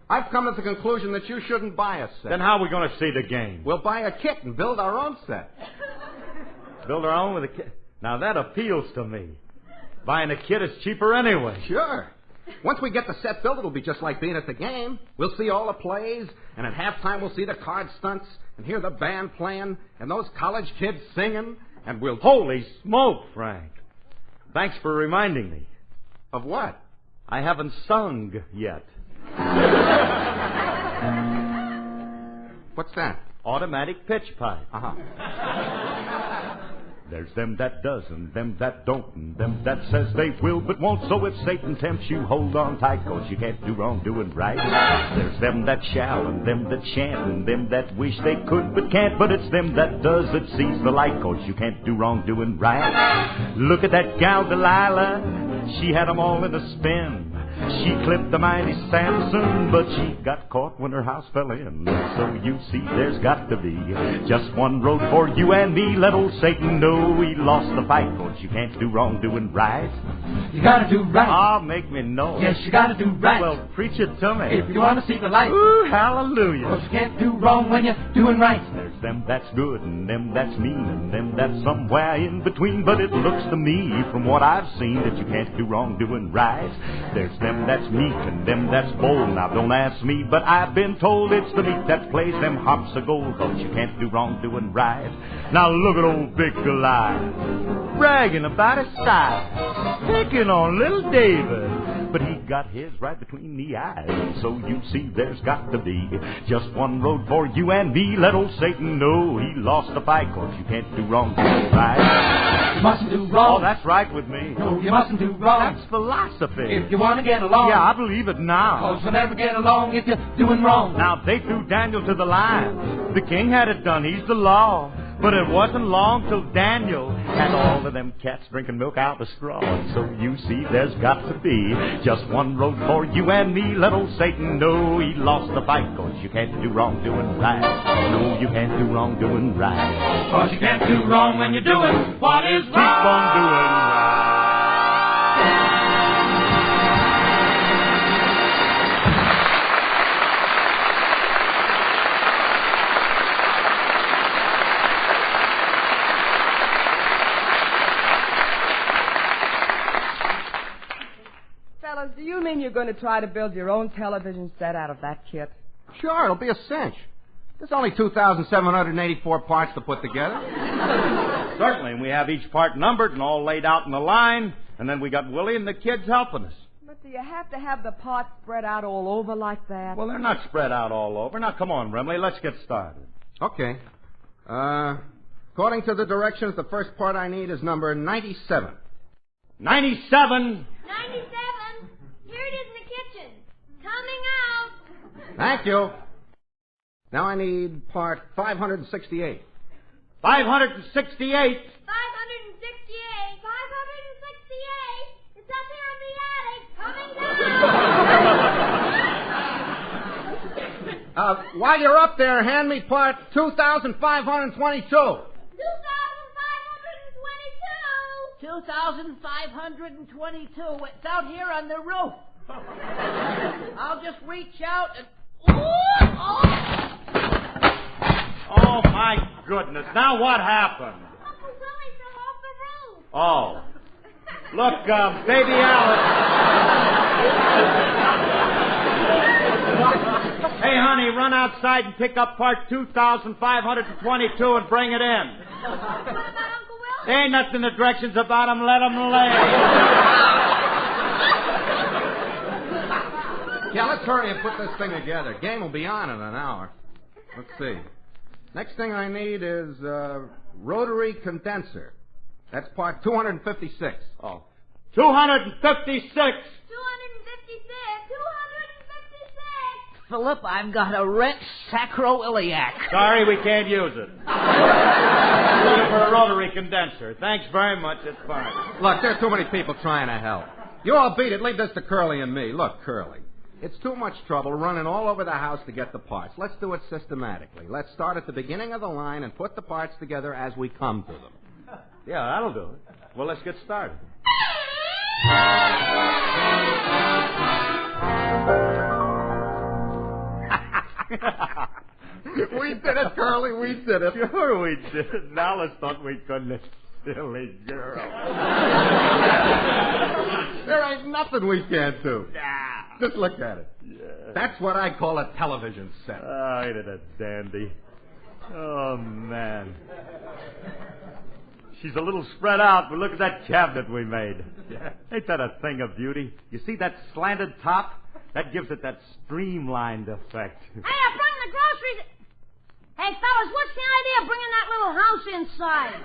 Speaker 22: I've come to the conclusion that you shouldn't buy a set.
Speaker 4: Then how are we going to see the game?
Speaker 22: We'll buy a kit and build our own set.
Speaker 4: Build our own with a kit? Now that appeals to me. Buying a kit is cheaper anyway.
Speaker 22: Sure. Once we get the set built, it'll be just like being at the game. We'll see all the plays, and at halftime we'll see the card stunts, and hear the band playing, and those college kids singing, and we'll...
Speaker 4: Holy smoke, Frank. Thanks for reminding me.
Speaker 22: Of what?
Speaker 4: I haven't sung yet.
Speaker 22: What's that?
Speaker 4: Automatic pitch pipe.
Speaker 22: Uh-huh.
Speaker 4: There's them that does and them that don't and them that says they will but won't. So if Satan tempts you, hold on tight, 'cause you can't do wrong doing right. There's them that shall and them that shan't and them that wish they could but can't. But it's them that does that sees the light, 'cause you can't do wrong doing right. Look at that gal Delilah. She had 'em all in a spin. She clipped the mighty Samson, but she got caught when her house fell in. So you see there's got to be just one road for you and me. Let old Satan know he lost the fight, 'cause you can't do wrong doing right.
Speaker 1: You gotta do right.
Speaker 4: Ah, make me know.
Speaker 1: Yes, you gotta do right.
Speaker 4: Well, preach it to me.
Speaker 1: If you wanna see the light.
Speaker 4: Ooh, hallelujah.
Speaker 1: 'Cause you can't do wrong when you're doing right.
Speaker 4: There's them that's good and them that's mean and them that's somewhere in between. But it looks to me from what I've seen that you can't do wrong doing right. There's them
Speaker 2: them that's meek and them that's bold. Now don't ask me, but I've been told it's the meat that plays them hops of gold. 'Cause you can't do wrong doing right. Now look at old Big Goliath, bragging about his size, picking on little David. But he got his right between the eyes. So you see there's got to be just one road for you and me. Let old Satan know he lost the fight. 'Cause you can't do wrong doing right.
Speaker 8: You mustn't do wrong.
Speaker 2: Oh, that's right with me.
Speaker 8: No, you mustn't do wrong.
Speaker 2: That's philosophy.
Speaker 8: If you want to get along.
Speaker 2: Yeah, I believe it now.
Speaker 8: 'Cause you'll never get along if you're doing wrong.
Speaker 2: Now, they threw Daniel to the lions. The king had it done. He's the law. But it wasn't long till Daniel had all of them cats drinking milk out of straw. And so you see there's got to be just one road for you and me. Let old Satan know he lost the fight. 'Cause you can't do wrong doing right. No, you can't do wrong doing right.
Speaker 8: 'Cause you can't do wrong when you're doing what is
Speaker 2: Keep on doing right.
Speaker 1: Fellas, do you mean you're going to try to build your own television set out of that kit?
Speaker 22: Sure, it'll be a cinch. There's only 2,784 parts to put together.
Speaker 4: Certainly, and we have each part numbered and all laid out in a line, and then we got Willie and the kids helping us.
Speaker 1: But do you have to have the parts spread out all over like that?
Speaker 4: Well, they're not spread out all over. Now, come on, Brimley, let's get started.
Speaker 22: Okay. According to the directions, the first part I need is number 97.
Speaker 4: 97?
Speaker 14: 97. Here it is in the kitchen. Coming out.
Speaker 22: Thank you. Now I need part 568.
Speaker 4: 568?
Speaker 14: 568. 568. It's up here in the attic. Coming down.
Speaker 22: While you're up there, hand me part 2,522.
Speaker 10: 2,522. It's out here on the roof. I'll just reach out and...
Speaker 4: Oh, my goodness. Now what happened?
Speaker 14: Uncle Willie fell off the roof.
Speaker 4: Oh. Look, baby Alice. Hey, honey, run outside and pick up part 2,522 and bring it in.
Speaker 14: What about Uncle Willie?
Speaker 4: There ain't nothing in the directions about him. Let him lay.
Speaker 22: Yeah, let's hurry and put this thing together. Game will be on in an hour. Let's see. Next thing I need is rotary condenser. That's part 256.
Speaker 4: Oh. 256.
Speaker 14: 256.
Speaker 10: Philip, I've got a rent sacroiliac.
Speaker 4: Sorry, we can't use it. Looking for a rotary condenser. Thanks very much. It's fine.
Speaker 22: Look, there's too many people trying to help. You all beat it. Leave this to Curly and me. Look, Curly, it's too much trouble running all over the house to get the parts. Let's do it systematically. Let's start at the beginning of the line and put the parts together as we come to them.
Speaker 4: Yeah, that'll do it. Well, let's get started.
Speaker 22: We did it, Curly. We did it.
Speaker 4: Sure we did. Alice thought we couldn't. Silly girl.
Speaker 22: There ain't nothing we can't do. Just look at it.
Speaker 4: Yeah.
Speaker 22: That's what I call a television set.
Speaker 4: Oh, ain't it a dandy? Oh, man. She's a little spread out, but look at that cabinet we made. Yeah. Ain't that a thing of beauty? You see that slanted top? That gives it that streamlined effect.
Speaker 14: Hey, I'm bringing the groceries. Hey, fellas, what's the idea of bringing that little house inside?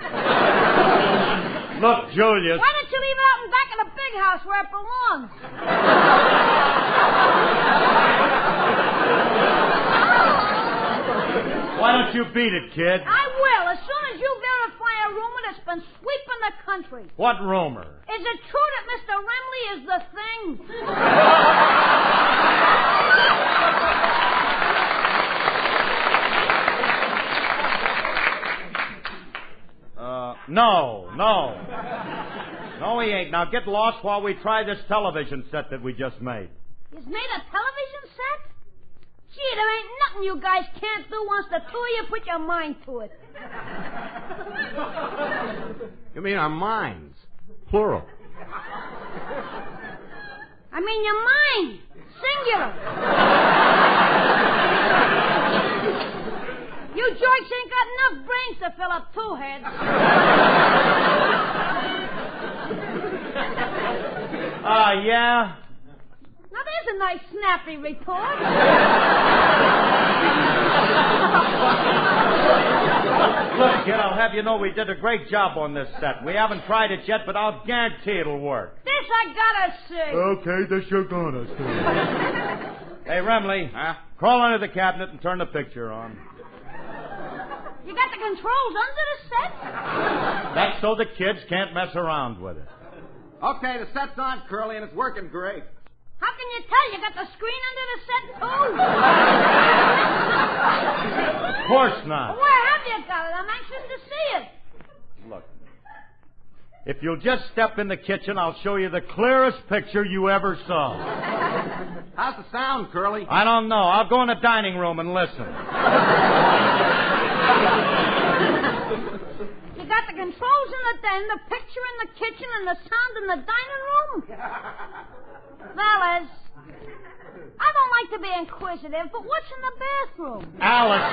Speaker 4: Look, Julius.
Speaker 14: Why don't you leave it out in back of the big house where it belongs?
Speaker 4: Why don't you beat it, kid?
Speaker 14: I will, as soon as you verify a rumor that's been sweeping the country.
Speaker 4: What rumor?
Speaker 14: Is it true that Mr. Remley is the thing?
Speaker 4: No. No, he ain't. Now get lost while we try this television set that we just made.
Speaker 14: He's made a television set? Gee, there ain't nothing you guys can't do once the two of you put your mind to it.
Speaker 22: You mean our minds? Plural.
Speaker 3: I mean your mind. Singular. You jerks ain't got enough brains to fill up 2 heads.
Speaker 2: Yeah?
Speaker 3: Now, there's a nice, snappy retort.
Speaker 2: Look, kid, I'll have you know we did a great job on this set. We haven't tried it yet, but I'll guarantee it'll work.
Speaker 3: This I gotta see.
Speaker 2: Okay, this you're gonna see. Hey, Remley, crawl under the cabinet and turn the picture on.
Speaker 3: You got the controls under the set?
Speaker 2: That's so the kids can't mess around with it.
Speaker 22: Okay, the set's on, Curly, and it's working great.
Speaker 3: How can you tell? You got the screen under the set, too?
Speaker 2: Of course not.
Speaker 3: Well, where have you got it? I'm anxious to see it.
Speaker 2: Look, if you'll just step in the kitchen, I'll show you the clearest picture you ever saw.
Speaker 22: How's the sound, Curly?
Speaker 2: I don't know. I'll go in the dining room and listen.
Speaker 3: You got the controls in the den, the picture in the kitchen, and the sound in the dining room? Fellas, I don't like to be inquisitive, but what's in the bathroom?
Speaker 2: Alice,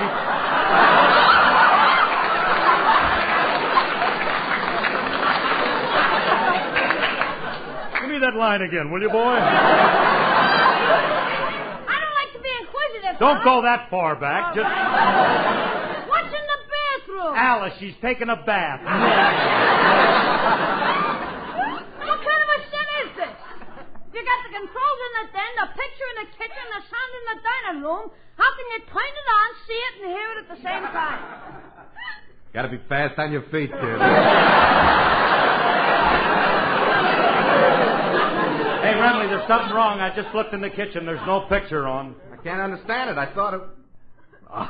Speaker 2: give me that line again, will you, boy?
Speaker 3: I don't like to be inquisitive.
Speaker 2: Don't go that far back. Just...
Speaker 3: What's in the bathroom?
Speaker 2: Alice, she's taking a bath.
Speaker 3: What kind of a set is this? You got the controls in the den, the picture in the kitchen, the sound in the dining room. How can you turn it on, see it, and hear it at the same time?
Speaker 22: Gotta be fast on your feet, kid.
Speaker 2: Hey, Remley, there's something wrong. I just looked in the kitchen. There's no picture on.
Speaker 22: I can't understand it. I thought it... Oh,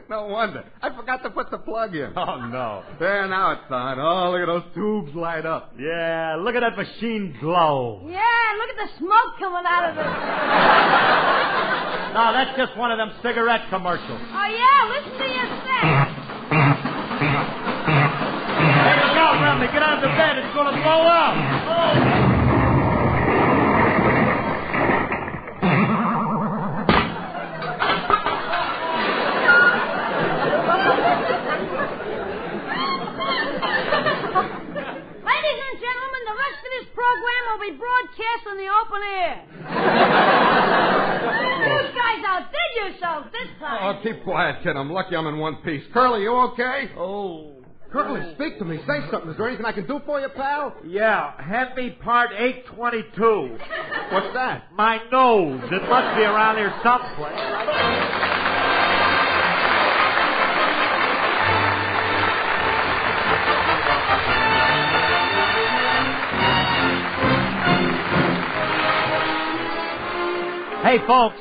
Speaker 22: no wonder. I forgot to put the plug in.
Speaker 2: Oh, no.
Speaker 22: There, now it's on. Oh, look at those tubes light up.
Speaker 2: Yeah, look at that machine glow.
Speaker 3: Yeah, look at the smoke coming out of it.
Speaker 2: No, that's just one of them cigarette commercials.
Speaker 3: Oh, yeah, listen to your set.
Speaker 2: Hey, look out, Remley. Get out of the bed. It's going to blow up. Oh.
Speaker 3: Program will be broadcast on the open air. You guys outdid yourselves this time.
Speaker 22: Oh, keep quiet, kid. I'm lucky I'm in one piece. Curly, you okay? Oh. Curly, speak to me. Say something. Is there anything I can do for you, pal?
Speaker 2: Yeah, hand me part 822.
Speaker 22: What's that?
Speaker 2: My nose. It must be around here someplace. Hey, folks,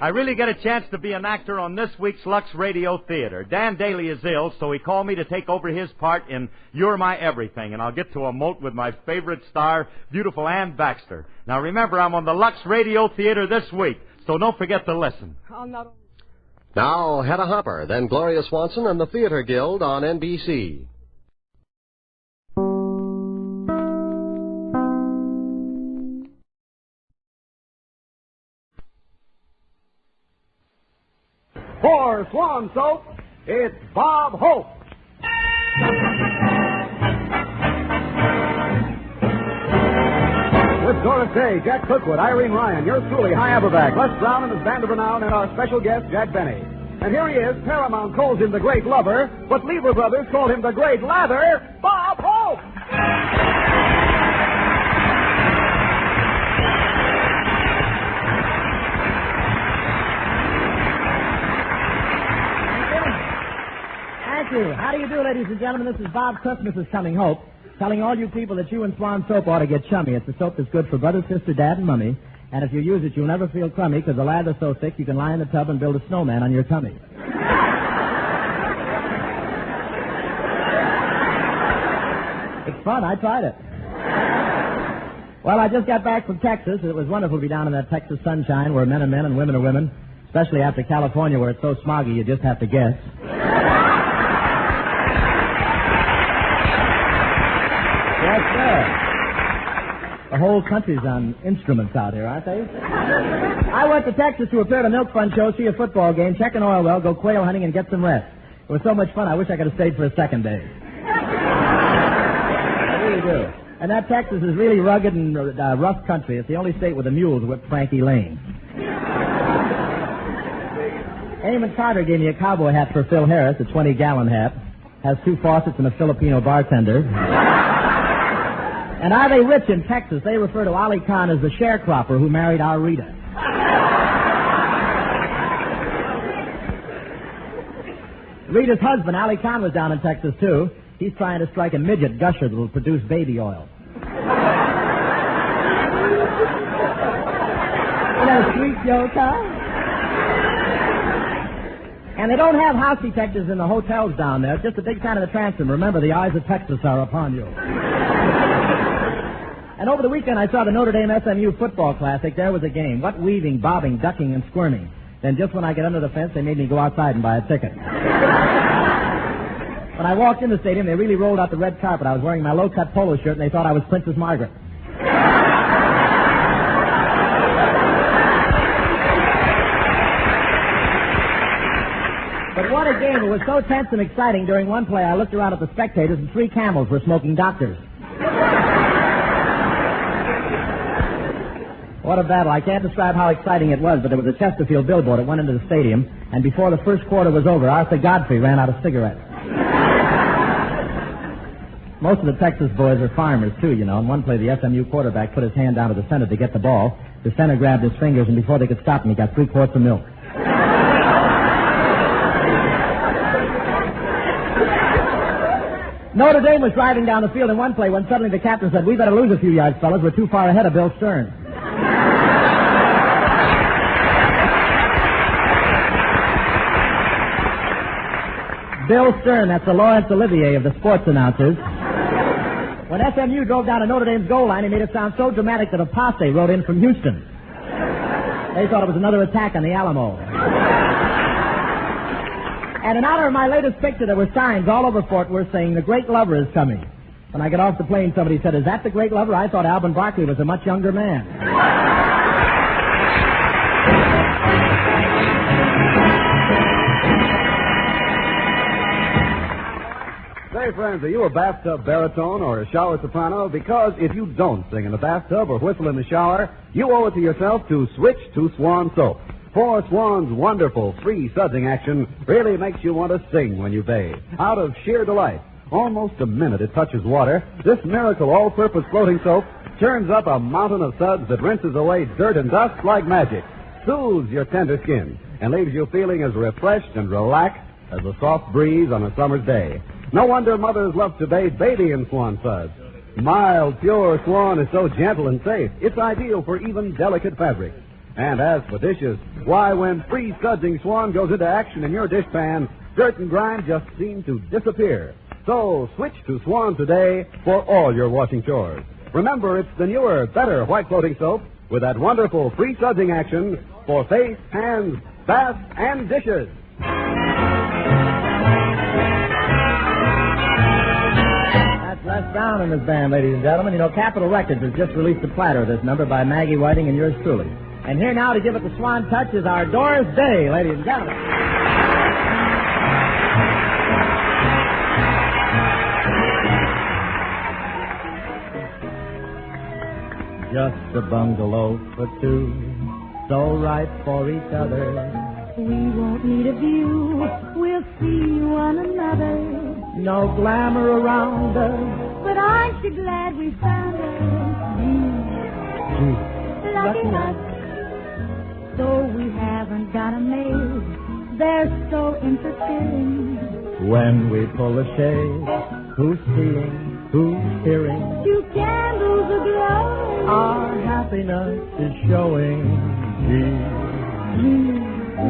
Speaker 2: I really get a chance to be an actor on this week's Lux Radio Theater. Dan Daly is ill, so he called me to take over his part in You're My Everything, and I'll get to emote with my favorite star, beautiful Ann Baxter. Now, remember, I'm on the Lux Radio Theater this week, so don't forget to listen.
Speaker 7: Now, Hedda Hopper, then Gloria Swanson and the Theater Guild on NBC.
Speaker 23: For Swan Soap, it's Bob Hope. With Doris Day, Jack Cookwood, Irene Ryan, yours truly, High Aberback, Les Brown and his band of renown, and our special guest, Jack Benny. And here he is. Paramount calls him the Great Lover, but Lever Brothers called him the Great Lather, Bob Hope.
Speaker 24: How do you do, ladies and gentlemen? This is Bob Cook, Mrs. Coming Hope, telling all you people that you and Swan Soap ought to get chummy. It's a soap that's good for brother, sister, dad, and mummy. And if you use it, you'll never feel crummy because the lather's so thick you can lie in the tub and build a snowman on your tummy. It's fun. I tried it. Well, I just got back from Texas. It was wonderful to be down in that Texas sunshine where men are men and women are women, especially after California where it's so smoggy you just have to guess. Yes, sir. The whole country's on instruments out here, aren't they? I went to Texas to appear at a milk fund show, see a football game, check an oil well, go quail hunting, and get some rest. It was so much fun, I wish I could have stayed for a second day. I really do. And that Texas is really rugged and rough country. It's the only state where the mules whip Frankie Lane. Eamon Carter gave me a cowboy hat for Phil Harris, a 20-gallon hat. Has 2 faucets and a Filipino bartender. And are they rich in Texas? They refer to Ali Khan as the sharecropper who married our Rita. Rita's husband, Ali Khan, was down in Texas, too. He's trying to strike a midget gusher that will produce baby oil. You know, sweet joke, huh? And they don't have house detectives in the hotels down there. It's just a big sign of the transom. Remember, the eyes of Texas are upon you. And over the weekend, I saw the Notre Dame SMU football classic. There was a game. What weaving, bobbing, ducking, and squirming. Then just when I get under the fence, they made me go outside and buy a ticket. When I walked in the stadium, they really rolled out the red carpet. I was wearing my low-cut polo shirt, and they thought I was Princess Margaret. But what a game. It was so tense and exciting. During one play, I looked around at the spectators, and 3 camels were smoking doctors. What a battle. I can't describe how exciting it was, but there was a Chesterfield billboard that went into the stadium, and before the first quarter was over, Arthur Godfrey ran out of cigarettes. Most of the Texas boys are farmers, too, you know. In one play, the SMU quarterback put his hand down to the center to get the ball. The center grabbed his fingers, and before they could stop him, he got 3 quarts of milk. Notre Dame was driving down the field in one play when suddenly the captain said, "We better lose a few yards, fellas. We're too far ahead of Bill Stern." Bill Stern, that's the Laurence Olivier of the sports announcers. When SMU drove down to Notre Dame's goal line, he made it sound so dramatic that a posse rode in from Houston. They thought it was another attack on the Alamo. And in honor of my latest picture, there were signs all over Fort Worth saying, "The Great Lover is coming." When I got off the plane, somebody said, "Is that the Great Lover?" I thought Alvin Barkley was a much younger man.
Speaker 23: Say, friends, are you a bathtub baritone or a shower soprano? Because if you don't sing in the bathtub or whistle in the shower, you owe it to yourself to switch to Swan soap. For Swan's wonderful free sudsing action really makes you want to sing when you bathe. Out of sheer delight. Almost the minute it touches water, this miracle all-purpose floating soap churns up a mountain of suds that rinses away dirt and dust like magic, soothes your tender skin, and leaves you feeling as refreshed and relaxed as a soft breeze on a summer's day. No wonder mothers love to bathe baby in Swan suds. Mild, pure Swan is so gentle and safe, it's ideal for even delicate fabrics. And as for dishes, why, when free sudsing Swan goes into action in your dishpan, dirt and grime just seem to disappear. So switch to Swan today for all your washing chores. Remember, it's the newer, better white floating soap with that wonderful free sudsing action for face, hands, bath, and dishes.
Speaker 24: That's Les Brown and his band, ladies and gentlemen. You know, Capitol Records has just released a platter of this number by Maggie Whiting and yours truly. And here now to give it the Swan touch is our Doris Day, ladies and gentlemen. Just a bungalow for two, so right for each other.
Speaker 5: We won't need a view, we'll see one another.
Speaker 24: No glamour around us,
Speaker 5: but aren't you glad we found her? Lucky us. Though we haven't got a maid, they're so interesting.
Speaker 24: When we pull the shade, who's seeing, who's hearing?
Speaker 5: 2 candles aglow.
Speaker 24: Our happiness is showing. Gee,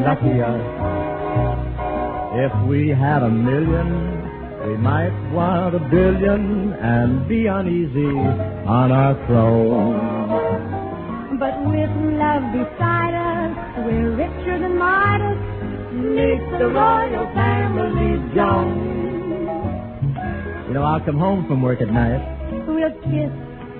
Speaker 24: lucky us. If we had 1,000,000, we might want 1,000,000,000 and be uneasy on our throne.
Speaker 5: But with love beside us, we're richer than Midas.
Speaker 24: Meet the royal family, Joan. You know, I'll come home from work at night.
Speaker 5: We'll kiss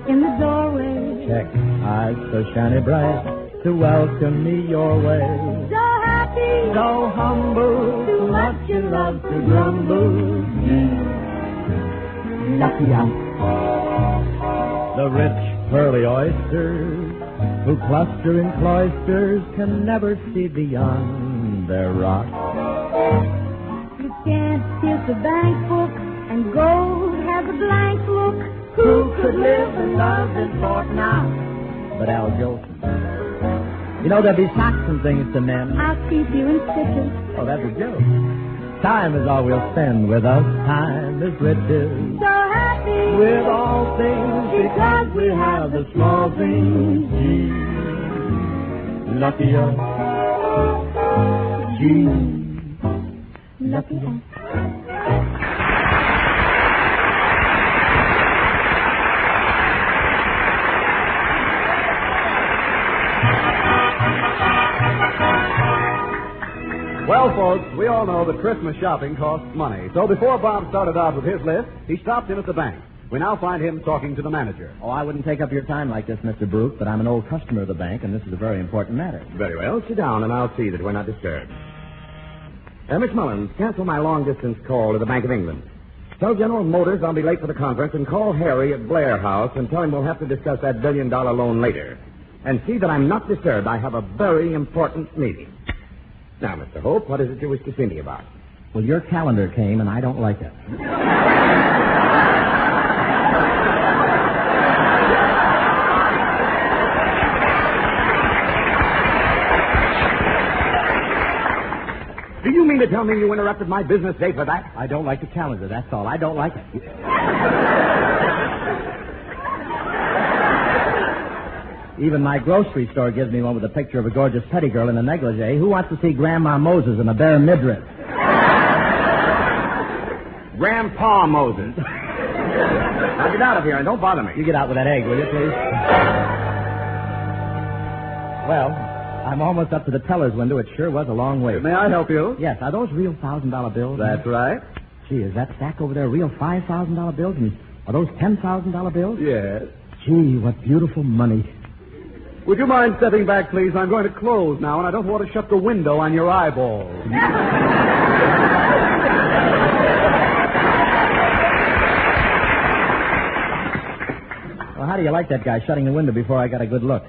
Speaker 5: in the doorway.
Speaker 24: Check, eyes so shiny bright to welcome me your way.
Speaker 5: So happy,
Speaker 24: So humble,
Speaker 5: too much in love
Speaker 24: to grumble. Lucky I'm the rich pearly oysters who cluster in cloisters can never see beyond their rock.
Speaker 5: You can't kiss a bank book and gold has a blank look.
Speaker 24: Who could live and love this Fort now? But Al Jolson. You know, there'll be socks and things to mend.
Speaker 5: I'll keep you in stitches.
Speaker 24: Oh, that's a joke. Time is all we'll spend with us. Time is riches.
Speaker 5: So happy
Speaker 24: With all things because we have the small things. Gee, lucky us. Gee, lucky us. Well, folks, we all know that Christmas shopping costs money. So before Bob started out with his list, he stopped in at the bank. We now find him talking to the manager. Oh, I wouldn't take up your time like this, Mr. Brooke, but I'm an old customer of the bank, and this is a very important matter.
Speaker 6: Very well. Sit down, and I'll see that we're not disturbed. Miss Mullins, cancel my long-distance call to the Bank of England. Tell General Motors I'll be late for the conference, and call Harry at Blair House and tell him we'll have to discuss that billion-dollar loan later. And see that I'm not disturbed. I have a very important meeting. Now, Mr. Hope, what is it you wish to see me about?
Speaker 24: Well, your calendar came, and I don't like it.
Speaker 6: Do you mean to tell me you interrupted my business day for that?
Speaker 24: I don't like the calendar, that's all. I don't like it. Even my grocery store gives me one with a picture of a gorgeous petty girl in a negligee. Who wants to see Grandma Moses in a bare midriff?
Speaker 6: Grandpa Moses. Now get out of here and don't bother me.
Speaker 24: You get out with that egg, will you, please? Well, I'm almost up to the teller's window. It sure was a long way.
Speaker 6: May I help you?
Speaker 24: Yes. Are those real $1,000 bills?
Speaker 6: That's right.
Speaker 24: Gee, is that stack over there real $5,000 bills? And are those $10,000 bills?
Speaker 6: Yes.
Speaker 24: Gee, what beautiful money.
Speaker 6: Would you mind stepping back, please? I'm going to close now, and I don't want to shut the window on your eyeballs.
Speaker 24: Well, how do you like that guy shutting the window before I got a good look?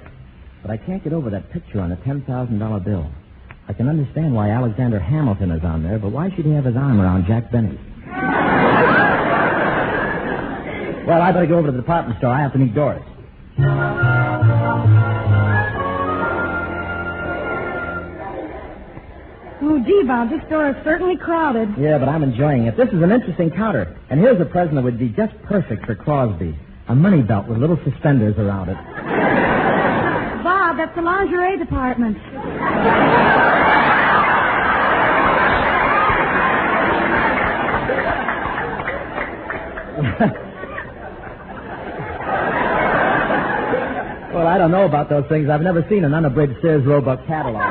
Speaker 24: But I can't get over that picture on the $10,000 bill. I can understand why Alexander Hamilton is on there, but why should he have his arm around Jack Benny? Well, I better go over to the department store. I have to meet Doris.
Speaker 5: Oh, gee, Bob, this store is certainly crowded.
Speaker 24: Yeah, but I'm enjoying it. This is an interesting counter. And here's a present that would be just perfect for Crosby. A money belt with little suspenders around it.
Speaker 5: Bob, that's the lingerie department.
Speaker 24: Well, I don't know about those things. I've never seen an unabridged Sears Roebuck catalog.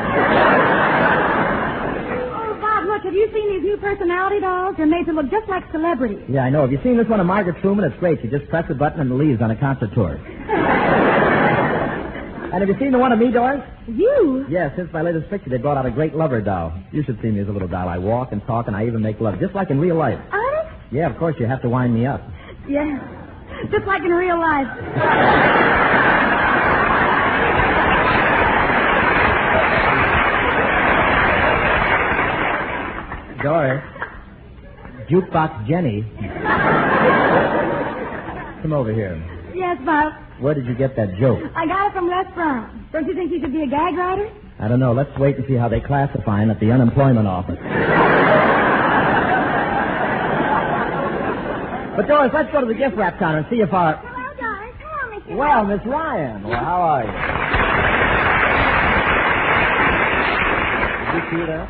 Speaker 5: Have you seen these new personality dolls? They're made to look just like celebrities.
Speaker 24: Yeah, I know. Have you seen this one of Margaret Truman? It's great. You just press a button and it leaves on a concert tour. And have you seen the one of me, Doris?
Speaker 5: You?
Speaker 24: Yeah, since my latest picture, they brought out a great lover doll. You should see me as a little doll. I walk and talk and I even make love, just like in real life.
Speaker 5: Honest?
Speaker 24: Yeah, of course, you have to wind me up.
Speaker 5: Yeah, just like in real life.
Speaker 24: Doris, Jukebox Jenny. Come over here.
Speaker 5: Yes, Bob.
Speaker 24: Where did you get that joke?
Speaker 5: I got it from Les Brown. Don't you think he should be a gag writer?
Speaker 24: I don't know. Let's wait and see how they classify him at the unemployment office. But, Doris, let's go to the gift wrap counter and see if our...
Speaker 5: Hello, Doris. Hello, Mr.
Speaker 24: Well, Miss Ryan. Well, how are you? Did you see that?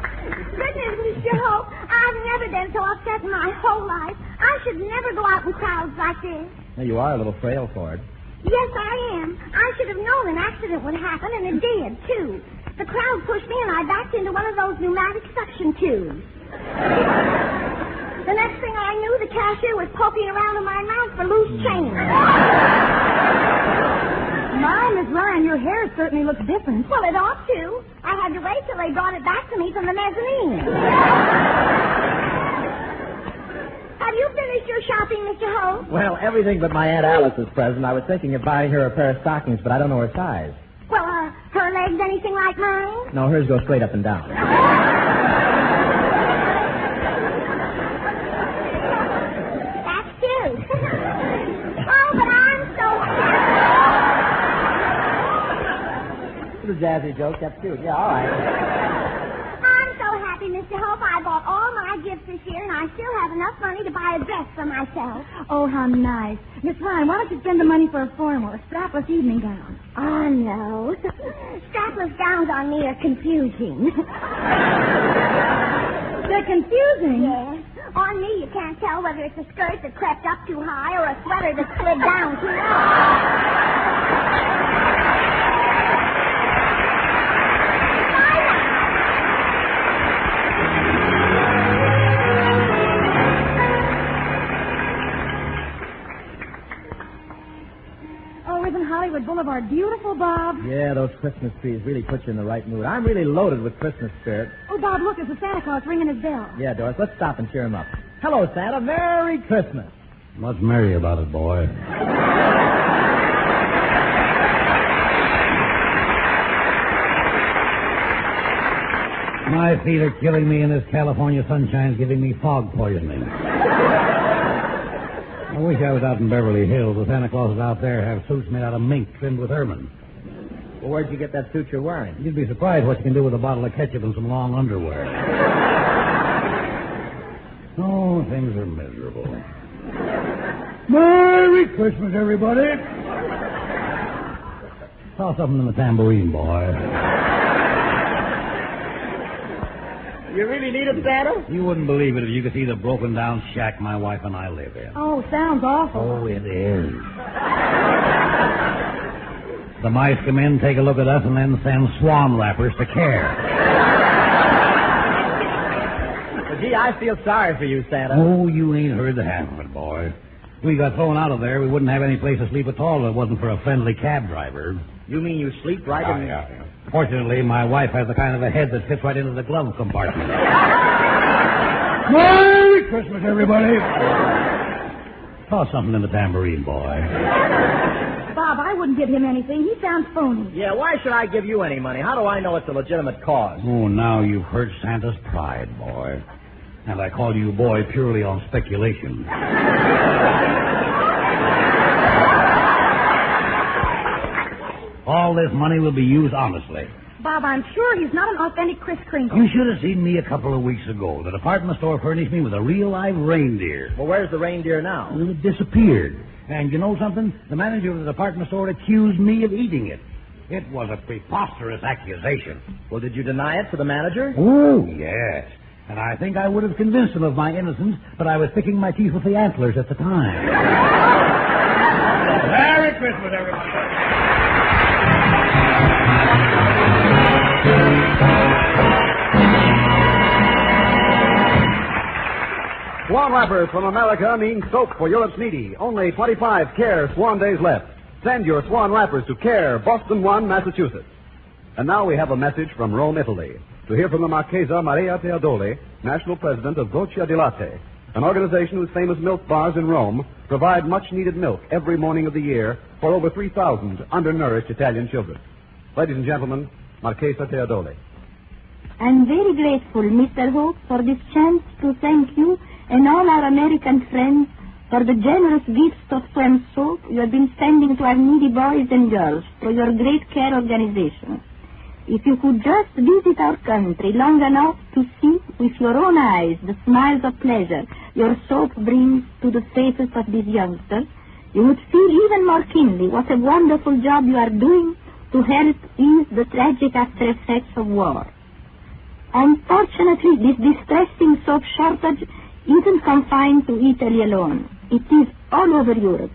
Speaker 14: Goodness, Mr. Hope, I've never been so upset in my whole life. I should never go out in crowds like this.
Speaker 24: Now, you are a little frail for it.
Speaker 14: Yes, I am. I should have known an accident would happen, and it did, too. The crowd pushed me, and I backed into one of those pneumatic suction tubes. The next thing I knew, the cashier was poking around in my mouth for loose change.
Speaker 5: Ryan, your hair certainly looks different.
Speaker 14: Well, it ought to. I had to wait till they brought it back to me from the mezzanine. Have you finished your shopping, Mr. Holt?
Speaker 24: Well, everything but my Aunt Alice's present. I was thinking of buying her a pair of stockings, but I don't know her size.
Speaker 14: Well, her legs anything like mine?
Speaker 24: No, hers go straight up and down.
Speaker 14: That's cute. Oh, but I'm so
Speaker 24: It's a jazzy joke. That's cute. Yeah, all right.
Speaker 14: I'm so happy, Mr. Hope. I bought all my gifts this year, and I still have enough money to buy a dress for myself.
Speaker 5: Oh, how nice. Miss Ryan, why don't you spend the money for a formal or strapless evening gown?
Speaker 14: Oh, no. Strapless gowns on me are confusing.
Speaker 5: They're confusing?
Speaker 14: Yes. On me, you can't tell whether it's a skirt that crept up too high or a sweater that slid down too low.
Speaker 5: Hollywood Boulevard beautiful, Bob?
Speaker 24: Yeah, those Christmas trees really put you in the right mood. I'm really loaded with Christmas spirit.
Speaker 5: Oh, Bob, look, there's a Santa Claus ringing his bell.
Speaker 24: Yeah, Doris, let's stop and cheer him up. Hello, Santa. Merry Christmas.
Speaker 15: What's merry about it, boy? My feet are killing me, and this California sunshine's giving me fog poisoning. I wish I was out in Beverly Hills. The Santa Clauses out there have suits made out of mink trimmed with ermine.
Speaker 24: Well, where'd you get that suit you're wearing?
Speaker 15: You'd be surprised what you can do with a bottle of ketchup and some long underwear. Oh, things are miserable. Merry Christmas, everybody. Saw something in the tambourine, boy.
Speaker 24: You really need it, Santa?
Speaker 15: You wouldn't believe it if you could see the broken-down shack my wife and I live in.
Speaker 5: Oh, sounds awful.
Speaker 15: Oh, it is. The mice come in, take a look at us, and then send swan wrappers to care.
Speaker 24: Well, gee, I feel sorry for you, Santa.
Speaker 15: Oh, you ain't heard the half of it, boy. We got thrown out of there. We wouldn't have any place to sleep at all if it wasn't for a friendly cab driver.
Speaker 24: You mean you sleep right in...
Speaker 15: Yeah. Fortunately, my wife has the kind of a head that fits right into the glove compartment. Merry Christmas, everybody. Toss something in the tambourine, boy.
Speaker 5: Bob, I wouldn't give him anything. He sounds phony.
Speaker 24: Yeah, why should I give you any money? How do I know it's a legitimate cause?
Speaker 15: Oh, now you've hurt Santa's pride, boy. And I call you boy purely on speculation. All this money will be used honestly.
Speaker 5: Bob, I'm sure he's not an authentic Kris Kringle.
Speaker 15: You should have seen me a couple of weeks ago. The department store furnished me with a real live reindeer.
Speaker 24: Well, where's the reindeer now?
Speaker 15: Well, it disappeared. And you know something? The manager of the department store accused me of eating it. It was a preposterous accusation.
Speaker 24: Well, did you deny it to the manager?
Speaker 15: Oh, yes. And I think I would have convinced him of my innocence, but I was picking my teeth with the antlers at the time. Merry Christmas, everybody.
Speaker 23: Swan wrappers from America mean soap for Europe's needy. Only 25 Care Swan days left. Send your Swan wrappers to Care, Boston 1, Massachusetts. And now we have a message from Rome, Italy. To hear from the Marchesa Maria Teodoli, national president of Goccia di Latte, an organization whose famous milk bars in Rome provide much-needed milk every morning of the year for over 3,000 undernourished Italian children. Ladies and gentlemen, Marchesa Teodoli.
Speaker 17: I'm very grateful, Mr. Hope, for this chance to thank you and all our American friends for the generous gifts of Swan soap you have been sending to our needy boys and girls through your great care organization. If you could just visit our country long enough to see with your own eyes the smiles of pleasure your soap brings to the faces of these youngsters, you would feel even more keenly what a wonderful job you are doing to help ease the tragic after effects of war. Unfortunately, this distressing soap shortage isn't confined to Italy alone. It is all over Europe.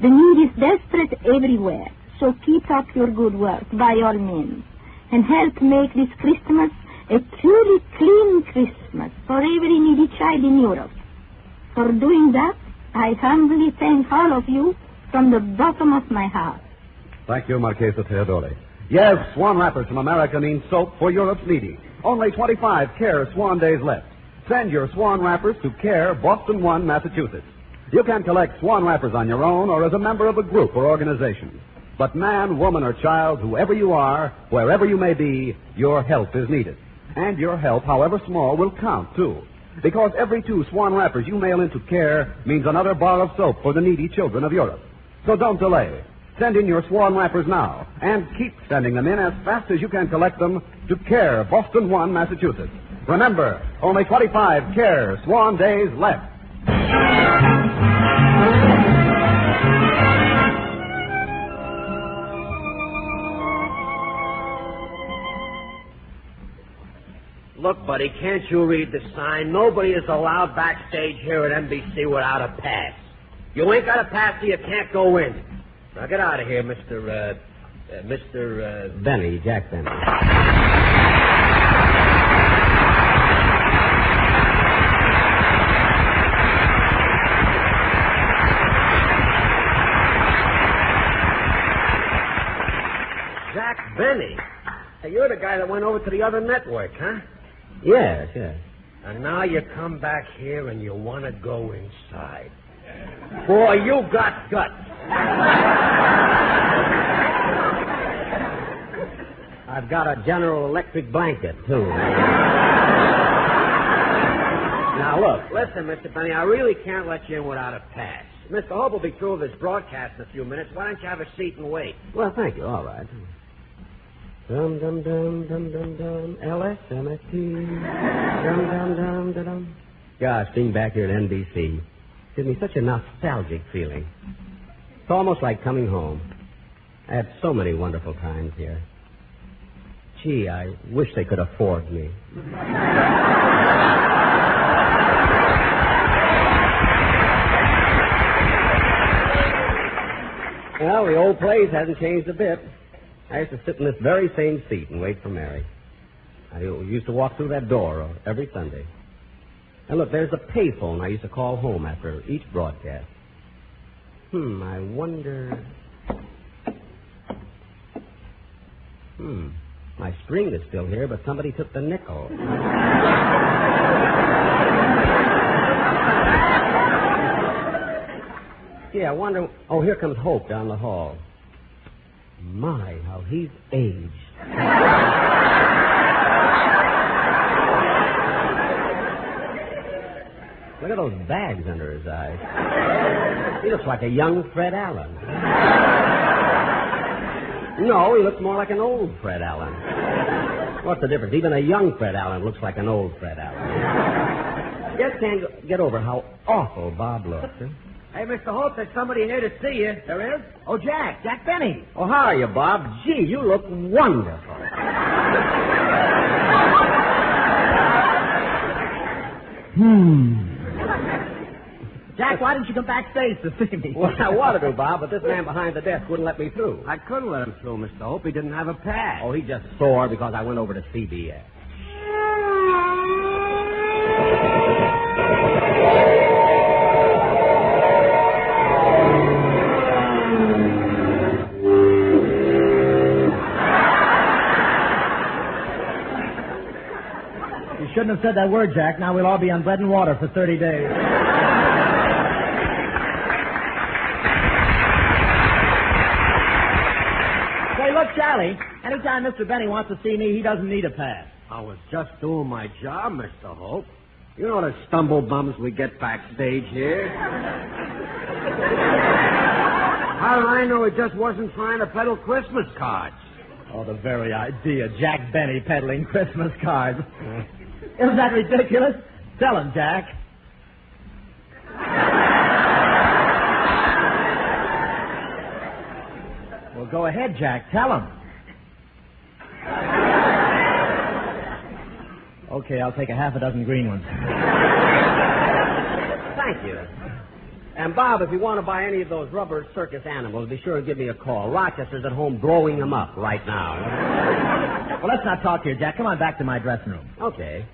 Speaker 17: The need is desperate everywhere, so keep up your good work by all means and help make this Christmas a truly clean Christmas for every needy child in Europe. For doing that, I humbly thank all of you from the bottom of my heart.
Speaker 23: Thank you, Marchesa Teodori. Yes, Swan Wrappers from America mean soap for Europe's needy. Only 25 Care Swan days left. Send your Swan Wrappers to Care, Boston 1, Massachusetts. You can collect Swan Wrappers on your own or as a member of a group or organization. But man, woman, or child, whoever you are, wherever you may be, your help is needed. And your help, however small, will count, too. Because every 2 Swan Wrappers you mail into Care means another bar of soap for the needy children of Europe. So don't delay. Send in your Swan Wrappers now, and keep sending them in as fast as you can collect them to Care, Boston 1, Massachusetts. Remember, only 25 Care Swan days left.
Speaker 11: Look, buddy, can't you read the sign? Nobody is allowed backstage here at NBC without a pass. You ain't got a pass, so you can't go in. Now get out of here, Mr.
Speaker 6: Benny, Jack Benny.
Speaker 11: Jack Benny? Hey, you're the guy that went over to the other network, huh?
Speaker 6: Yes.
Speaker 11: And now you come back here and you want to go inside. Boy, you got guts.
Speaker 6: I've got a General Electric blanket, too.
Speaker 11: Now, look, listen, Mr. Benny, I really can't let you in without a pass. Mr. Hope will be through with his broadcast in a few minutes. Why don't you have a seat and wait?
Speaker 6: Well, thank you. All right. Dum dum dum dum dum dum. LSMFT. Dum dum dum dum dum. Gosh, being back here at NBC gives me such a nostalgic feeling. It's almost like coming home. I had so many wonderful times here. Gee, I wish they could afford me. Well, the old place hasn't changed a bit. I used to sit in this very same seat and wait for Mary. I used to walk through that door every Sunday. And look, there's a payphone I used to call home after each broadcast. I wonder... My string is still here, but somebody took the nickel. Yeah, I wonder... Oh, here comes Hope down the hall. My, how he's aged. Look at those bags under his eyes. He looks like a young Fred Allen. No, he looks more like an old Fred Allen. What's the difference? Even a young Fred Allen looks like an old Fred Allen. Just can't get over how awful Bob looks. Huh?
Speaker 11: Hey, Mr. Hope, there's somebody here to see you. There is?
Speaker 24: Oh, Jack Benny.
Speaker 6: Oh, how are you, Bob? Gee, you look wonderful.
Speaker 24: Jack, why didn't you come backstage to see me?
Speaker 6: Well, I wanted to, Bob, but this man behind the desk wouldn't let me through.
Speaker 11: I couldn't let him through, Mr. Hope. He didn't have a pass.
Speaker 6: Oh, he just sore because I went over to CBS.
Speaker 24: You shouldn't have said that word, Jack. Now we'll all be on bread and water for 30 days. Say, look, Charlie, anytime Mr. Benny wants to see me, he doesn't need a pass.
Speaker 11: I was just doing my job, Mr. Hope. You know the stumble bums we get backstage here. How did I know he just wasn't trying to peddle Christmas cards?
Speaker 24: Oh, the very idea. Jack Benny peddling Christmas cards. Isn't that ridiculous? Tell him, Jack. Well, go ahead, Jack. Tell him. Okay, I'll take a half a dozen green ones.
Speaker 6: Thank you. And, Bob, if you want to buy any of those rubber circus animals, be sure to give me a call. Rochester's at home blowing them up right now.
Speaker 24: Well, let's not talk here, Jack. Come on back to my dressing room.
Speaker 6: Okay.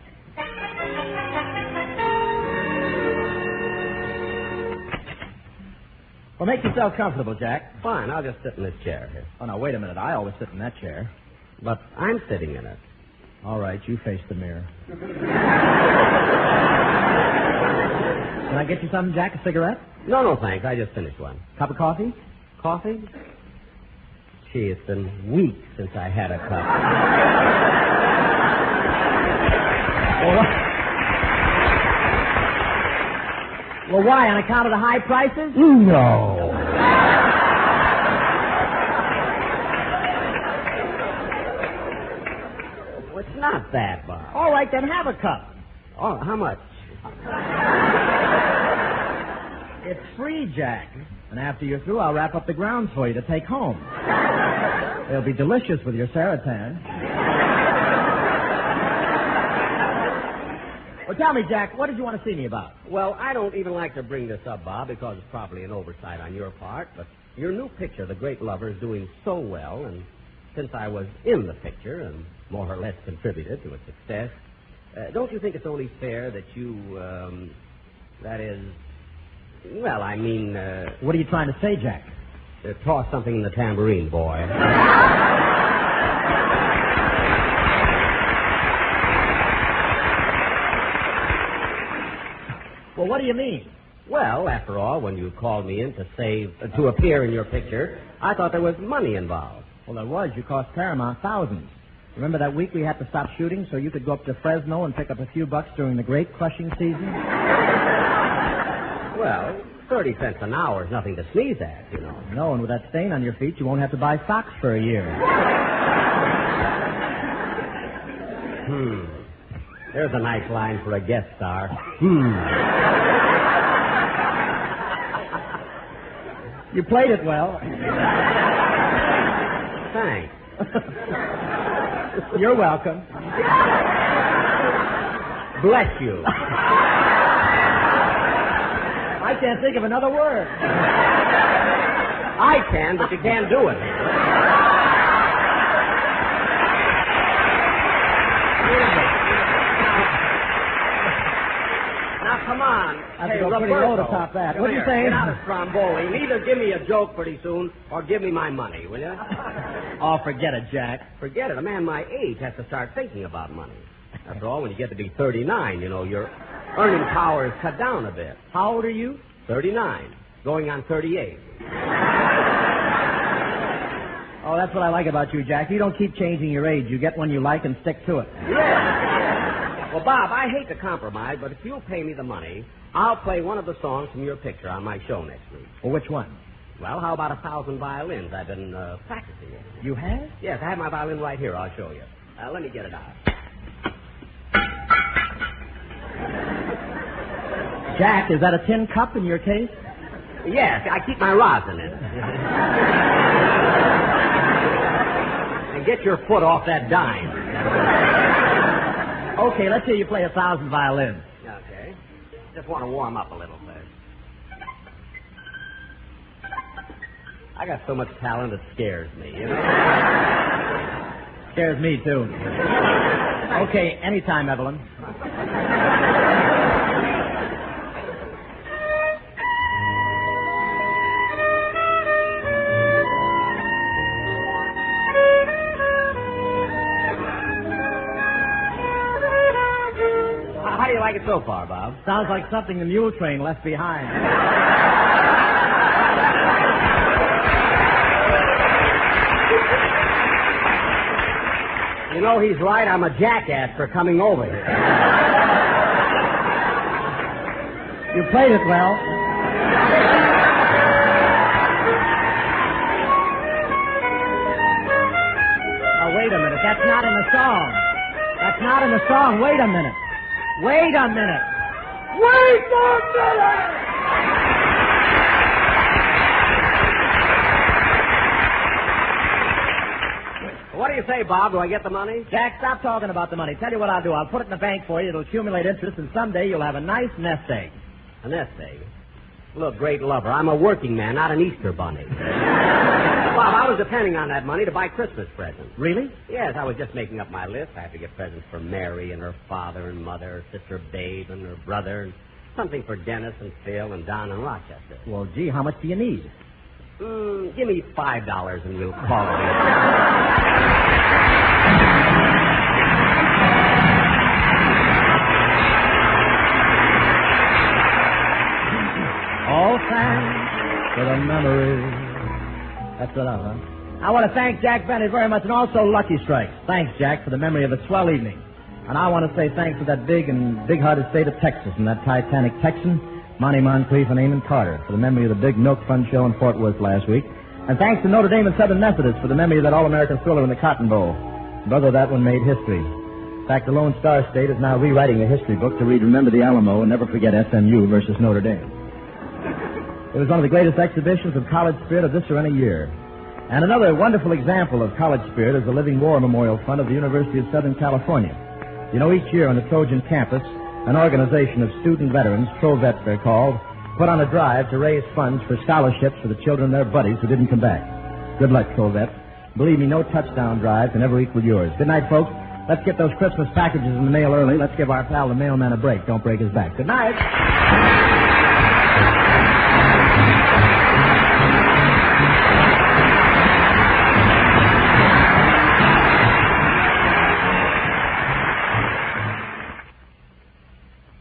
Speaker 24: Well, make yourself comfortable, Jack.
Speaker 11: Fine, I'll just sit in this chair here.
Speaker 24: Oh, now, wait a minute. I always sit in that chair.
Speaker 11: But I'm sitting in it.
Speaker 24: All right, you face the mirror. Can I get you something, Jack? A cigarette?
Speaker 11: No, thanks. I just finished one.
Speaker 24: Cup of coffee?
Speaker 11: Coffee? Gee, it's been weeks since I had a cup.
Speaker 24: Well, why? On account of the high prices?
Speaker 11: No. Well, it's not that, Bob.
Speaker 24: All right, then have a cup.
Speaker 11: Oh, how much?
Speaker 24: It's free, Jack. And after you're through, I'll wrap up the grounds for you to take home. They'll be delicious with your Saratan. Well, tell me, Jack, what did you want to see me about?
Speaker 11: Well, I don't even like to bring this up, Bob, because it's probably an oversight on your part, but your new picture, The Great Lover, is doing so well, and since I was in the picture and more or less contributed to its success, don't you think it's only fair that you, that is, well, I mean...
Speaker 24: what are you trying to say, Jack?
Speaker 11: Toss something in the tambourine, boy.
Speaker 24: Well, what do you mean?
Speaker 11: Well, after all, when you called me in to appear in your picture, I thought there was money involved.
Speaker 24: Well, there was. You cost Paramount thousands. Remember that week we had to stop shooting so you could go up to Fresno and pick up a few bucks during the grape crushing season?
Speaker 11: Well, 30 cents an hour is nothing to sneeze at, you know.
Speaker 24: No, and with that stain on your feet, you won't have to buy socks for a year.
Speaker 11: There's a nice line for a guest star.
Speaker 24: You played it well.
Speaker 11: Thanks.
Speaker 24: You're welcome.
Speaker 11: Bless you.
Speaker 24: I can't think of another word.
Speaker 11: I can, but you can't do it. Now, come on.
Speaker 24: I have to go pretty low to top that. What are you saying?
Speaker 11: Get out of Stromboli. Either give me a joke pretty soon or give me my money, will you?
Speaker 24: Oh, forget it, Jack.
Speaker 11: Forget it. A man my age has to start thinking about money. After all, when you get to be 39, you know, your earning power is cut down a bit.
Speaker 24: How old are you?
Speaker 11: 39. Going on 38.
Speaker 24: Oh, that's what I like about you, Jack. You don't keep changing your age. You get one you like and stick to it.
Speaker 11: Yeah. Well, Bob, I hate to compromise, but if you'll pay me the money, I'll play one of the songs from your picture on my show next week.
Speaker 24: Well, which one?
Speaker 11: Well, how about 1,000 violins? I've been practicing it.
Speaker 24: You have?
Speaker 11: Yes, I have my violin right here. I'll show you. Let me get it out.
Speaker 24: Jack, is that a tin cup in your case?
Speaker 11: Yes, I keep my rosin in it. And get your foot off that dime.
Speaker 24: Okay, let's hear you play 1,000 violins.
Speaker 11: Okay. Just want to warm up a little first. I got so much talent it scares me, you know?
Speaker 24: Scares me, too. Okay, anytime, Evelyn.
Speaker 11: How do you like it so far, Bob?
Speaker 24: Sounds like something the mule train left behind.
Speaker 11: You know, he's right. I'm a jackass for coming over here.
Speaker 24: You played it well. Now, wait a minute. That's not in the song. That's not in the song. Wait a minute. Wait a minute. Wait a minute!
Speaker 11: What do you say, Bob? Do I get the money?
Speaker 24: Jack, stop talking about the money. Tell you what I'll do. I'll put it in the bank for you. It'll accumulate interest, and someday you'll have a nice nest egg.
Speaker 11: A nest egg? Look, great lover, I'm a working man, not an Easter bunny. Bob, I was depending on that money to buy Christmas presents.
Speaker 24: Really?
Speaker 11: Yes, I was just making up my list. I have to get presents for Mary and her father and mother, her sister Babe and her brother. Something for Dennis and Phil and Don and Rochester.
Speaker 24: Well, gee, how much do you need?
Speaker 11: Give me $5 and we'll call it.
Speaker 24: All thanks for the memories. That's it, huh? I want to thank Jack Benny very much, and also Lucky Strike. Thanks, Jack, for the memory of a swell evening. And I want to say thanks to that big-hearted state of Texas and that Titanic Texan, Monty Moncrief and Eamon Carter, for the memory of the big Milk Fund show in Fort Worth last week. And thanks to Notre Dame and Southern Methodist for the memory of that All-American thriller in the Cotton Bowl. Brother, that one made history. In fact, the Lone Star State is now rewriting a history book to read Remember the Alamo and Never Forget SMU versus Notre Dame. It was one of the greatest exhibitions of college spirit of this or any year. And another wonderful example of college spirit is the Living War Memorial Fund of the University of Southern California. You know, each year on the Trojan campus, an organization of student veterans, Trovets they're called, put on a drive to raise funds for scholarships for the children of their buddies who didn't come back. Good luck, Trovets. Believe me, no touchdown drive can ever equal yours. Good night, folks. Let's get those Christmas packages in the mail early. Let's give our pal the mailman a break. Don't break his back. Good night.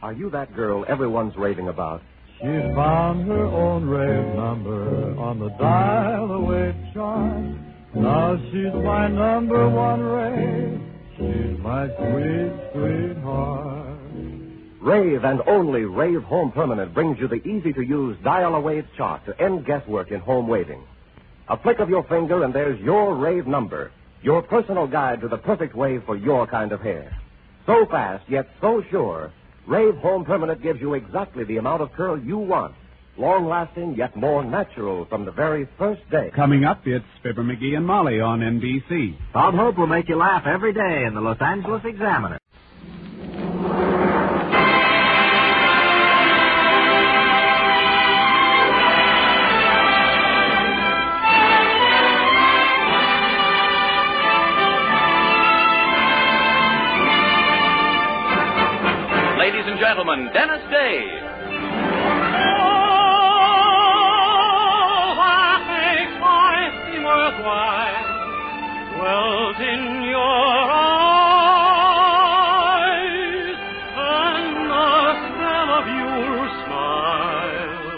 Speaker 7: Are you that girl everyone's raving about?
Speaker 8: She found her own rave number on the dial-away chart. Now she's my number one rave. She's my sweet, sweetheart.
Speaker 7: Rave and only Rave Home Permanent brings you the easy-to-use dial-a-wave chart to end guesswork in home waving. A flick of your finger and there's your rave number, your personal guide to the perfect wave for your kind of hair. So fast, yet so sure, Rave Home Permanent gives you exactly the amount of curl you want. Long-lasting, yet more natural from the very first day.
Speaker 16: Coming up, it's Fibber McGee and Molly on NBC.
Speaker 18: Bob Hope will make you laugh every day in the Los Angeles Examiner.
Speaker 21: Ladies and gentlemen, Dennis Day.
Speaker 8: Dwells in your eyes and the smell of your smile.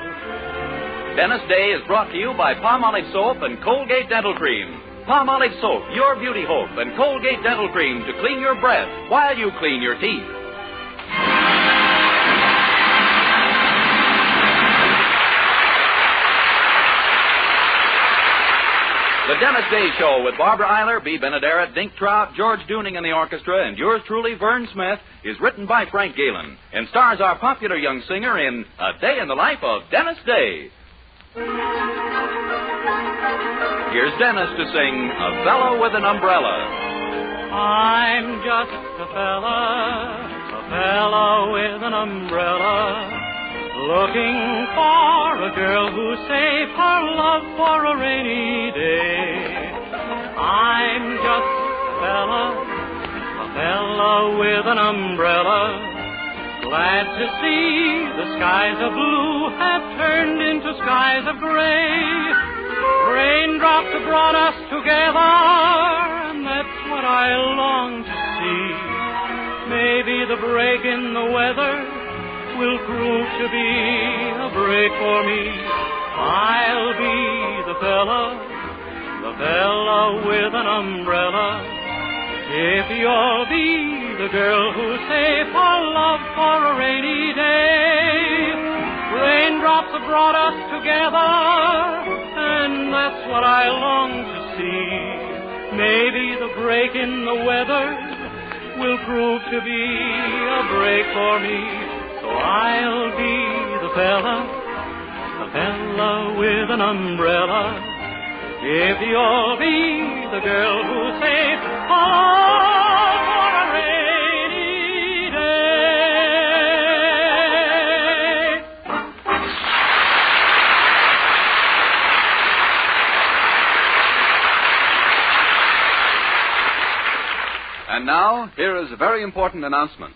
Speaker 21: Dennis Day is brought to you by Palmolive Soap and Colgate Dental Cream. Palmolive Soap, your beauty hope, and Colgate Dental Cream to clean your breath while you clean your teeth. The Dennis Day Show with Barbara Eiler, B. Benaderet, Dink Trout, George Dooning and the orchestra, and yours truly, Vern Smith, is written by Frank Galen and stars our popular young singer in A Day in the Life of Dennis Day. Here's Dennis to sing A Fellow with an Umbrella.
Speaker 8: I'm just a fella with an umbrella, looking for a girl who'll save her love for a rainy day. I'm just a fella with an umbrella, glad to see the skies of blue have turned into skies of gray. Raindrops have brought us together, and that's what I long to see. Maybe the break in the weather will prove to be a break for me. I'll be the fella with an umbrella, if you'll be the girl who'll save her love for a rainy day. Raindrops have brought us together, and that's what I long to see. Maybe the break in the weather will prove to be a break for me. So I'll be the fella with an umbrella, if you'll be the girl who'll save all for a rainy day.
Speaker 21: And now, here is a very important announcement.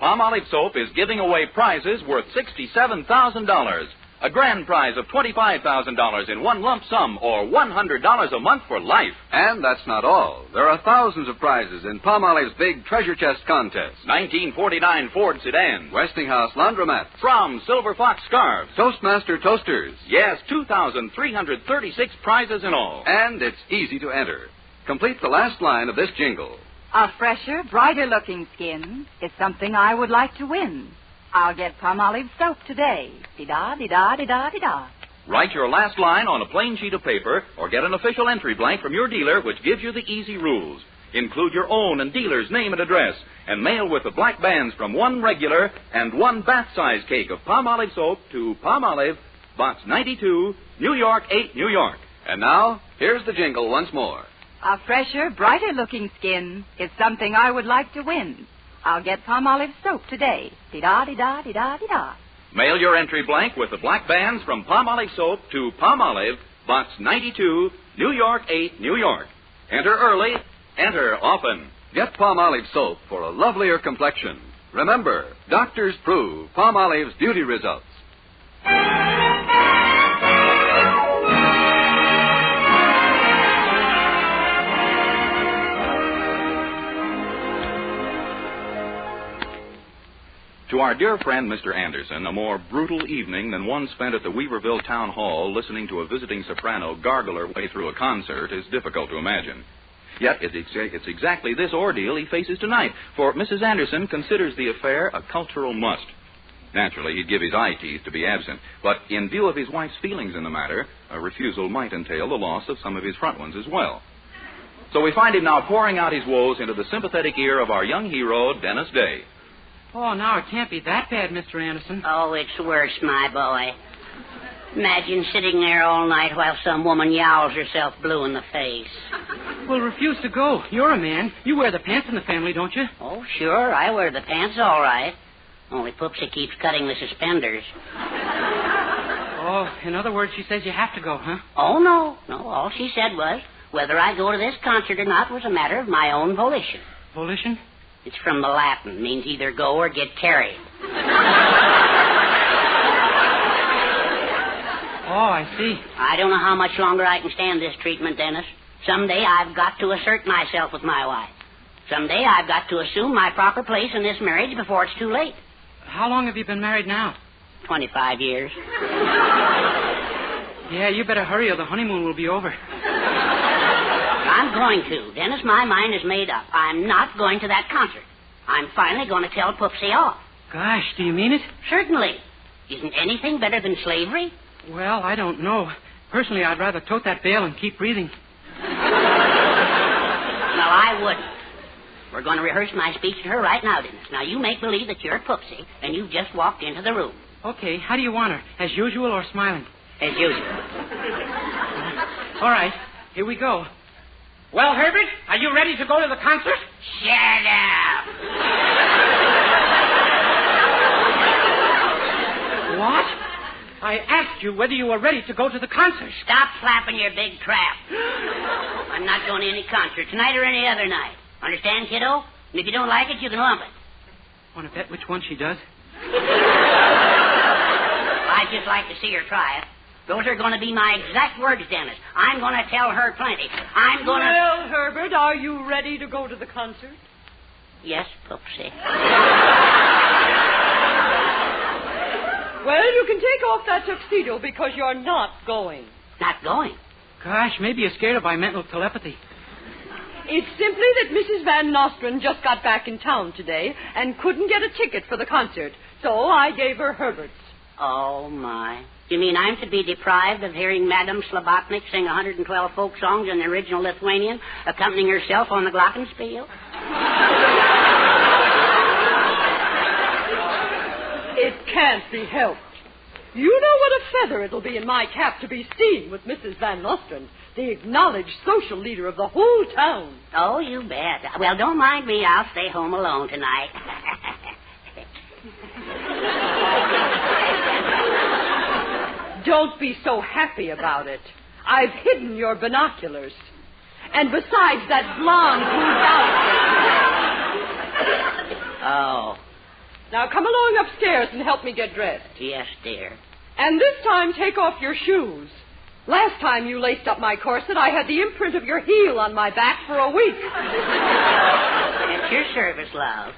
Speaker 9: Palmolive Soap is giving away prizes worth $67,000. A grand prize of $25,000 in one lump sum or $100 a month for life.
Speaker 13: And that's not all. There are thousands of prizes in Palmolive's big treasure chest contest.
Speaker 9: 1949 Ford sedan.
Speaker 13: Westinghouse laundromat.
Speaker 9: From Silver Fox scarves.
Speaker 13: Toastmaster toasters.
Speaker 9: Yes, 2,336 prizes in all.
Speaker 13: And it's easy to enter. Complete the last line of this jingle.
Speaker 19: A fresher, brighter-looking skin is something I would like to win. I'll get Palmolive soap today. Di-da.
Speaker 9: Write your last line on a plain sheet of paper or get an official entry blank from your dealer which gives you the easy rules. Include your own and dealer's name and address and mail with the black bands from one regular and one bath-size cake of Palmolive soap to Palmolive, Box 92, New York 8, New York.
Speaker 13: And now, here's the jingle once more.
Speaker 19: A fresher, brighter-looking skin is something I would like to win. I'll get Palmolive soap today. Di-da.
Speaker 9: Mail your entry blank with the black bands from Palmolive soap to Palmolive, Box 92, New York 8, New York. Enter early, enter often.
Speaker 13: Get Palmolive soap for a lovelier complexion. Remember, doctors prove Palmolive's beauty results.
Speaker 9: To our dear friend, Mr. Anderson, a more brutal evening than one spent at the Weaverville Town Hall listening to a visiting soprano gargle her way through a concert is difficult to imagine. Yet it's exactly this ordeal he faces tonight, for Mrs. Anderson considers the affair a cultural must. Naturally, he'd give his eye teeth to be absent, but in view of his wife's feelings in the matter, a refusal might entail the loss of some of his front ones as well. So we find him now pouring out his woes into the sympathetic ear of our young hero, Dennis Day.
Speaker 20: Oh, now it can't be that bad, Mr. Anderson.
Speaker 25: Oh, it's worse, my boy. Imagine sitting there all night while some woman yowls herself blue in the face.
Speaker 20: Well, refuse to go. You're a man. You wear the pants in the family, don't you?
Speaker 25: Oh, sure, I wear the pants all right. Only Poopsie keeps cutting the suspenders.
Speaker 20: Oh, in other words, she says you have to go, huh?
Speaker 25: Oh, no. No, all she said was, whether I go to this concert or not was a matter of my own volition.
Speaker 20: Volition?
Speaker 25: It's from the Latin. Means either go or get carried.
Speaker 20: Oh, I see.
Speaker 25: I don't know how much longer I can stand this treatment, Dennis. Someday I've got to assert myself with my wife. Someday I've got to assume my proper place in this marriage before it's too late.
Speaker 20: How long have you been married now?
Speaker 25: 25 years.
Speaker 20: Yeah, you better hurry or the honeymoon will be over.
Speaker 25: I'm going to. Dennis, my mind is made up. I'm not going to that concert. I'm finally going to tell Poopsie off.
Speaker 20: Gosh, do you mean it?
Speaker 25: Certainly. Isn't anything better than slavery?
Speaker 20: Well, I don't know. Personally, I'd rather tote that bale and keep breathing.
Speaker 25: No, I wouldn't. We're going to rehearse my speech to her right now, Dennis. Now, you make believe that you're Poopsie, and you've just walked into the room.
Speaker 20: Okay, how do you want her? As usual or smiling?
Speaker 25: As usual.
Speaker 20: All right, here we go. Well, Herbert, are you ready to go to the concert?
Speaker 25: Shut up!
Speaker 20: What? I asked you whether you were ready to go to the concert.
Speaker 25: Stop flapping your big trap. I'm not going to any concert tonight or any other night. Understand, kiddo? And if you don't like it, you can lump it.
Speaker 20: Want to bet which one she does?
Speaker 25: I'd just like to see her try it. Those are going to be my exact words, Dennis. I'm going to tell her plenty. I'm going to...
Speaker 26: Well, Herbert, are you ready to go to the concert?
Speaker 25: Yes, Poopsie.
Speaker 26: Well, you can take off that tuxedo because you're not going.
Speaker 25: Not going?
Speaker 20: Gosh, maybe you're scared of my mental telepathy.
Speaker 26: It's simply that Mrs. Van Nostrand just got back in town today and couldn't get a ticket for the concert, so I gave her Herbert's.
Speaker 25: Oh, my. You mean I'm to be deprived of hearing Madame Slobotnik sing 112 folk songs in the original Lithuanian, accompanying herself on the glockenspiel?
Speaker 26: It can't be helped. You know what a feather it'll be in my cap to be seen with Mrs. Van Nostrand, the acknowledged social leader of the whole town.
Speaker 25: Oh, you bet. Well, don't mind me. I'll stay home alone tonight.
Speaker 26: Don't be so happy about it. I've hidden your binoculars. And besides, that blonde moved out.
Speaker 25: Oh.
Speaker 26: Now come along upstairs and help me get dressed.
Speaker 25: Yes, dear.
Speaker 26: And this time take off your shoes. Last time you laced up my corset, I had the imprint of your heel on my back for a week.
Speaker 25: At your service, love.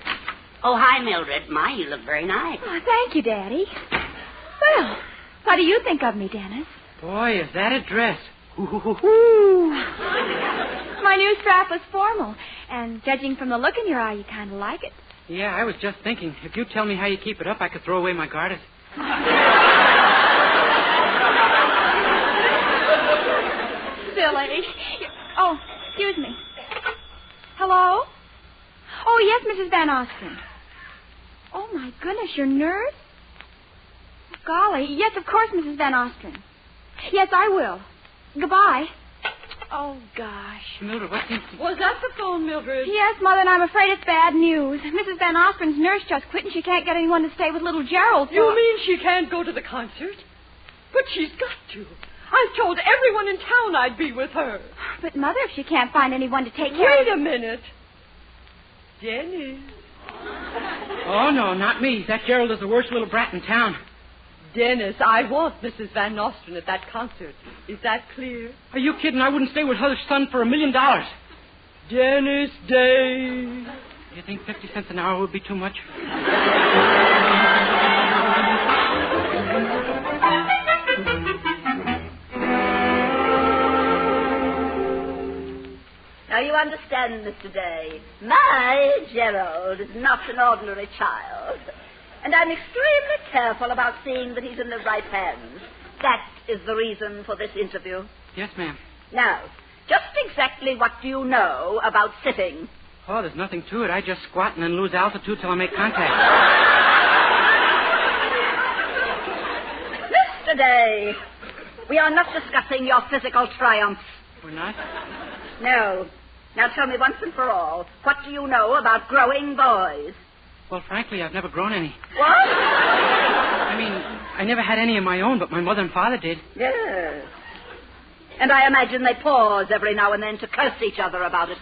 Speaker 25: Oh, hi, Mildred. My, you look very nice.
Speaker 14: Oh, thank you, Daddy. Well, what do you think of me, Dennis?
Speaker 20: Boy, is that a dress.
Speaker 14: Ooh. My new strapless formal. And judging from the look in your eye, you kind of like it.
Speaker 20: Yeah, I was just thinking, if you tell me how you keep it up, I could throw away my garters.
Speaker 14: Silly. Oh, excuse me. Hello? Oh, yes, Mrs. Van Osten. Oh, my goodness, your nurse? Golly. Yes, of course, Mrs. Van Osten. Yes, I will. Goodbye. Oh, gosh.
Speaker 20: Mildred, what seems to...
Speaker 26: Was that the phone, Mildred?
Speaker 14: Yes, Mother, and I'm afraid it's bad news. Mrs. Van Osten's nurse just quit, and she can't get anyone to stay with little Gerald.
Speaker 26: You mean she can't go to the concert? But she's got to. I've told everyone in town I'd be with her.
Speaker 14: But, Mother, if she can't find anyone to take care of...
Speaker 26: Wait a minute. Dennis.
Speaker 20: Oh, no, not me. That Gerald is the worst little brat in town.
Speaker 26: Dennis, I want Mrs. Van Nostrand at that concert. Is that clear?
Speaker 20: Are you kidding? I wouldn't stay with her son for $1 million.
Speaker 26: Dennis Day.
Speaker 20: You think 50 cents an hour would be too much?
Speaker 1: Now, you understand, Mr. Day, my Gerald is not an ordinary child. And I'm extremely careful about seeing that he's in the right hands. That is the reason for this interview.
Speaker 20: Yes, ma'am.
Speaker 1: Now, just exactly what do you know about sitting?
Speaker 20: Oh, there's nothing to it. I just squat and then lose altitude till I make contact.
Speaker 1: Mr. Day, we are not discussing your physical triumphs.
Speaker 20: We're not?
Speaker 1: No. Now tell me once and for all, what do you know about growing boys?
Speaker 20: Well, frankly, I've never grown any.
Speaker 1: What?
Speaker 20: I mean, I never had any of my own, but my mother and father did.
Speaker 1: Yes. And I imagine they pause every now and then to curse each other about it.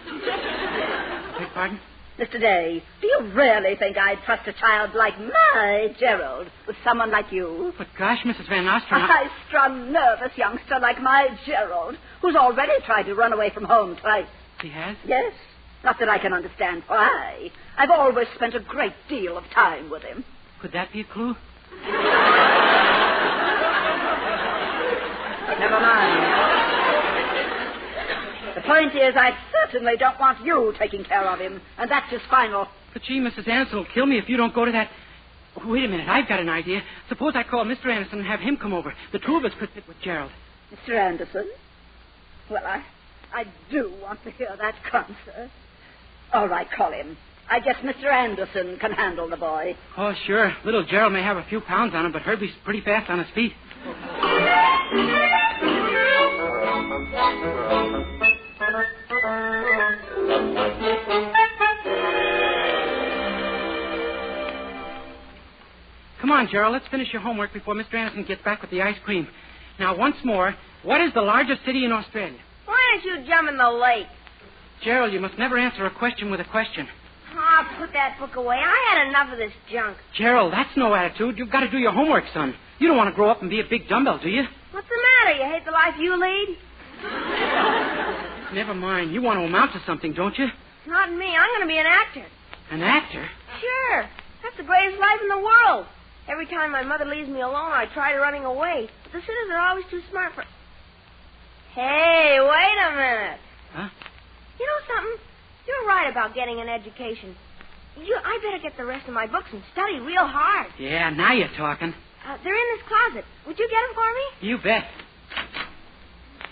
Speaker 20: Beg pardon?
Speaker 1: Mr. Day, do you really think I'd trust a child like my Gerald with someone like you?
Speaker 20: But gosh, Mrs. Van Nostrand...
Speaker 1: A high-strung, nervous youngster like my Gerald, who's already tried to run away from home twice.
Speaker 20: He has?
Speaker 1: Yes. Not that I can understand why. I've always spent a great deal of time with him.
Speaker 20: Could that be a clue?
Speaker 1: Never mind. The point is, I certainly don't want you taking care of him, and that's just final.
Speaker 20: But gee, Mrs. Anderson will kill me if you don't go to that... Wait a minute, I've got an idea. Suppose I call Mr. Anderson and have him come over. The two of us could sit with Gerald.
Speaker 1: Mr. Anderson? Well, I do want to hear that concert. All right, call him. I guess Mr. Anderson can handle the boy.
Speaker 20: Oh, sure. Little Gerald may have a few pounds on him, but Herbie's pretty fast on his feet. Come on, Gerald. Let's finish your homework before Mr. Anderson gets back with the ice cream. Now, once more, what is the largest city in Australia?
Speaker 1: Why don't you jump in the lake?
Speaker 20: Gerald, you must never answer a question with a question.
Speaker 1: Ah, put that book away. I had enough of this junk.
Speaker 20: Gerald, that's no attitude. You've got to do your homework, son. You don't want to grow up and be a big dumbbell, do you?
Speaker 1: What's the matter? You hate the life you lead?
Speaker 20: Never mind. You want to amount to something, don't you?
Speaker 1: Not me. I'm going to be an actor.
Speaker 20: An actor?
Speaker 1: Sure. That's the greatest life in the world. Every time my mother leaves me alone, I try running away. But the sitters are always too smart for... Hey, wait a minute.
Speaker 20: Huh?
Speaker 1: You know something? You're right about getting an education. I better get the rest of my books and study real hard.
Speaker 20: Yeah, now you're talking.
Speaker 1: They're in this closet. Would you get them for me?
Speaker 20: You bet.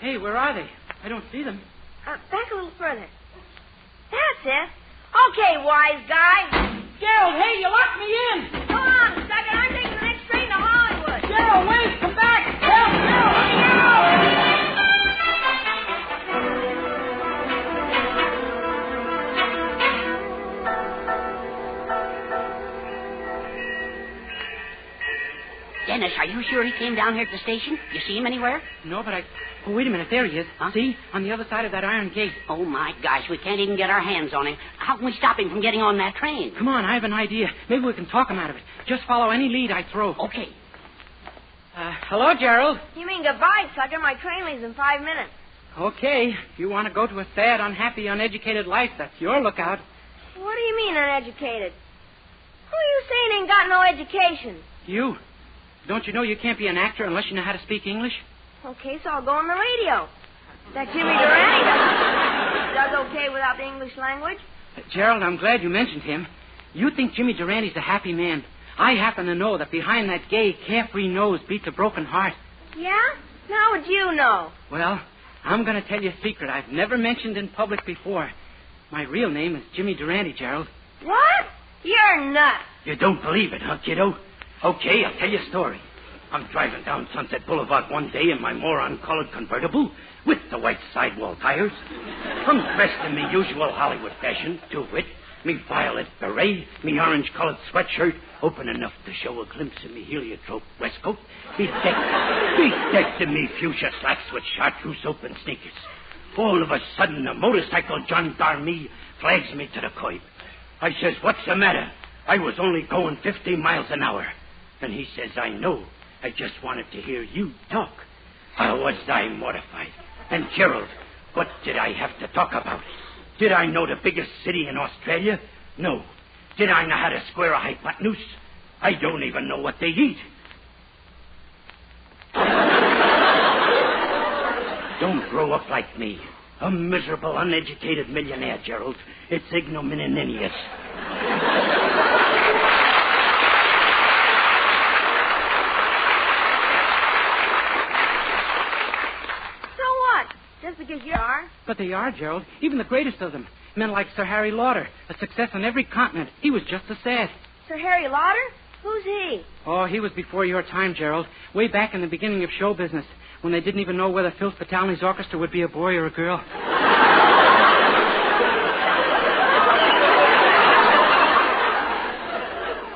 Speaker 20: Hey, where are they? I don't see them.
Speaker 1: Back a little further. That's it. Okay, wise guy.
Speaker 20: Gerald, hey, you locked me in.
Speaker 1: Go on, sucker. I'm taking the next train to Hollywood.
Speaker 20: Gerald, wait. Come back. Gerald.
Speaker 25: Dennis, are you sure he came down here at the station? You see him anywhere?
Speaker 20: No, but Oh, wait a minute. There he is.
Speaker 25: Huh?
Speaker 20: See? On the other side of that iron gate.
Speaker 25: Oh, my gosh. We can't even get our hands on him. How can we stop him from getting on that train?
Speaker 20: Come on. I have an idea. Maybe we can talk him out of it. Just follow any lead I throw.
Speaker 25: Okay.
Speaker 20: Hello, Gerald.
Speaker 2: You mean goodbye, sucker. My train leaves in 5 minutes.
Speaker 20: Okay. If you want to go to a sad, unhappy, uneducated life, that's your lookout.
Speaker 2: What do you mean, uneducated? Who are you saying ain't got no education?
Speaker 20: You. Don't you know you can't be an actor unless you know how to speak English?
Speaker 2: Okay, so I'll go on the radio. That Jimmy Durante does okay without the English language.
Speaker 20: Gerald, I'm glad you mentioned him. You think Jimmy Durante's a happy man. I happen to know that behind that gay, carefree nose beats a broken heart.
Speaker 2: Yeah? How would you know?
Speaker 20: Well, I'm going to tell you a secret I've never mentioned in public before. My real name is Jimmy Durante, Gerald.
Speaker 2: What? You're nuts.
Speaker 11: You don't believe it, huh, kiddo? Okay, I'll tell you a story. I'm driving down Sunset Boulevard one day in my moron-colored convertible with the white sidewall tires. I'm dressed in me usual Hollywood fashion, to wit, me violet beret, me orange-colored sweatshirt, open enough to show a glimpse of me heliotrope waistcoat, be decked in me fuchsia slacks with chartreuse open sneakers. All of a sudden, a motorcycle gendarme flags me to the curb. I says, "What's the matter?" I was only going 50 miles an hour. And he says, "I know. I just wanted to hear you talk." How was I mortified? And Gerald, what did I have to talk about? Did I know the biggest city in Australia? No. Did I know how to square a hypotenuse? I don't even know what they eat. Don't grow up like me. A miserable, uneducated millionaire, Gerald. It's ignominious.
Speaker 2: Just because you are.
Speaker 20: But they are, Gerald. Even the greatest of them. Men like Sir Harry Lauder, a success on every continent. He was just as sad.
Speaker 2: Sir Harry Lauder? Who's he?
Speaker 20: Oh, he was before your time, Gerald. Way back in the beginning of show business, when they didn't even know whether Phil Spitali's orchestra would be a boy or a girl.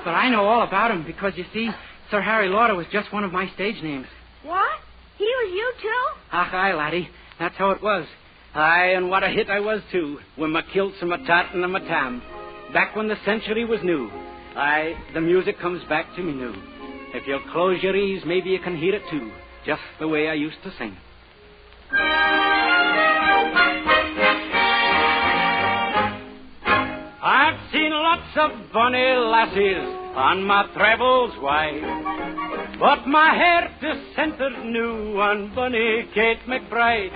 Speaker 20: But I know all about him because, you see, Sir Harry Lauder was just one of my stage names.
Speaker 2: What? He was you, too?
Speaker 20: Ach, aye, laddie. That's how it was. Aye, and what a hit I was, too, with my kilts and my tat and my tam. Back when the century was new. Aye, the music comes back to me new. If you'll close your ears, maybe you can hear it, too, just the way I used to sing. I've seen lots of bonny lassies on my travels wide, but my heart is centered new on bonny Kate McBride.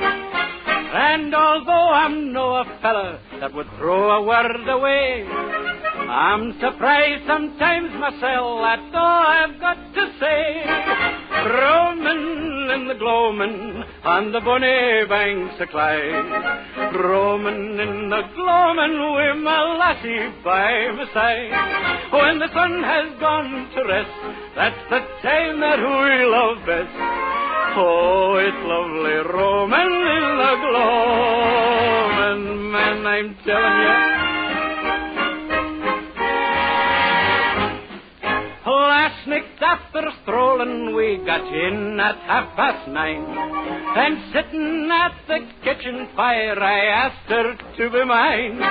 Speaker 20: And although I'm no a fella that would throw a word away, I'm surprised sometimes myself at all I've got to say. Roamin' in the gloamin' on the bonny banks of Clyde, roamin' in the gloamin' with my lassie by my side. When the sun has gone to rest, that's the time that we love best. Oh, it's lovely roamin' in the gloamin', man, I'm telling you. Last night after strolling, we got in at 9:30. And sitting at the kitchen fire, I asked her to be mine.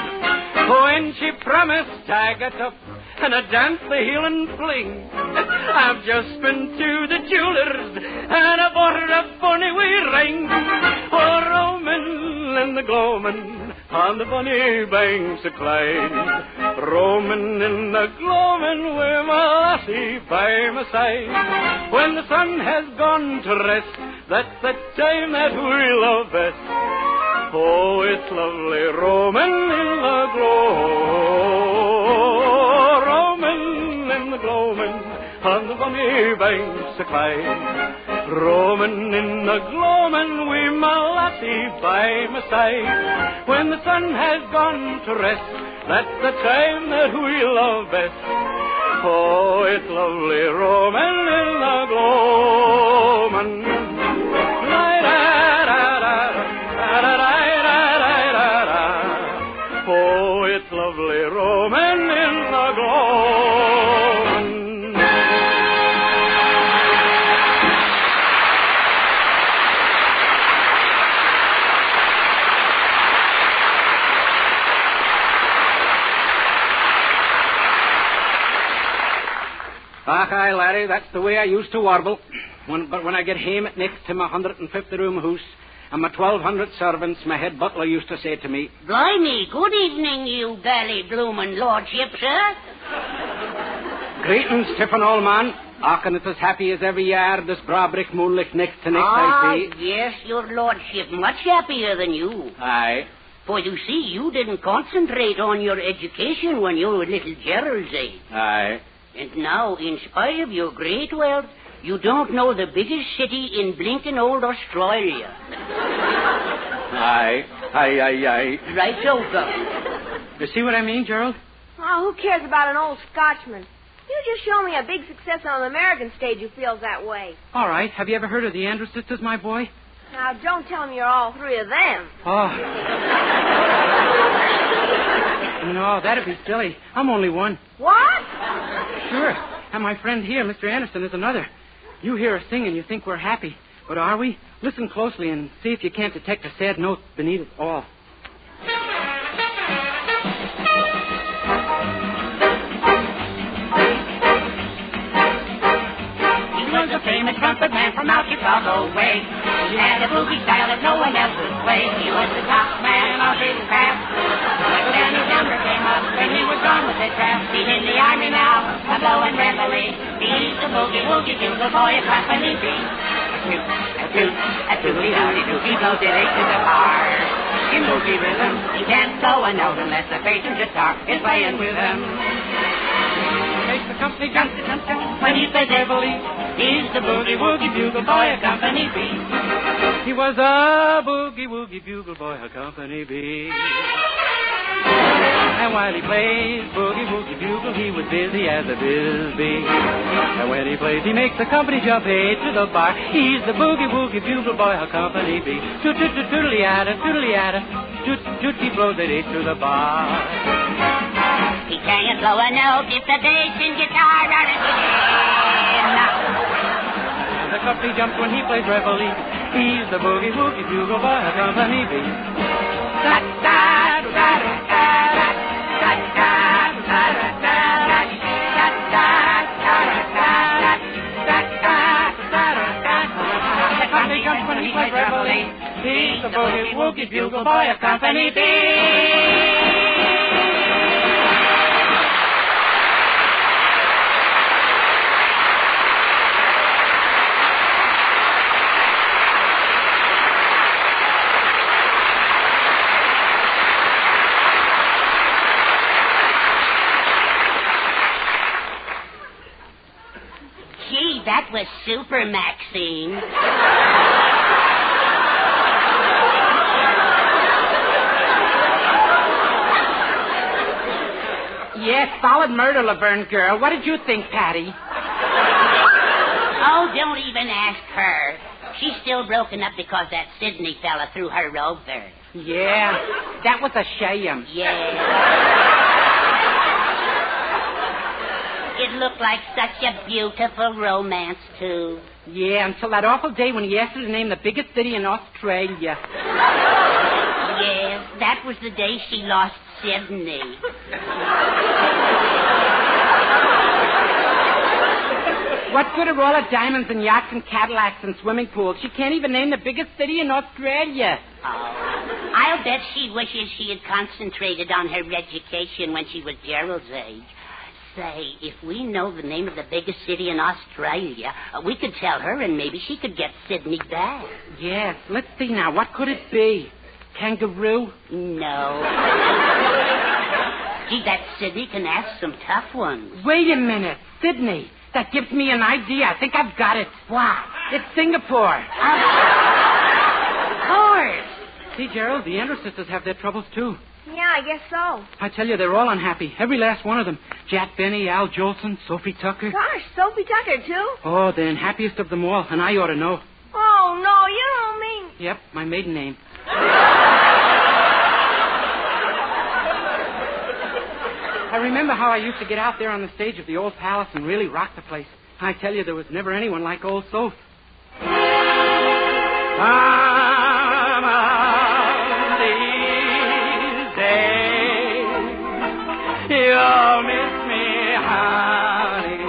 Speaker 20: When she promised, I got up and I danced the heel and fling. I've just been to the jeweller's and I bought her a bonny wee ring. Oh, roamin' in the gloamin' on the bonny banks of Clyde, roamin' in the gloamin' with my lassie by my side. When the sun has gone to rest, that's the time that we love best. Oh, it's lovely roamin' in the roamin' in the gloamin' on the bonny banks of Clyde, roamin' in the gloamin' with my lassie by my side. When the sun has gone to rest, that's the time that we love best. Oh, it's lovely roamin' in the gloamin'. Oh, it's lovely roamin' in the gloamin'. Larry. That's the way I used to warble. But when I get home at night to my 150-room house and my 1,200 servants, my head butler used to say to me,
Speaker 25: Blimey, good evening, you bally-bloomin' lordship, sir.
Speaker 20: Greetings, Tiffin, old man. Aching it's as happy as every year, this bra-brick moonlight next to next, I see.
Speaker 25: Yes, your lordship, much happier than you.
Speaker 20: Aye.
Speaker 25: For you see, you didn't concentrate on your education when you were little Gerald's age.
Speaker 20: Aye.
Speaker 25: And now, in spite of your great wealth, you don't know the biggest city in blinking old Australia.
Speaker 20: Aye.
Speaker 25: Right so,
Speaker 20: You see what I mean, Gerald?
Speaker 2: Oh, who cares about an old Scotchman? You just show me a big success on the American stage who feels that way.
Speaker 20: All right. Have you ever heard of the Andrews sisters, my boy?
Speaker 2: Now, don't tell me you're all three of them.
Speaker 20: Oh. No, that'd be silly. I'm only one.
Speaker 2: What?
Speaker 20: Sure. And my friend here, Mr. Anderson, is another. You hear us sing and you think we're happy. But are we? Listen closely and see if you can't detect a sad note beneath it all.
Speaker 25: A famous trumpet man from out Chicago way. He had a boogie style that no one else would play. He was the top man of his craft. But then his number came up and he was gone with the craft. He's in the army now, a blowing reveille. He's the boogie woogie bugle boy of Company B. A toot-a-toot-a-toot-a-toot. He blows it eight to the bar. In boogie rhythm, he can't blow a note unless the bass and guitar is playing with him.
Speaker 20: Makes the company jump,
Speaker 25: when he plays reveille. He's the boogie-woogie bugle boy of Company B.
Speaker 20: He was a boogie-woogie bugle boy of Company B. And while he plays boogie-woogie bugle, he was busy as a biz-bee. And when he plays, he makes the company jump eight to the bar. He's the boogie-woogie bugle boy of Company B. Toot-toot-toot-toodly-ada, toodly-ada, toot-toot, he blows it eight to the bar.
Speaker 25: He can't blow a note if the bass and guitar are in.
Speaker 20: The company jumps when he plays reveille. He's the boogie-woogie bugle boy of Company B. The company jumps when he plays reveille. He's the boogie-woogie bugle boy of Company B.
Speaker 25: That was super, Maxine.
Speaker 20: Yes, solid murder, Laverne girl. What did you think, Patty?
Speaker 25: Oh, don't even ask her. She's still broken up because that Sydney fella threw her over.
Speaker 20: Yeah, that was a shame.
Speaker 25: Yeah. It looked like such a beautiful romance, too.
Speaker 20: Yeah, until that awful day when he asked her to name the biggest city in Australia.
Speaker 25: Yes, that was the day she lost Sydney.
Speaker 20: What good are all the diamonds and yachts and Cadillacs and swimming pools? She can't even name the biggest city in Australia.
Speaker 25: Oh, I'll bet she wishes she had concentrated on her education when she was Gerald's age. Say, if we know the name of the biggest city in Australia, we could tell her and maybe she could get Sydney back.
Speaker 20: Yes, let's see now. What could it be? Kangaroo?
Speaker 25: No. Gee, that Sydney can ask some tough ones.
Speaker 20: Wait a minute. Sydney. That gives me an idea. I think I've got it.
Speaker 25: What?
Speaker 20: It's Singapore.
Speaker 25: Of course.
Speaker 20: See, Gerald, the Andrews sisters have their troubles, too.
Speaker 2: Yeah, I guess so.
Speaker 20: I tell you, they're all unhappy. Every last one of them. Jack Benny, Al Jolson, Sophie Tucker.
Speaker 2: Gosh, Sophie Tucker, too?
Speaker 20: Oh, the unhappiest of them all, and I ought to know.
Speaker 2: Oh, no, you don't mean...
Speaker 20: Yep, my maiden name. I remember how I used to get out there on the stage of the old palace and really rock the place. I tell you, there was never anyone like old Soph. You'll miss me, honey.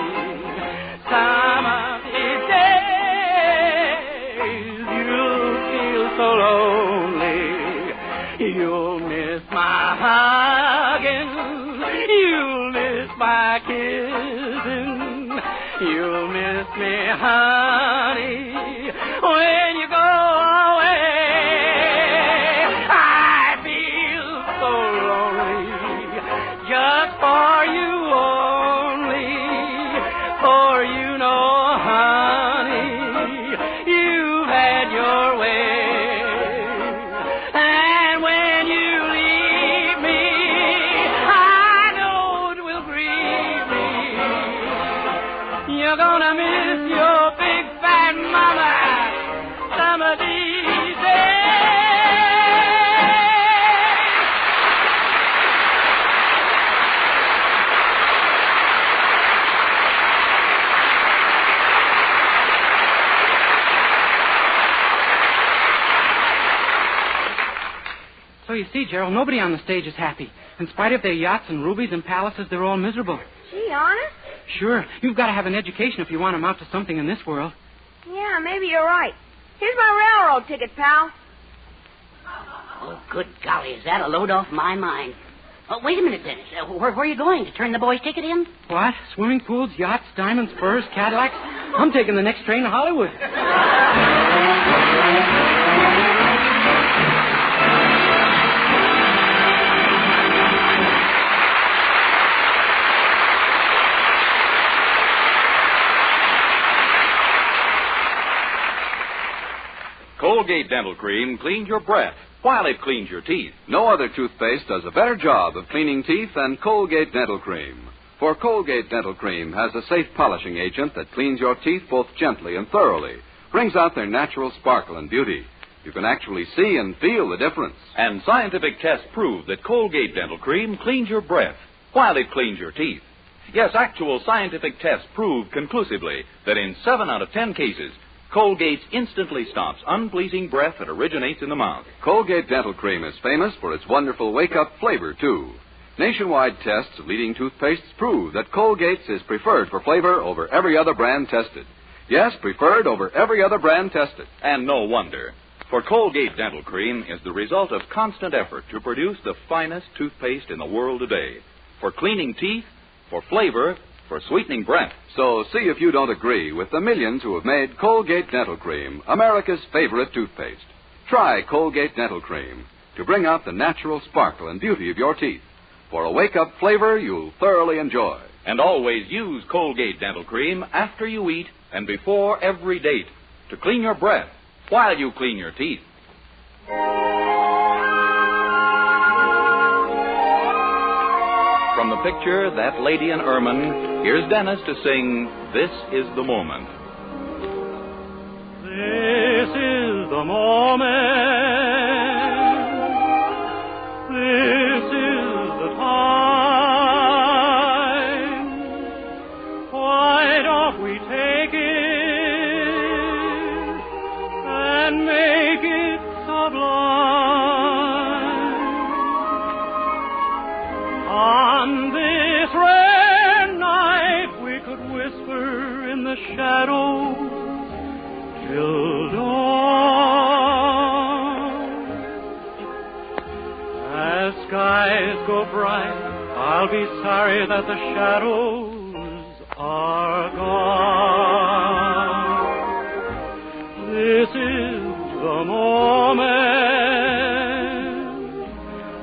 Speaker 20: honey, when you go away, I feel so lonely, just for you only, for you know, honey, you've had your way, and when you leave me, I know it will grieve me. You're gonna miss your big fat mama some of these days.
Speaker 3: So you see, Gerald, nobody on the stage is happy. In spite of their yachts and rubies and palaces, they're all miserable.
Speaker 2: Gee, honest?
Speaker 3: Sure. You've got to have an education if you want to amount to something in this world.
Speaker 2: Yeah, maybe you're right. Here's my railroad ticket, pal.
Speaker 4: Oh, good golly, is that a load off my mind? Oh, wait a minute, Dennis. Where are you going? To turn the boy's ticket in?
Speaker 3: What? Swimming pools, yachts, diamonds, furs, Cadillacs? I'm taking the next train to Hollywood.
Speaker 9: Colgate Dental Cream cleans your breath while it cleans your teeth.
Speaker 13: No other toothpaste does a better job of cleaning teeth than Colgate Dental Cream. For Colgate Dental Cream has a safe polishing agent that cleans your teeth both gently and thoroughly, brings out their natural sparkle and beauty. You can actually see and feel the difference.
Speaker 9: And scientific tests prove that Colgate Dental Cream cleans your breath while it cleans your teeth. Yes, actual scientific tests prove conclusively that in 7 out of 10 cases, Colgate instantly stops unpleasing breath that originates in the mouth.
Speaker 13: Colgate Dental Cream is famous for its wonderful wake-up flavor, too. Nationwide tests of leading toothpastes prove that Colgate's is preferred for flavor over every other brand tested. Yes, preferred over every other brand tested.
Speaker 9: And no wonder. For Colgate Dental Cream is the result of constant effort to produce the finest toothpaste in the world today. For cleaning teeth, for flavor, for sweetening breath.
Speaker 13: So see if you don't agree with the millions who have made Colgate Dental Cream America's favorite toothpaste. Try Colgate Dental Cream to bring out the natural sparkle and beauty of your teeth. For a wake-up flavor you'll thoroughly enjoy.
Speaker 9: And always use Colgate Dental Cream after you eat and before every date to clean your breath while you clean your teeth. From the picture, That Lady in Ermine, here's Dennis to sing This Is the Moment.
Speaker 20: This is the moment. This is the time. Why don't we take it and make it sublime? On this rare night we could whisper in the shadows till dawn. As skies go bright, I'll be sorry that the shadows are gone. This is the moment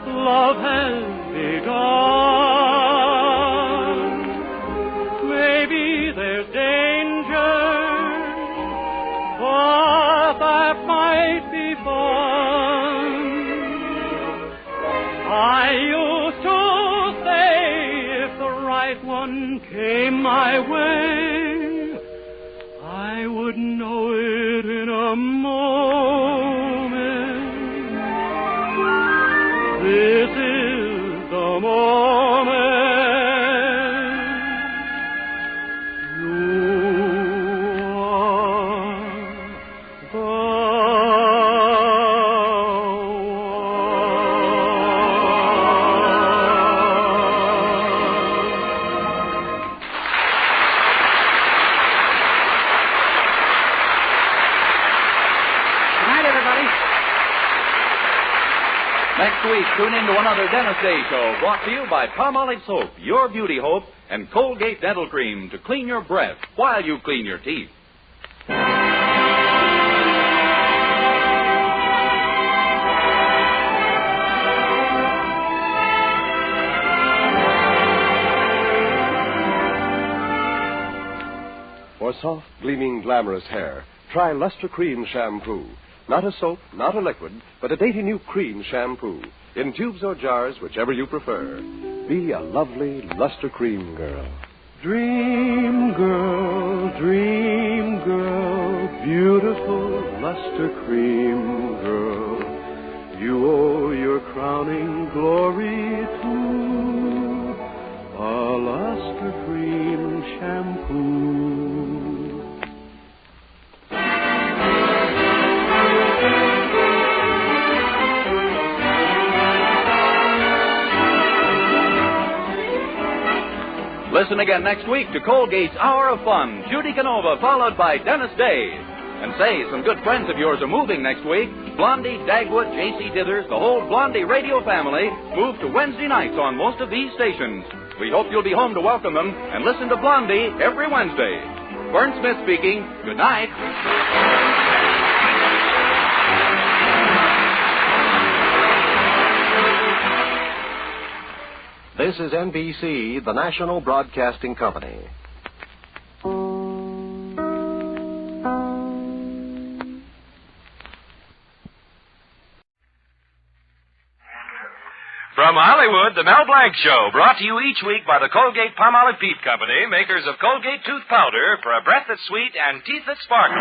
Speaker 20: love has begun. Maybe there's danger, but that might be fun. I used to say if the right one came my way, I would know it in a moment. This is the moment.
Speaker 9: Next week, tune in to another Dennis Day Show brought to you by Palmolive Soap, your beauty hope, and Colgate Dental Cream to clean your breath while you clean your teeth.
Speaker 7: For soft, gleaming, glamorous hair, try Luster Cream Shampoo. Not a soap, not a liquid, but a dainty new cream shampoo. In tubes or jars, whichever you prefer. Be a lovely Luster Cream girl.
Speaker 5: Dream girl, beautiful Luster Cream girl. You owe your crowning glory to a Luster Cream shampoo.
Speaker 9: Listen again next week to Colgate's Hour of Fun, Judy Canova, followed by Dennis Day. And say, some good friends of yours are moving next week. Blondie, Dagwood, J.C. Dithers, the whole Blondie radio family move to Wednesday nights on most of these stations. We hope you'll be home to welcome them and listen to Blondie every Wednesday. Vern Smith speaking. Good night.
Speaker 7: This is NBC, the National Broadcasting Company.
Speaker 10: From Hollywood, the Mel Blanc Show, brought to you each week by the Colgate-Palmolive Peet Company, makers of Colgate Tooth Powder for a breath that's sweet and teeth that sparkle.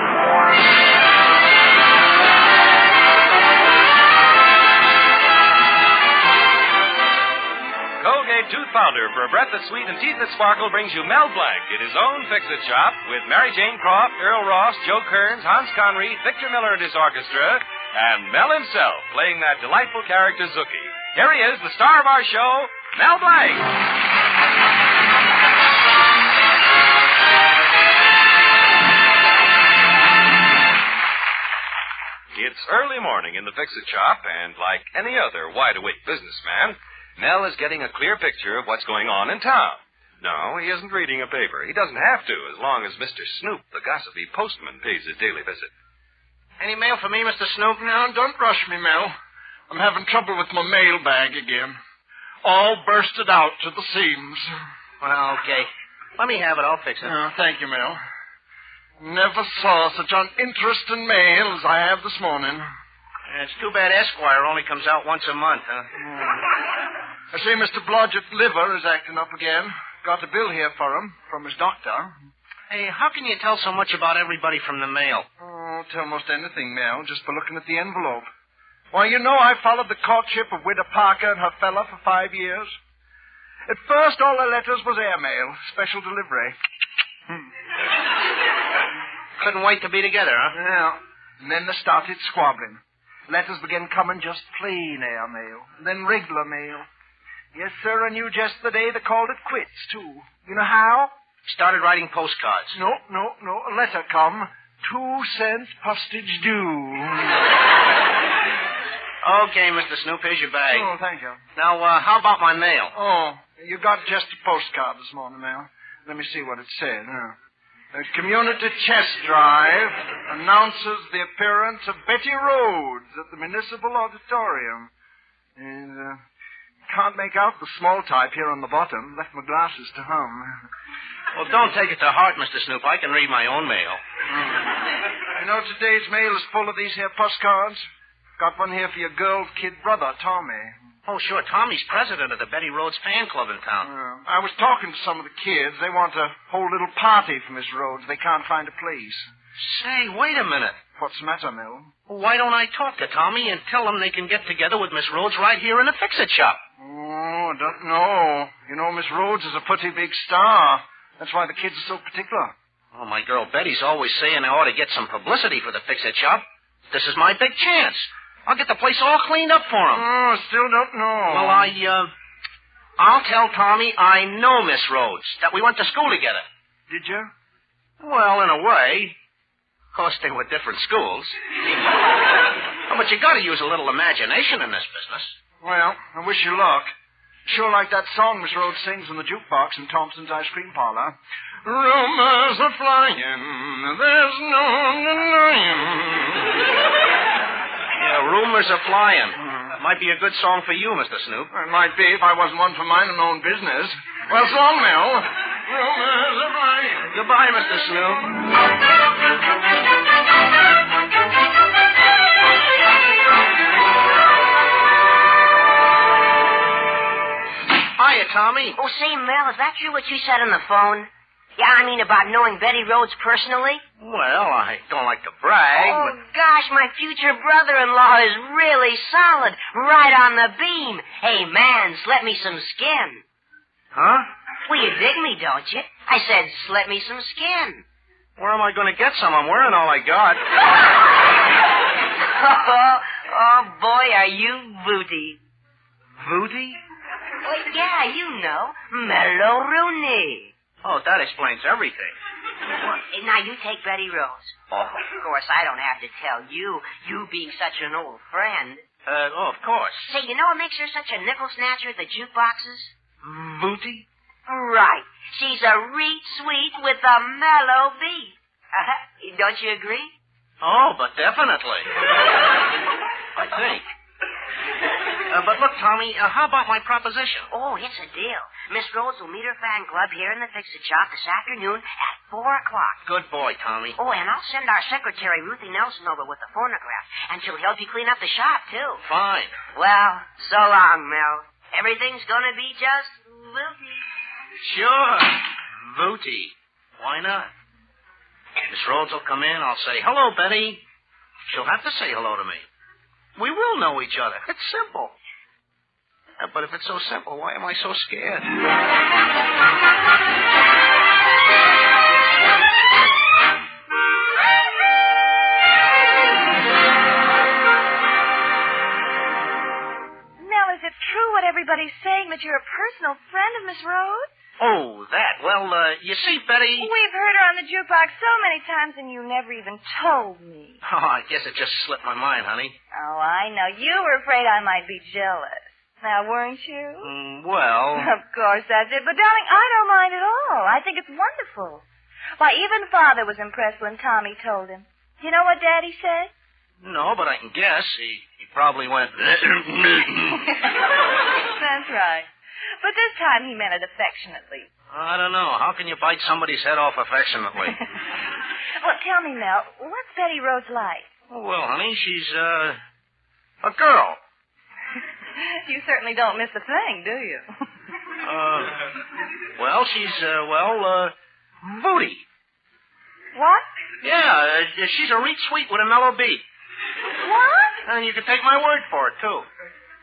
Speaker 10: Colgate Tooth Powder for a breath that's sweet and teeth that sparkle brings you Mel Blanc in his own Fix-It shop with Mary Jane Croft, Earl Ross, Joe Kearns, Hans Conried, Victor Miller and his orchestra, and Mel himself playing that delightful character Zookie. Here he is, the star of our show, Mel Blanc. It's early morning in the Fix-It shop, and like any other wide-awake businessman, Mel is getting a clear picture of what's going on in town. No, he isn't reading a paper. He doesn't have to, as long as Mr. Snoop, the gossipy postman, pays his daily visit.
Speaker 12: Any mail for me, Mr. Snoop? No, don't rush me, Mel. I'm having trouble with my mail bag again. All bursted out to the seams.
Speaker 11: Well, okay. Let me have it. I'll fix it.
Speaker 12: Oh, thank you, Mel. Never saw such uninteresting mail as I have this morning.
Speaker 11: It's too bad Esquire only comes out once a month, huh?
Speaker 12: I see Mr. Blodgett's liver is acting up again. Got a bill here for him from his doctor.
Speaker 11: Hey, how can you tell so much about everybody from the mail?
Speaker 12: Oh, tell most anything, Mel, just by looking at the envelope. Why, you know I followed the courtship of Widow Parker and her fella for 5 years. At first, all the letters was airmail, special delivery.
Speaker 11: Couldn't wait to be together, huh?
Speaker 12: Yeah. And then they started squabbling. Letters began coming just plain airmail, then regular mail. Yes, sir, and you just the day they called it quits, too. You know how?
Speaker 11: Started writing postcards.
Speaker 12: No. A letter come. 2 cents postage due.
Speaker 11: Okay, Mr. Snoop, here's your bag.
Speaker 12: Oh, thank you.
Speaker 11: Now, how about my mail?
Speaker 12: Oh, you got just a postcard this morning, Mel. Let me see what it said. The Community Chess Drive announces the appearance of Betty Rhodes at the Municipal Auditorium. And, can't make out the small type here on the bottom. Left my glasses to hum.
Speaker 11: Well, don't take it to heart, Mr. Snoop. I can read my own mail.
Speaker 12: You know, today's mail is full of these here postcards. Got one here for your girl kid brother, Tommy.
Speaker 11: Oh, sure. Tommy's president of the Betty Rhodes fan club in town.
Speaker 12: I was talking to some of the kids. They want a whole little party for Miss Rhodes. They can't find a place.
Speaker 11: Say, wait a minute.
Speaker 12: What's the matter, Mel?
Speaker 11: Well, why don't I talk to Tommy and tell him they can get together with Miss Rhodes right here in the Fix-It shop?
Speaker 12: Oh, I don't know. You know, Miss Rhodes is a pretty big star. That's why the kids are so particular.
Speaker 11: Oh, my girl Betty's always saying I ought to get some publicity for the Fix-It shop. This is my big chance. I'll get the place all cleaned up for him.
Speaker 12: Oh, still don't know.
Speaker 11: Well, I'll tell Tommy I know Miss Rhodes, that we went to school together.
Speaker 12: Did you?
Speaker 11: Well, in a way. Of course, they were different schools. Oh, but you got to use a little imagination in this business.
Speaker 12: Well, I wish you luck. Sure like that song Miss Rhodes sings in the jukebox in Thompson's ice cream parlor. Rumors are flying, there's no denying.
Speaker 11: Yeah, rumors are flying. Might be a good song for you, Mr. Snoop.
Speaker 12: It might be if I wasn't one for minding my own business. Well, so long, Mel. Goodbye, Mr. Snoop. Hiya, Tommy.
Speaker 2: Oh, say, Mel, is that true what you said on the phone? Yeah, I mean about knowing Betty Rhodes personally?
Speaker 12: Well, I don't like to brag,
Speaker 2: Oh,
Speaker 12: but...
Speaker 2: gosh, my future brother-in-law is really solid. Right on the beam. Hey, man, slip me some skin.
Speaker 12: Huh?
Speaker 2: Well, you dig me, don't you? I said, slip me some skin.
Speaker 12: Where am I going to get some? I'm wearing all I got.
Speaker 2: Oh, boy, are you booty.
Speaker 12: Booty?
Speaker 2: Well, yeah, you know. Mellow Rooney.
Speaker 12: Oh, that explains everything.
Speaker 2: Well, now you take Betty Rhodes.
Speaker 12: Oh.
Speaker 2: Of course, I don't have to tell you, you being such an old friend.
Speaker 12: Of course.
Speaker 2: Say, you know what makes her such a nickel snatcher at the jukeboxes?
Speaker 12: Booty?
Speaker 2: Right. She's a reet sweet with a mellow beat. Don't you agree?
Speaker 12: Oh, but definitely. I think. But look, Tommy, how about my proposition?
Speaker 2: Oh, it's a deal. Miss Rhodes will meet her fan club here in the Fix-It Shop this afternoon at 4 o'clock.
Speaker 12: Good boy, Tommy.
Speaker 2: Oh, and I'll send our secretary, Ruthie Nelson, over with the phonograph, and she'll help you clean up the shop, too.
Speaker 12: Fine.
Speaker 2: Well, so long, Mel. Everything's gonna be just Lucy.
Speaker 12: Sure. Booty. Why not? Miss Rhodes will come in. I'll say, hello, Betty. She'll have to say hello to me. We will know each other. It's simple. But if it's so simple, why am I so scared?
Speaker 6: Mel, is it true what everybody's saying, that you're a personal friend of Miss Rhodes?
Speaker 12: Oh, that. Well, you see, Betty...
Speaker 6: We've heard her on the jukebox so many times, and you never even told me.
Speaker 12: Oh, I guess it just slipped my mind, honey.
Speaker 6: Oh, I know. You were afraid I might be jealous. Now, weren't you?
Speaker 12: Well...
Speaker 6: Of course, that's it. But, darling, I don't mind at all. I think it's wonderful. Why, even Father was impressed when Tommy told him. Do you know what Daddy said?
Speaker 12: No, but I can guess. He probably went...
Speaker 6: That's right. But this time he meant it affectionately.
Speaker 12: I don't know. How can you bite somebody's head off affectionately?
Speaker 6: Well, tell me, Mel, what's Betty Rhodes like?
Speaker 12: Well, honey, she's, a girl.
Speaker 6: You certainly don't miss a thing, do you?
Speaker 12: Well, she's, booty.
Speaker 6: What?
Speaker 12: Yeah, she's a reet sweet with a mellow beat.
Speaker 6: What?
Speaker 12: And you can take my word for it, too.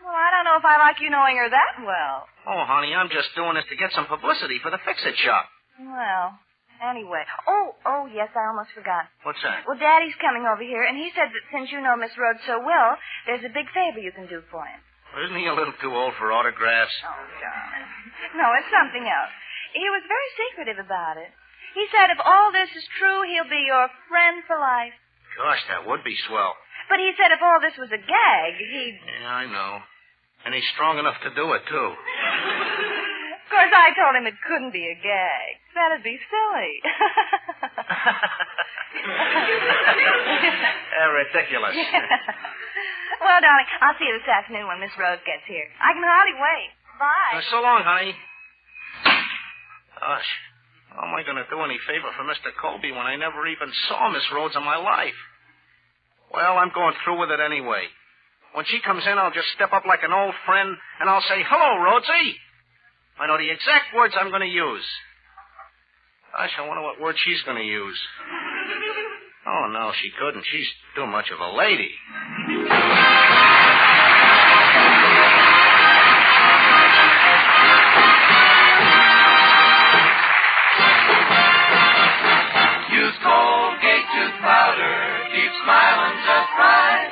Speaker 6: Well, I don't know if I like you knowing her that well.
Speaker 12: Oh, honey, I'm just doing this to get some publicity for the Fix-It Shop.
Speaker 6: Well, anyway. Oh, yes, I almost forgot.
Speaker 12: What's that?
Speaker 6: Well, Daddy's coming over here, and he said that since you know Miss Rhodes so well, there's a big favor you can do for him.
Speaker 12: Isn't he a little too old for autographs?
Speaker 6: Oh, darling. No, it's something else. He was very secretive about it. He said if all this is true, he'll be your friend for life.
Speaker 12: Gosh, that would be swell.
Speaker 6: But he said if all this was a gag, he'd...
Speaker 12: Yeah, I know. And he's strong enough to do it, too.
Speaker 6: Of course, I told him it couldn't be a gag. That'd be silly.
Speaker 12: Ridiculous.
Speaker 6: Well, darling, I'll see you this afternoon when Miss Rhodes gets here. I can hardly wait. Bye.
Speaker 12: So long, honey. Gosh, how am I going to do any favor for Mr. Colby when I never even saw Miss Rhodes in my life? Well, I'm going through with it anyway. When she comes in, I'll just step up like an old friend, and I'll say, hello, Rhodesy. I know the exact words I'm going to use. Gosh, I wonder what word she's going to use. Oh, no, she couldn't. She's too much of a lady.
Speaker 25: Use Colgate tooth powder. Keep smiling just right.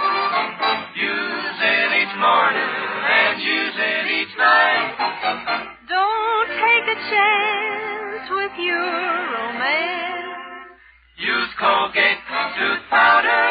Speaker 25: Use it each morning and use it each night.
Speaker 6: Don't take a chance with your romance.
Speaker 25: Use Colgate tooth powder.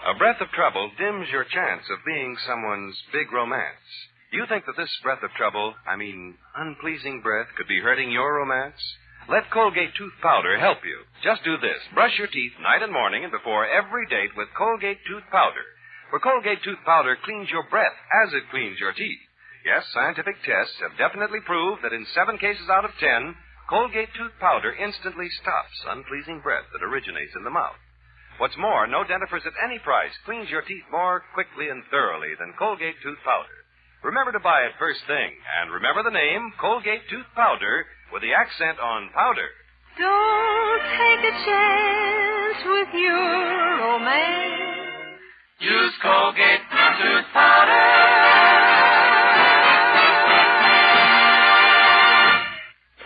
Speaker 15: A breath of trouble dims your chance of being someone's big romance. Do you think that this breath of trouble, unpleasing breath, could be hurting your romance? Let Colgate tooth powder help you. Just do this. Brush your teeth night and morning and before every date with Colgate tooth powder. For Colgate tooth powder cleans your breath as it cleans your teeth. Yes, scientific tests have definitely proved that in 7 cases out of 10, Colgate tooth powder instantly stops unpleasing breath that originates in the mouth. What's more, no dentifrice at any price cleans your teeth more quickly and thoroughly than Colgate tooth powder. Remember to buy it first thing, and remember the name Colgate tooth powder with the accent on powder.
Speaker 25: Don't take a chance with your romance.
Speaker 8: Use Colgate tooth powder.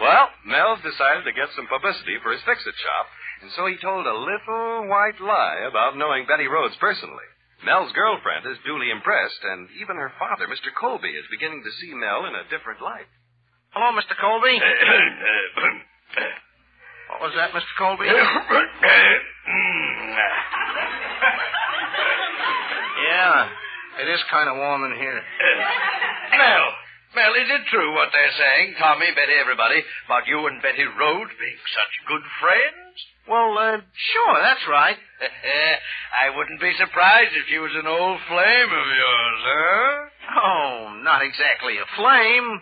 Speaker 15: Well, Mel's decided to get some publicity for his fix-it shop, and so he told a little white lie about knowing Betty Rhodes personally. Mel's girlfriend is duly impressed, and even her father, Mr. Colby, is beginning to see Mel in a different light.
Speaker 12: Hello, Mr. Colby. What was that, Mr. Colby? Yeah, it is kind of warm in here.
Speaker 16: Mel, is it true what they're saying, Tommy, Betty, everybody, about you and Betty Rhodes being such good friends?
Speaker 12: Well, sure, that's right.
Speaker 16: I wouldn't be surprised if she was an old flame of yours, huh?
Speaker 12: Oh, not exactly a flame.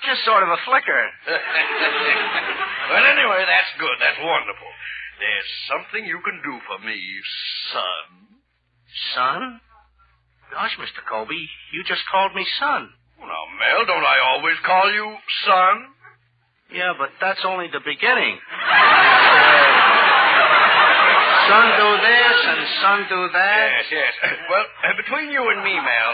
Speaker 12: Just sort of a flicker.
Speaker 16: Well, anyway, that's good. That's wonderful. There's something you can do for me, son.
Speaker 12: Son? Gosh, Mr. Colby, you just called me son.
Speaker 16: Well, now, Mel, don't I always call you son?
Speaker 12: Yeah, but that's only the beginning. Son do this and son do that.
Speaker 16: Yes. Well, between you and me, Mel,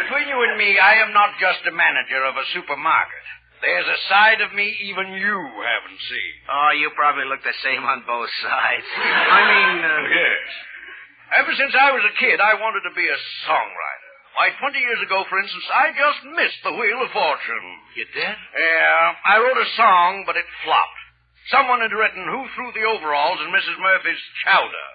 Speaker 16: between you and me, I am not just a manager of a supermarket. There's a side of me even you haven't seen.
Speaker 12: Oh, you probably look the same on both sides.
Speaker 16: Yes. Ever since I was a kid, I wanted to be a songwriter. Why, 20 years ago, for instance, I just missed the Wheel of Fortune.
Speaker 12: You did?
Speaker 16: Yeah. I wrote a song, but it flopped. Someone had written Who Threw the Overalls in Mrs. Murphy's Chowder.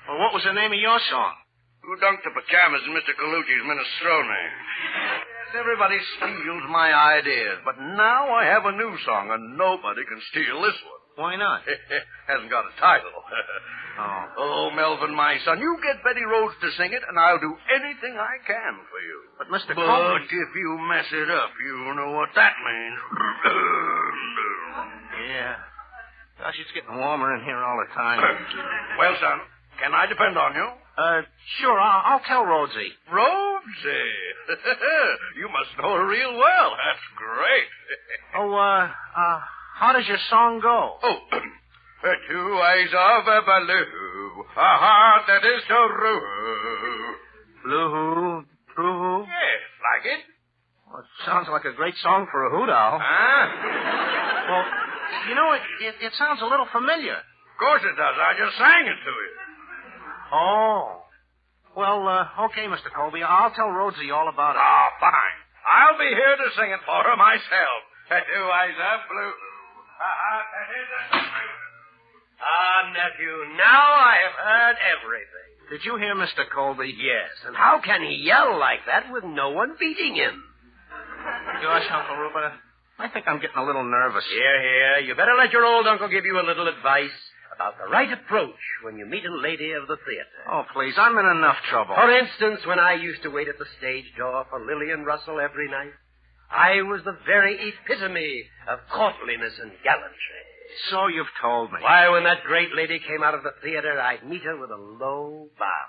Speaker 12: Well, what was the name of your song?
Speaker 16: Who Dunked the Pajamas in Mr. Colucci's Minestrone. Yes, everybody steals my ideas, but now I have a new song, and nobody can steal this one.
Speaker 12: Why not?
Speaker 16: Hasn't got a title. Oh, Melvin, my son, you get Betty Rhodes to sing it, and I'll do anything I can for you.
Speaker 12: But, Mr. Colman...
Speaker 16: if you mess it up, you know what that means.
Speaker 12: Yeah. Gosh, it's getting warmer in here all the time.
Speaker 16: Well, son, can I depend on you?
Speaker 12: Sure, I'll tell Rhodesy.
Speaker 16: Rhodesy? You must know her real well. That's great.
Speaker 12: How does your song go?
Speaker 16: Oh, 2 eyes of a blue, a heart that is so true.
Speaker 12: Blue, true.
Speaker 16: Yes, like it?
Speaker 12: Well, it sounds like a great song for a hoot owl.
Speaker 16: Huh?
Speaker 12: Well, you know, it sounds a little familiar.
Speaker 16: Of course it does. I just sang it to you.
Speaker 12: Oh. Well, okay, Mr. Colby. I'll tell Rhodesy all about it.
Speaker 16: Oh, fine. I'll be here to sing it for her myself. 2 eyes of blue.
Speaker 11: Nephew, now I have heard everything.
Speaker 12: Did you hear Mr. Colby?
Speaker 11: Yes, and how can he yell like that with no one beating him?
Speaker 12: Gosh, Uncle Rupert, I think I'm getting a little nervous.
Speaker 11: Here. You better let your old uncle give you a little advice about the right approach when you meet a lady of the theater.
Speaker 12: Oh, please, I'm in enough trouble.
Speaker 11: For instance, when I used to wait at the stage door for Lillian Russell every night, I was the very epitome of courtliness and gallantry.
Speaker 12: So you've told me.
Speaker 11: Why, when that great lady came out of the theater, I'd meet her with a low bow.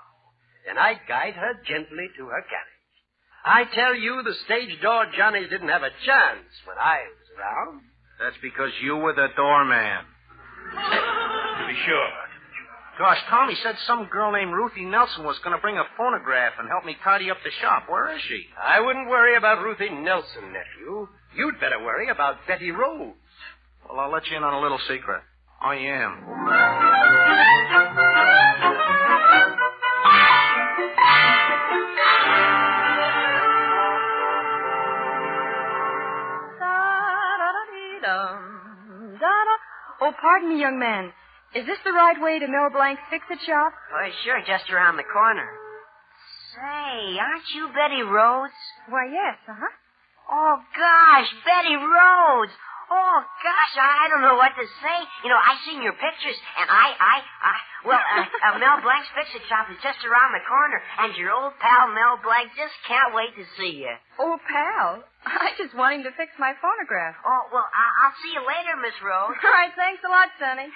Speaker 11: Then I'd guide her gently to her carriage. I tell you, the stage door Johnnies didn't have a chance when I was around.
Speaker 12: That's because you were the doorman.
Speaker 16: To be sure.
Speaker 12: Gosh, Tommy said some girl named Ruthie Nelson was going to bring a phonograph and help me tidy up the shop. Where is she?
Speaker 11: I wouldn't worry about Ruthie Nelson, nephew. You'd better worry about Betty Rhodes.
Speaker 12: Well, I'll let you in on a little secret. I am.
Speaker 2: Oh, pardon me, young man. Is this the right way to Mel Blanc's Fix-It Shop?
Speaker 17: Why, sure, just around the corner. Say, aren't you Betty Rhodes?
Speaker 2: Why, yes, uh-huh.
Speaker 17: Oh, gosh, Betty Rhodes. Oh, gosh, I don't know what to say. You know, I seen your pictures, and Mel Blanc's Fix-It Shop is just around the corner, and your old pal Mel Blanc just can't wait to see you.
Speaker 6: Old pal? I just want him to fix my phonograph.
Speaker 17: Oh, well, I'll see you later, Miss Rhodes.
Speaker 6: All right, thanks a lot, Sonny.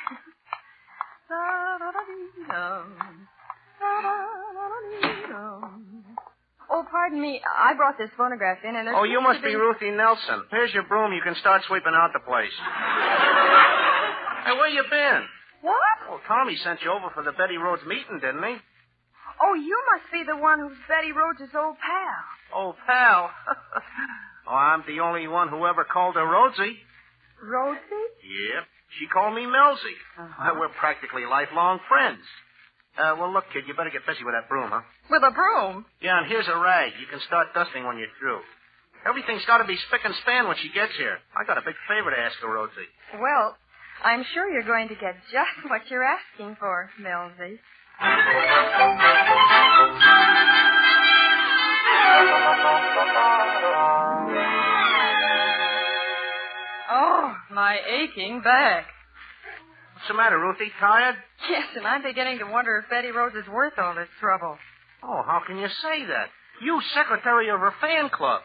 Speaker 6: Oh, pardon me. I brought this phonograph in, and
Speaker 12: Oh, you must be Ruthie Nelson. Here's your broom. You can start sweeping out the place. Hey, where you been?
Speaker 6: What?
Speaker 12: Oh, Tommy sent you over for the Betty Rhodes meeting, didn't he?
Speaker 6: Oh, you must be the one who's Betty Rhodes' old pal.
Speaker 12: Old pal? Oh, I'm the only one who ever called her Rhodesy.
Speaker 6: Rhodesy?
Speaker 12: Yep. She called me Melsy. We're practically lifelong friends. Well, look, kid, you better get busy with that broom, huh?
Speaker 6: With a broom?
Speaker 12: Yeah, and here's a rag. You can start dusting when you're through. Everything's got to be spick and span when she gets here. I got a big favor to ask her, Rhodesy.
Speaker 6: Well, I'm sure you're going to get just what you're asking for, Melsy. Oh, my aching back.
Speaker 12: What's the matter, Ruthie? Tired?
Speaker 6: Yes, and I'm beginning to wonder if Betty Rhodes is worth all this trouble.
Speaker 12: Oh, how can you say that? You secretary of her fan club.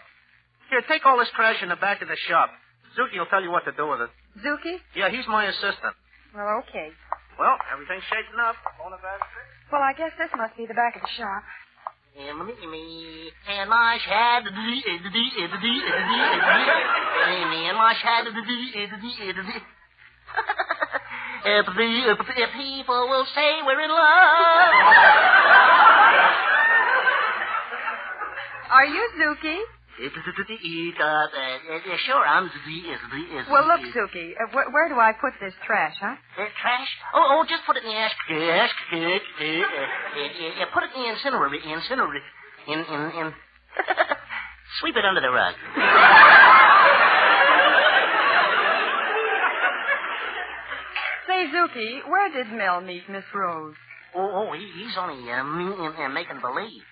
Speaker 12: Here, take all this trash in the back of the shop. Zuki will tell you what to do with it.
Speaker 6: Zuki?
Speaker 12: Yeah, he's my assistant.
Speaker 6: Well, okay.
Speaker 12: Well, everything's shaping up.
Speaker 6: Well, I guess this must be the back of the shop.
Speaker 4: And my shad, and my shad, people will say we're in love.
Speaker 6: Are you Zuki?
Speaker 4: Sure, I'm
Speaker 6: Well, look, Zuki, where do I put this trash, huh?
Speaker 4: Trash? Oh, just put it in the ash. Put it in the incinerator. In. Sweep it under the rug.
Speaker 6: Say, Zuki, where did Mel meet Miss Rose?
Speaker 4: Oh, he's only making believe.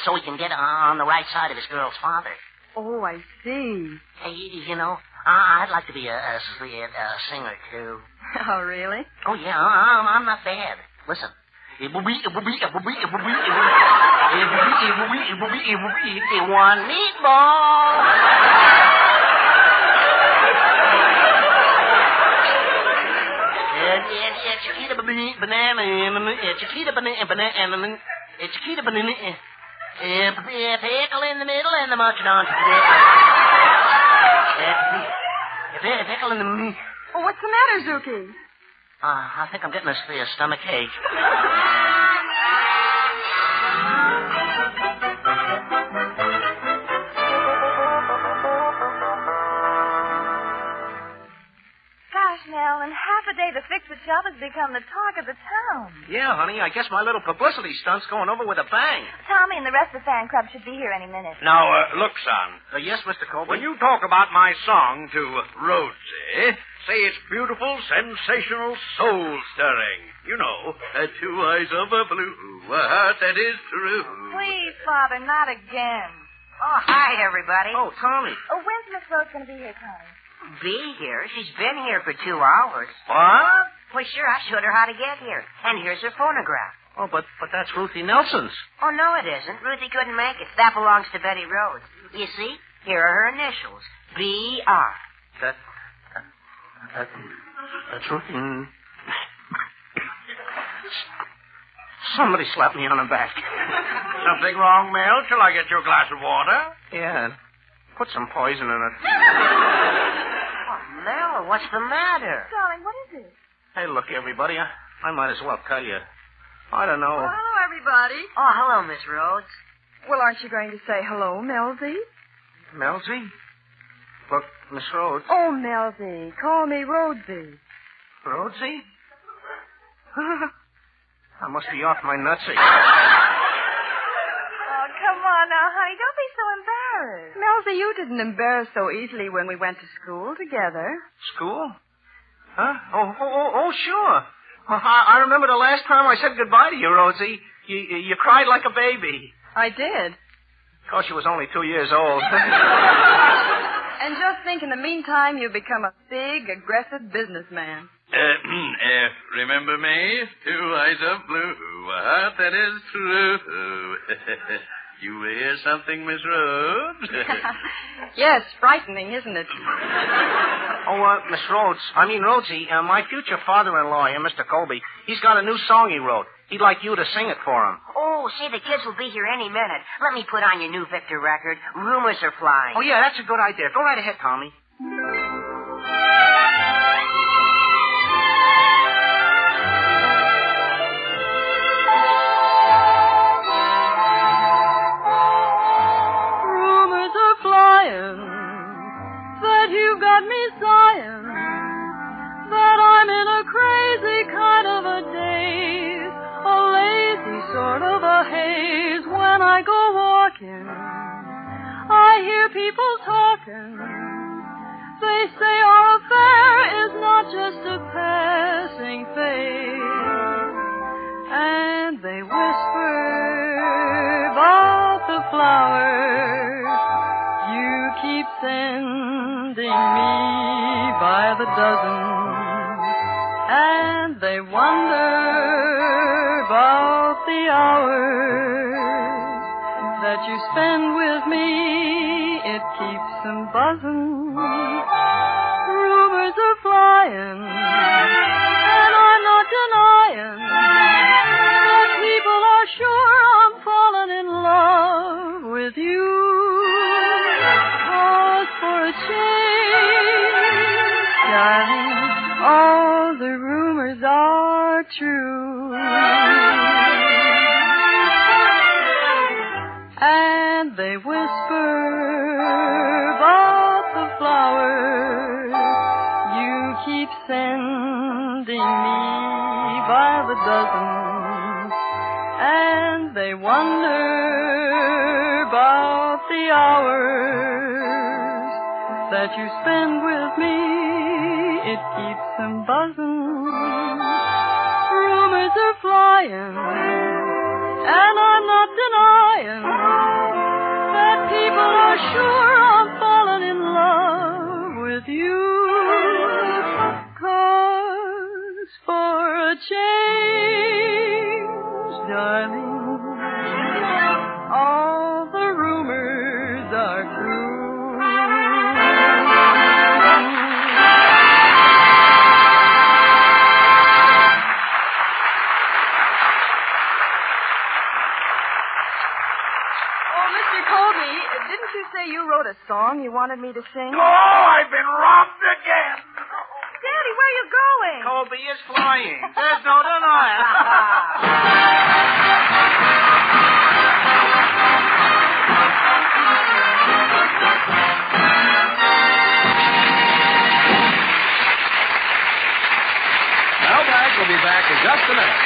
Speaker 4: So he can get on the right side of his girl's father.
Speaker 6: Oh, I see.
Speaker 4: Hey, you know, I'd like to be a singer, too.
Speaker 6: Oh, really?
Speaker 4: Oh, yeah, I'm not bad. Listen. One meatball. It's Chiquita banana. It's Chiquita banana. It's Chiquita banana. Pickle in the middle and the munching on to pickle in the middle.
Speaker 6: Oh, what's the matter, Zuki?
Speaker 4: I think I'm getting a stomach ache.
Speaker 6: Mel, in half a day the Fix-It Shop has become the talk of the town.
Speaker 12: Yeah, honey, I guess my little publicity stunt's going over with a bang.
Speaker 6: Tommy and the rest of the fan club should be here any minute.
Speaker 16: Now, look, son.
Speaker 12: Yes, Mr. Colman?
Speaker 16: When you talk about my song to Rhodes, say it's beautiful, sensational, soul-stirring. You know, two eyes of a blue, a heart that is true.
Speaker 6: Please, Father, not again.
Speaker 17: Oh, hi, everybody.
Speaker 12: Oh, Tommy.
Speaker 6: Oh, when's Miss Rhodes going to be here, Tommy?
Speaker 17: Be here? She's been here for 2 hours.
Speaker 12: What?
Speaker 17: Well, sure, I showed her how to get here. And here's her phonograph.
Speaker 12: Oh, but that's Ruthie Nelson's.
Speaker 17: Oh, no, it isn't. Ruthie couldn't make it. That belongs to Betty Rhodes. You see? Here are her initials. B.R.
Speaker 12: That's Ruthie. Somebody slapped me on the back.
Speaker 16: Something wrong, Mel? Shall I get you a glass of water?
Speaker 12: Yeah, put some poison in it.
Speaker 17: Mel, what's the matter?
Speaker 6: Darling, what is it?
Speaker 12: Hey, look, everybody, I might as well tell you. I don't know.
Speaker 6: Oh, hello, everybody.
Speaker 17: Oh, hello, Miss Rhodes.
Speaker 6: Well, aren't you going to say hello, Melsy?
Speaker 12: Melsy? Look, Miss Rhodes.
Speaker 6: Oh, Melsy. Call me Rhodesy.
Speaker 12: Rhodesy? I must be off my nutsy.
Speaker 6: Oh, come on now, honey. Don't be so embarrassed. Melsy, you didn't embarrass so easily when we went to school together.
Speaker 12: School? Huh? Oh, sure. I remember the last time I said goodbye to you, Rhodesy. You cried like a baby.
Speaker 6: I did.
Speaker 12: Of course, you was only 2 years old.
Speaker 26: And just think, in the meantime, you've become a big, aggressive businessman.
Speaker 16: Remember me? 2 eyes of blue, a heart that is true. You hear something, Miss Rhodes?
Speaker 26: Yes, frightening, isn't it?
Speaker 18: Miss Rhodes, Rhodesy, my future father-in-law here, Mr. Colby, he's got a new song he wrote. He'd like you to sing it for him.
Speaker 17: Oh, say, the kids will be here any minute. Let me put on your new Victor record. Rumors are flying.
Speaker 18: Oh, yeah, that's a good idea. Go right ahead, Tommy.
Speaker 26: Rumors are flying that you got me sighing, that I'm in a crazy kind of a daze, a lazy sort of a haze. When I go walking, I hear people talking. They say our affair is not just a passing phase, and they whisper about the flowers you keep sending me by the dozen, and they wonder about the hours that you spend with me. It keeps them buzzing. Rumors are flying, and I'm not denying that people are sure I'm falling in love with you. 'Cause for a change, darling, all the rumors are true. And they whisper about the flowers you keep sending me by the dozen, and they wonder about the hours that you spend with me. It keeps them buzzing. Rumors are flying, and I'm not denying that people are sure I'm falling in love with you. 'Cause for a change, darling, all the rumors are true. Didn't you say you wrote a song you wanted me to sing?
Speaker 12: Oh, I've been robbed again.
Speaker 6: Daddy, where are you going?
Speaker 12: Colby is flying. There's no denying.
Speaker 10: Mel Blanc will be back in just a minute.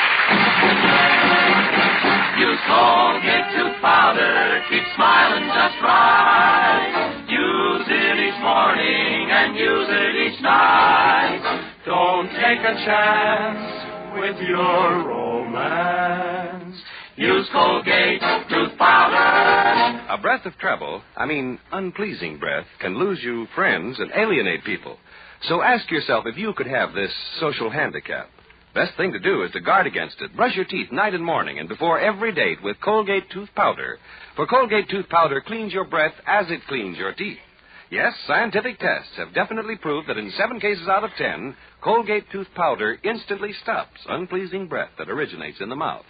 Speaker 25: Use Colgate tooth powder, keep smiling just right. Use it each morning and use it each night. Don't take a chance with your romance. Use Colgate tooth powder.
Speaker 15: A breath of trouble, unpleasing breath, can lose you friends and alienate people. So ask yourself if you could have this social handicap. Best thing to do is to guard against it. Brush your teeth night and morning and before every date with Colgate tooth powder. For Colgate tooth powder cleans your breath as it cleans your teeth. Yes, scientific tests have definitely proved that in 7 cases out of 10, Colgate tooth powder instantly stops unpleasing breath that originates in the mouth.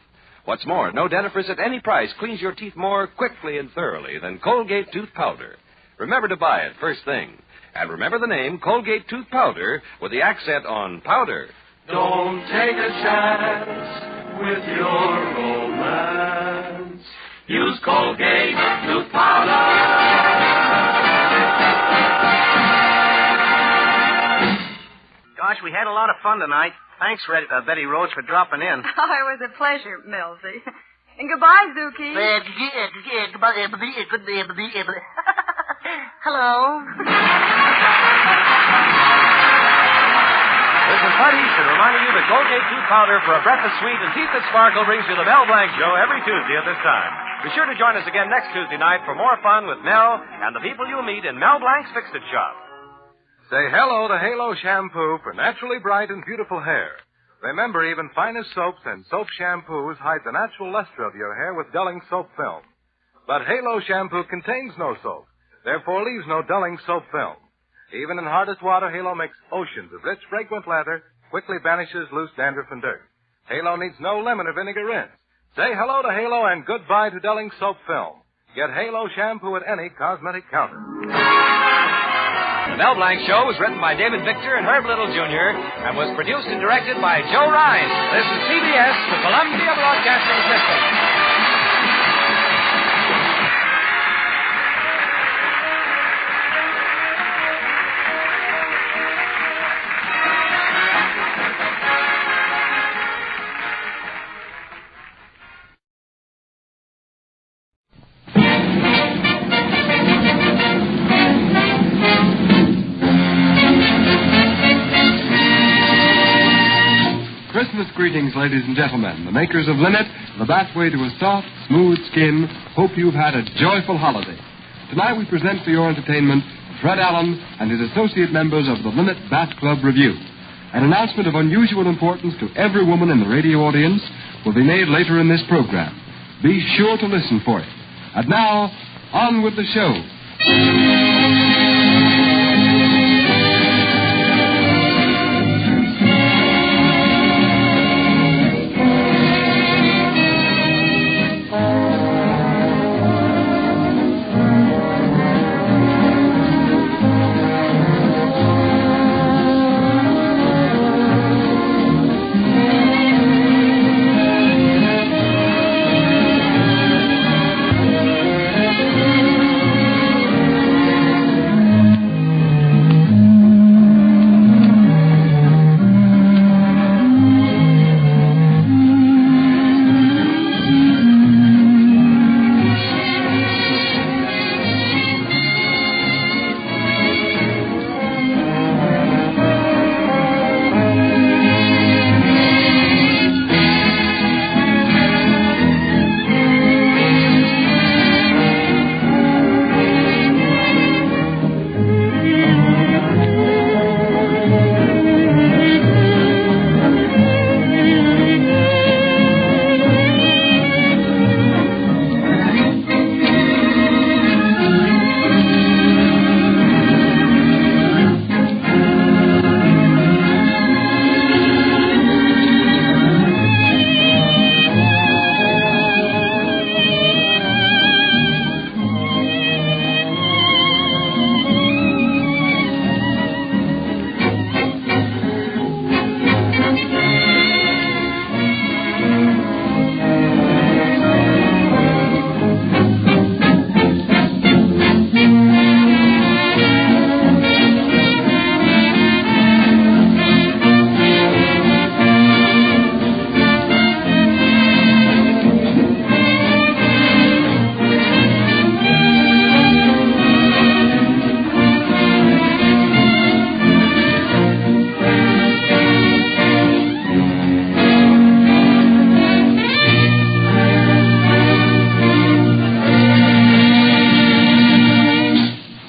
Speaker 15: What's more, no dentifrice at any price cleans your teeth more quickly and thoroughly than Colgate tooth powder. Remember to buy it first thing. And remember the name Colgate tooth powder with the accent on powder.
Speaker 25: Don't take a chance with your romance. Use Colgate tooth powder.
Speaker 18: Gosh, we had a lot of fun tonight. Thanks, Betty Rhodes, for dropping in.
Speaker 26: Oh, it was a pleasure, Millsy. And goodbye, Zuki.
Speaker 17: Hello.
Speaker 10: This is Bud Easton reminding you that Colgate tooth powder for a breath of sweet and teeth that sparkle brings you the Mel Blanc Show every Tuesday at this time. Be sure to join us again next Tuesday night for more fun with Mel and the people you'll meet in Mel Blanc's Fix-It Shop.
Speaker 15: Say hello to Halo Shampoo for naturally bright and beautiful hair. Remember, even finest soaps and soap shampoos hide the natural luster of your hair with dulling soap film. But Halo Shampoo contains no soap, therefore leaves no dulling soap film. Even in hardest water, Halo makes oceans of rich, fragrant lather, quickly banishes loose dandruff and dirt. Halo needs no lemon or vinegar rinse. Say hello to Halo and goodbye to dulling soap film. Get Halo Shampoo at any cosmetic counter.
Speaker 10: The Mel Blanc Show was written by David Victor and Herb Little Jr. and was produced and directed by Joe Ryan. This is CBS, the Columbia Broadcasting System.
Speaker 14: Christmas greetings, ladies and gentlemen. The makers of Linnet, the pathway to a soft, smooth skin, hope you've had a joyful holiday. Tonight we present for your entertainment Fred Allen and his associate members of the Linnet Bath Club Review. An announcement of unusual importance to every woman in the radio audience will be made later in this program. Be sure to listen for it. And now, on with the show.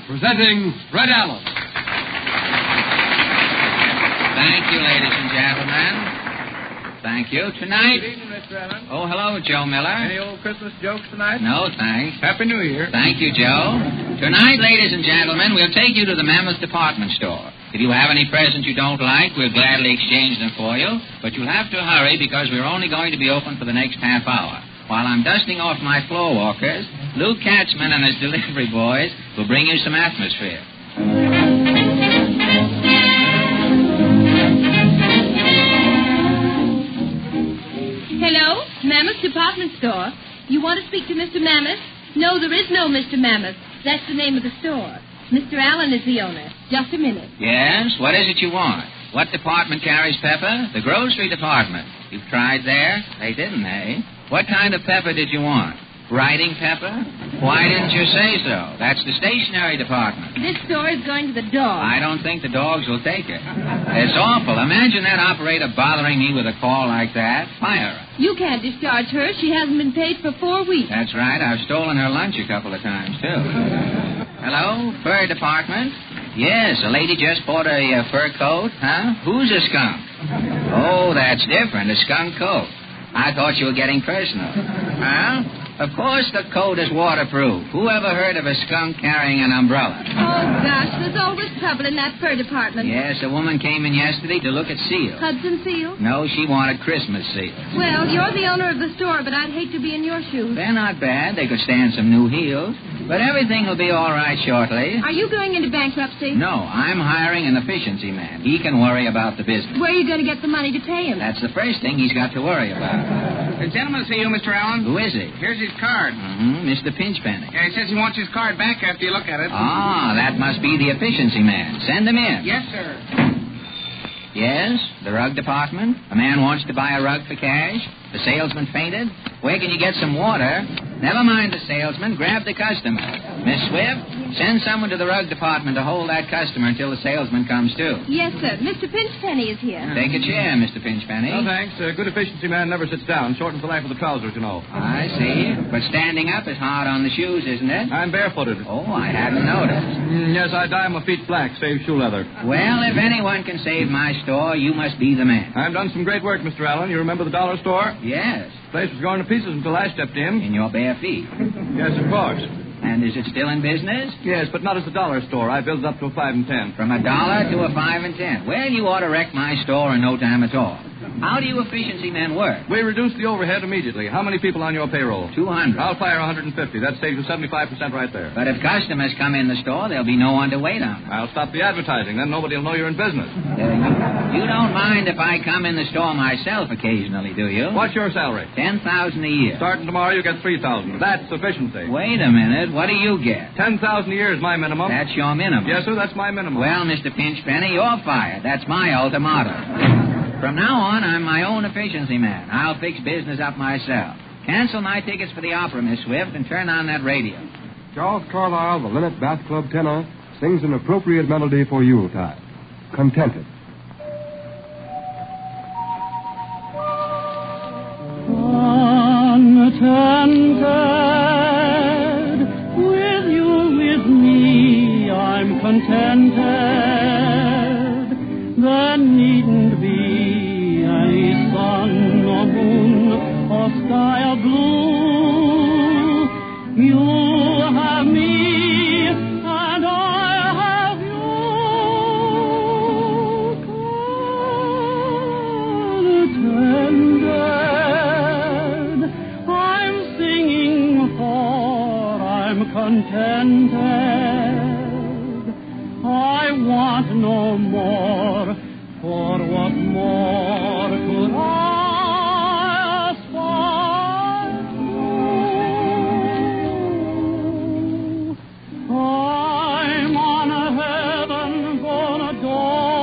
Speaker 14: Presenting Fred Allen.
Speaker 19: Thank you, ladies and gentlemen. Thank you. Tonight...
Speaker 21: Good evening, Mr. Allen.
Speaker 19: Oh, hello, Joe Miller.
Speaker 21: Any old Christmas jokes tonight?
Speaker 19: No, thanks.
Speaker 21: Happy New Year.
Speaker 19: Thank you, Joe. Tonight, ladies and gentlemen, we'll take you to the Mammoth department store. If you have any presents you don't like, we'll gladly exchange them for you. But you'll have to hurry because we're only going to be open for the next half hour. While I'm dusting off my floor walkers, Luke Katzman and his delivery boys will bring you some atmosphere.
Speaker 22: Hello, Mammoth Department Store. You want to speak to Mr. Mammoth? No, there is no Mr. Mammoth. That's the name of the store. Mr. Allen is the owner. Just a minute.
Speaker 19: Yes? What is it you want? What department carries pepper? The grocery department. You've tried there? They didn't, eh? What kind of pepper did you want? Writing, Pepper? Why didn't you say so? That's the stationery department.
Speaker 22: This store is going to the dog.
Speaker 19: I don't think the dogs will take it. It's awful. Imagine that operator bothering me with a call like that. Fire her.
Speaker 22: You can't discharge her. She hasn't been paid for 4 weeks.
Speaker 19: That's right. I've stolen her lunch a couple of times, too. Hello? Fur department? Yes, a lady just bought a fur coat. Huh? Who's a skunk? Oh, that's different. A skunk coat. I thought you were getting personal. Huh? Of course the coat is waterproof. Who ever heard of a skunk carrying an umbrella?
Speaker 22: Oh, gosh, there's always trouble in that fur department.
Speaker 19: Yes, a woman came in yesterday to look at seals.
Speaker 22: Hudson seals?
Speaker 19: No, she wanted Christmas seals.
Speaker 22: Well, you're the owner of the store, but I'd hate to be in your shoes.
Speaker 19: They're not bad. They could stand some new heels. But everything will be all right shortly.
Speaker 22: Are you going into bankruptcy?
Speaker 19: No, I'm hiring an efficiency man. He can worry about the business.
Speaker 22: Where are you going to get the money to pay him?
Speaker 19: That's the first thing he's got to worry about.
Speaker 21: The gentleman to see you, Mr. Allen.
Speaker 19: Who is he?
Speaker 21: Here's his card.
Speaker 19: Mr. Pinchpenny.
Speaker 21: Yeah, he says he wants his card back after you look at it.
Speaker 19: Ah, that must be the efficiency man. Send him in.
Speaker 21: Yes, sir.
Speaker 19: Yes, the rug department. A man wants to buy a rug for cash. The salesman fainted. Where can you get some water? Never mind the salesman. Grab the customer. Miss Swift, send someone to the rug department to hold that customer until the salesman comes too.
Speaker 22: Yes, sir. Mr. Pinchpenny is here.
Speaker 19: Take a chair, Mr. Pinchpenny.
Speaker 14: No, thanks. A good efficiency man never sits down. Shortens the life of the trousers, you know.
Speaker 19: I see. But standing up is hard on the shoes, isn't it?
Speaker 14: I'm barefooted.
Speaker 19: Oh, I hadn't noticed.
Speaker 14: Yes, I dye my feet black, save shoe leather.
Speaker 19: Well, if anyone can save my store, you must be the man.
Speaker 14: I've done some great work, Mr. Allen. You remember the dollar store?
Speaker 19: Yes.
Speaker 14: The place was going to pieces until I stepped in.
Speaker 19: In your bare feet?
Speaker 14: Yes, of course.
Speaker 19: And is it still in business?
Speaker 14: Yes, but not as a dollar store. I built it up to a 5 and 10.
Speaker 19: From $1 to a 5 and 10. Well, you ought to wreck my store in no time at all. How do you efficiency men work?
Speaker 14: We reduce the overhead immediately. How many people on your payroll?
Speaker 19: 200.
Speaker 14: I'll fire 150. That saves you 75% right there.
Speaker 19: But if customers come in the store, there'll be no one to wait on them.
Speaker 14: I'll stop the advertising. Then nobody will know you're in business.
Speaker 19: You don't mind if I come in the store myself occasionally, do you?
Speaker 14: What's your salary?
Speaker 19: $10,000 a year.
Speaker 14: Starting tomorrow, you get $3,000. That's efficiency.
Speaker 19: Wait a minute. What do you get?
Speaker 14: $10,000 a year is my minimum.
Speaker 19: That's your minimum?
Speaker 14: Yes, sir. That's my minimum.
Speaker 19: Well, Mr. Pinchpenny, you're fired. That's my ultimatum. From now on, I'm my own efficiency man. I'll fix business up myself. Cancel my tickets for the opera, Miss Swift, and turn on that radio.
Speaker 14: Charles Carlyle, the Linnet Bath Club tenor, sings an appropriate melody for Yuletide. Contented.
Speaker 26: Contented, with you, with me, I'm contented. There needn't be any sun or moon or sky or blue. You have me and I have you. Contented, I'm singing for I'm contented. I want no more, for what more could I aspire to? I'm on a heaven-born doorstep,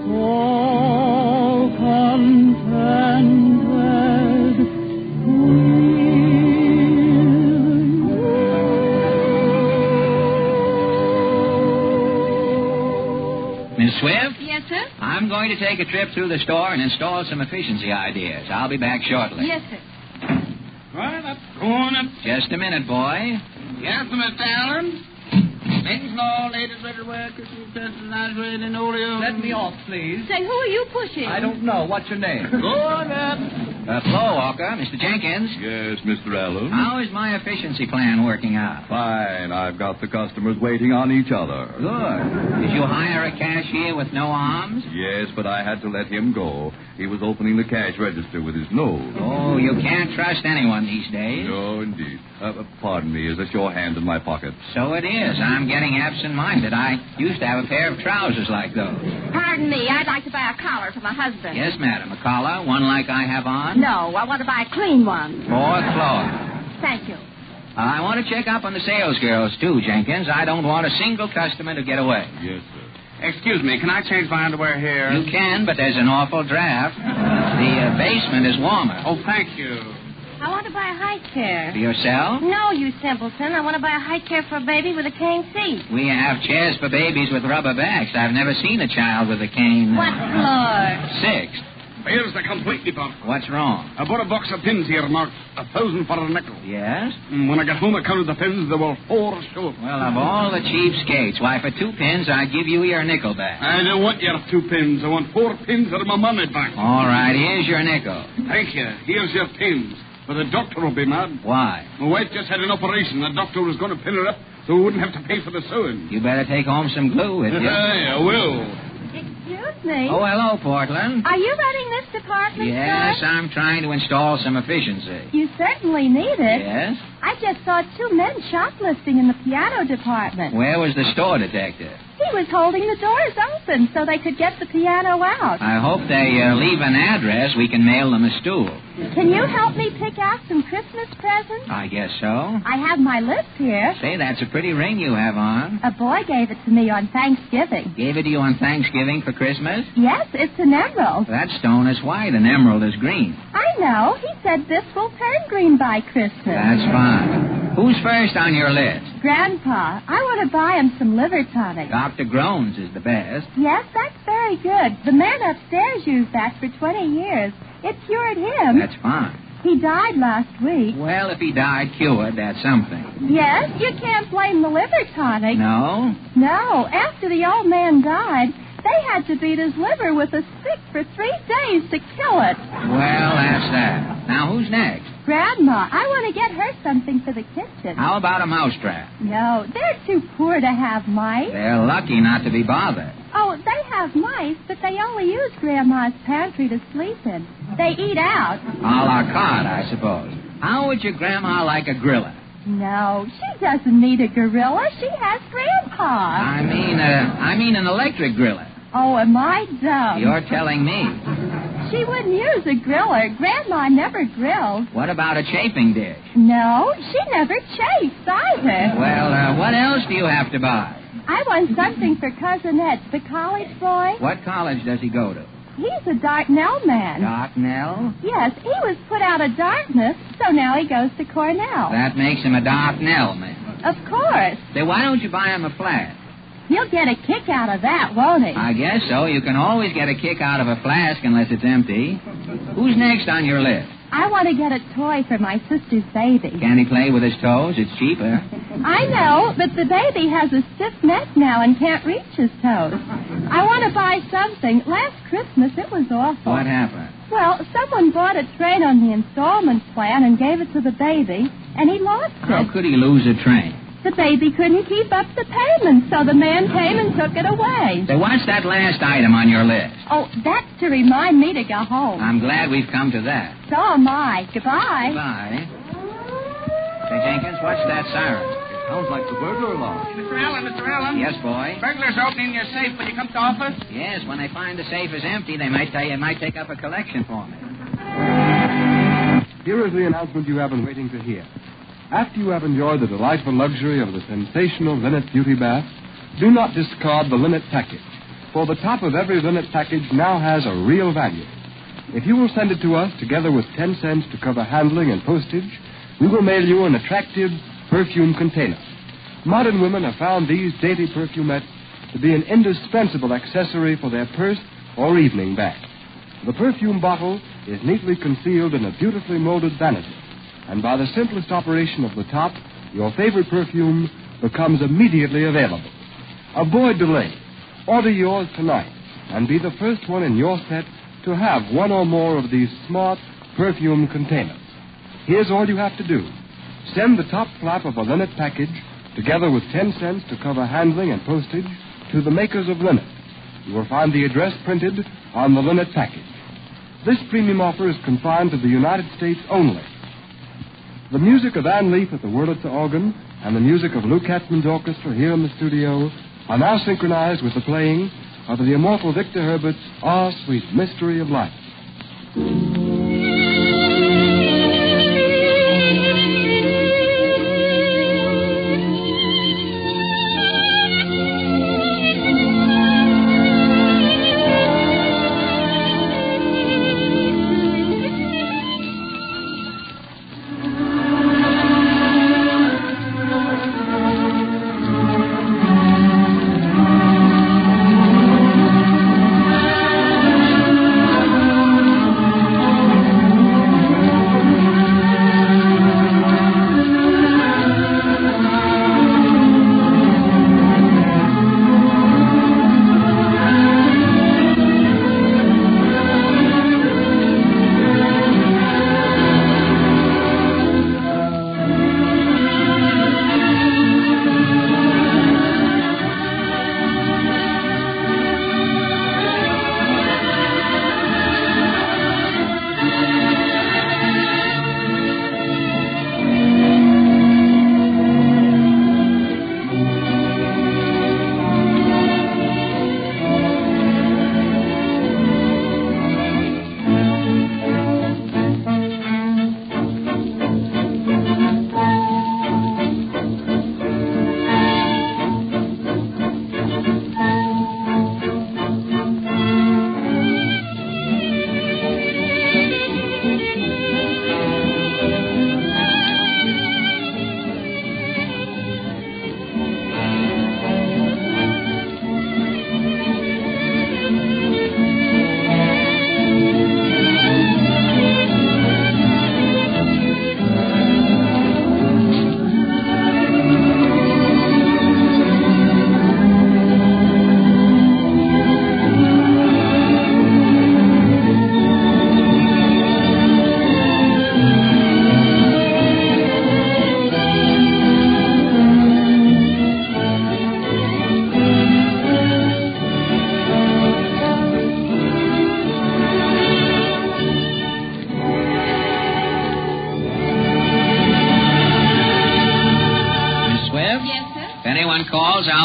Speaker 26: so contented
Speaker 19: Miss Swift?
Speaker 22: Yes, sir?
Speaker 19: I'm going to take a trip through the store and install some efficiency ideas. I'll be back shortly.
Speaker 22: Yes, sir.
Speaker 21: Right up, going up.
Speaker 19: Just a minute, boy.
Speaker 21: Yes, Mr. Allen. Ladies and all, ladies everywhere, Christmas presents, nice red and oleo.
Speaker 1: Let me off, please.
Speaker 22: Say, who are you pushing?
Speaker 1: I don't know. What's your name?
Speaker 21: Go on up.
Speaker 19: Floor walker, Mr. Jenkins.
Speaker 5: Yes, Mr. Allen.
Speaker 19: How is my efficiency plan working out?
Speaker 5: Fine. I've got the customers waiting on each other.
Speaker 19: Good. Did you hire a cashier with no arms?
Speaker 5: Yes, but I had to let him go. He was opening the cash register with his nose.
Speaker 19: Oh, you can't trust anyone these days.
Speaker 5: No, indeed. Pardon me. Is this your hand in my pocket?
Speaker 19: So it is. I'm getting absent-minded. I used to have a pair of trousers like those.
Speaker 22: Pardon me. I'd like to buy a collar for my husband.
Speaker 19: Yes, madam. A collar, one like I have on?
Speaker 22: No, I want to buy a clean one.
Speaker 19: Fourth floor.
Speaker 22: Thank you.
Speaker 19: I want to check up on the sales girls, too, Jenkins. I don't want a single customer to get away.
Speaker 5: Yes, sir.
Speaker 21: Excuse me, can I change my underwear here?
Speaker 19: You can, but there's an awful draft. The basement is warmer.
Speaker 21: Oh, thank you.
Speaker 22: I want to buy a high chair.
Speaker 19: For yourself?
Speaker 22: No, you simpleton. I want to buy a high chair for a baby with a cane seat.
Speaker 19: We have chairs for babies with rubber backs. I've never seen a child with a cane.
Speaker 22: What floor?
Speaker 19: 6.
Speaker 21: Here's the complete department.
Speaker 19: What's wrong?
Speaker 21: I bought a box of pins here marked 1,000 for a nickel.
Speaker 19: Yes?
Speaker 21: When I got home, I counted the pins. There were 4 short.
Speaker 19: Well, of all the cheapskates, why, for 2 pins, I'd give you your nickel back.
Speaker 21: I don't want your 2 pins. I want 4 pins out of my money back.
Speaker 19: All right, here's your nickel.
Speaker 21: Thank you. Here's your pins. But the doctor will be mad.
Speaker 19: Why?
Speaker 21: My wife just had an operation. The doctor was going to pin her up so we wouldn't have to pay for the sewing.
Speaker 19: You better take home some glue with you.
Speaker 21: I will.
Speaker 22: Excuse me.
Speaker 19: Oh, hello, Portland.
Speaker 22: Are you running this department
Speaker 19: Yes,
Speaker 22: store?
Speaker 19: I'm trying to install some efficiency.
Speaker 22: You certainly need it.
Speaker 19: Yes?
Speaker 22: I just saw 2 men shoplifting in the piano department.
Speaker 19: Where was the store detective?
Speaker 22: He was holding the doors open so they could get the piano out.
Speaker 19: I hope they leave an address. We can mail them a stool.
Speaker 22: Can you help me pick out some Christmas presents?
Speaker 19: I guess so.
Speaker 22: I have my list here.
Speaker 19: Say, that's a pretty ring you have on.
Speaker 22: A boy gave it to me on Thanksgiving.
Speaker 19: Gave it to you on Thanksgiving for Christmas?
Speaker 22: Yes, it's an emerald.
Speaker 19: That stone is white. An emerald is green.
Speaker 22: I know. He said this will turn green by Christmas.
Speaker 19: That's fine. Who's first on your list?
Speaker 22: Grandpa, I want to buy him some liver tonic.
Speaker 19: Dr. Groans is the best.
Speaker 22: Yes, that's very good. The man upstairs used that for 20 years. It cured him.
Speaker 19: That's fine.
Speaker 22: He died last week.
Speaker 19: Well, if he died cured, that's something.
Speaker 22: Yes, you can't blame the liver tonic.
Speaker 19: No?
Speaker 22: No. After the old man died, they had to beat his liver with a stick for 3 days to kill it.
Speaker 19: Well, that's that. Now, who's next?
Speaker 22: Grandma, I want to get her something for the kitchen.
Speaker 19: How about a mousetrap?
Speaker 22: No, they're too poor to have mice.
Speaker 19: They're lucky not to be bothered.
Speaker 22: Oh, they have mice, but they only use Grandma's pantry to sleep in. They eat out.
Speaker 19: A la carte, I suppose. How would your grandma like a griller?
Speaker 22: No, she doesn't need a gorilla. She has Grandpa.
Speaker 19: I mean an electric griller.
Speaker 22: Oh, am I dumb?
Speaker 19: You're telling me.
Speaker 22: She wouldn't use a griller. Grandma never grilled.
Speaker 19: What about a chafing dish?
Speaker 22: No, she never chafes either.
Speaker 19: Well, what else do you have to buy?
Speaker 22: I want something for Cousin Ed, the college boy.
Speaker 19: What college does he go to?
Speaker 22: He's a Dartnell man.
Speaker 19: Dartnell?
Speaker 22: Yes, he was put out of Dartmouth, so now he goes to Cornell.
Speaker 19: That makes him a Dartnell man.
Speaker 22: Of course.
Speaker 19: Then why don't you buy him a flat?
Speaker 22: He'll get a kick out of that, won't he?
Speaker 19: I guess so. You can always get a kick out of a flask unless it's empty. Who's next on your list?
Speaker 22: I want to get a toy for my sister's baby.
Speaker 19: Can he play with his toes? It's cheaper.
Speaker 22: I know, but the baby has a stiff neck now and can't reach his toes. I want to buy something. Last Christmas, it was awful.
Speaker 19: What happened?
Speaker 22: Well, someone bought a train on the installment plan and gave it to the baby, and he lost it.
Speaker 19: How could he lose a train?
Speaker 22: The baby couldn't keep up the payment, so the man came and took it away.
Speaker 19: So what's that last item on your list?
Speaker 22: Oh, that's to remind me to go home.
Speaker 19: I'm glad we've come to that.
Speaker 22: So am I. Goodbye.
Speaker 19: Goodbye. Say, Jenkins, what's that siren?
Speaker 5: It sounds like the burglar alarm.
Speaker 21: Mr. Allen.
Speaker 19: Yes, boy?
Speaker 21: Burglars opening your safe when you come to office?
Speaker 19: Yes, when they find the safe is empty, they might take up a collection for me.
Speaker 14: Here is the announcement you have been waiting to hear. After you have enjoyed the delightful luxury of the sensational Linnet Beauty Bath, do not discard the Linnet package, for the top of every Linnet package now has a real value. If you will send it to us together with 10 cents to cover handling and postage, we will mail you an attractive perfume container. Modern women have found these dainty perfumettes to be an indispensable accessory for their purse or evening bag. The perfume bottle is neatly concealed in a beautifully molded vanity, and by the simplest operation of the top, your favorite perfume becomes immediately available. Avoid delay. Order yours tonight and be the first one in your set to have one or more of these smart perfume containers. Here's all you have to do. Send the top flap of a Linnet package, together with 10 cents to cover handling and postage, to the makers of Linnet. You will find the address printed on the Linnet package. This premium offer is confined to the United States only. The music of Ann Leaf at the Wurlitzer organ and the music of Lou Katzman's orchestra here in the studio are now synchronized with the playing of the immortal Victor Herbert's Ah, Sweet Mystery of Life.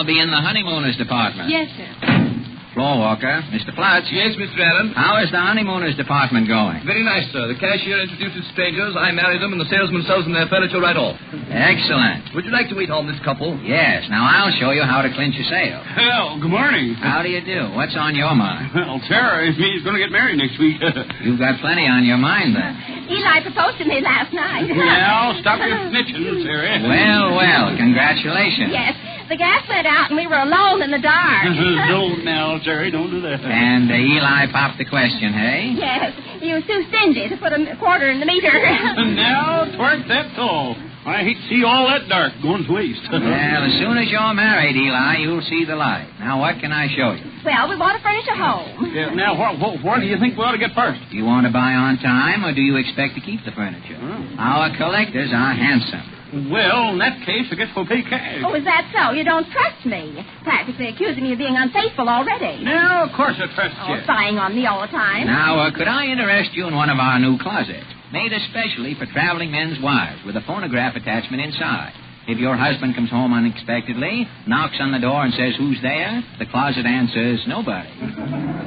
Speaker 19: be in the honeymooners department.
Speaker 22: Yes, sir.
Speaker 19: Floor walker, Mr. Flutz.
Speaker 1: Yes, Mr. Allen.
Speaker 19: How is the honeymooners department going?
Speaker 1: Very nice, sir. The cashier introduces strangers, I marry them, and the salesman sells them their furniture right off.
Speaker 19: Excellent.
Speaker 1: Would you like to wait on this couple?
Speaker 19: Yes. Now, I'll show you how to clinch a sale.
Speaker 3: Well, good morning.
Speaker 19: How do you do? What's on your mind?
Speaker 3: Well, Tara, he's going to get married next week.
Speaker 19: You've got plenty on your mind, then.
Speaker 22: Eli proposed to me last night.
Speaker 3: Now, stop your snitching, Sarah.
Speaker 19: Well, congratulations.
Speaker 22: Yes. The gas went out and we were alone in the dark.
Speaker 3: Don't now, Sarah. Don't do that.
Speaker 19: And Eli popped the question, hey?
Speaker 22: Yes. He was too stingy to put a quarter in the meter.
Speaker 3: Now, twerk that tall. I hate to see all that dark going to waste.
Speaker 19: Well, as soon as you're married, Eli, you'll see the light. Now, what can I show you?
Speaker 22: Well, we want to furnish a home.
Speaker 3: Yeah, now, what do you think we ought to get first?
Speaker 19: Do you want to buy on time, or do you expect to keep the furniture? Our collectors are handsome.
Speaker 3: Well, in that case, I guess we'll pay cash.
Speaker 22: Oh, is that so? You don't trust me. Practically accusing me of being unfaithful already.
Speaker 3: No, of course I trust you.
Speaker 22: Spying on me all the time.
Speaker 19: Now, could I interest you in one of our new closets? Made especially for traveling men's wives, with a phonograph attachment inside. If your husband comes home unexpectedly, knocks on the door and says, "Who's there?" the closet answers, "Nobody."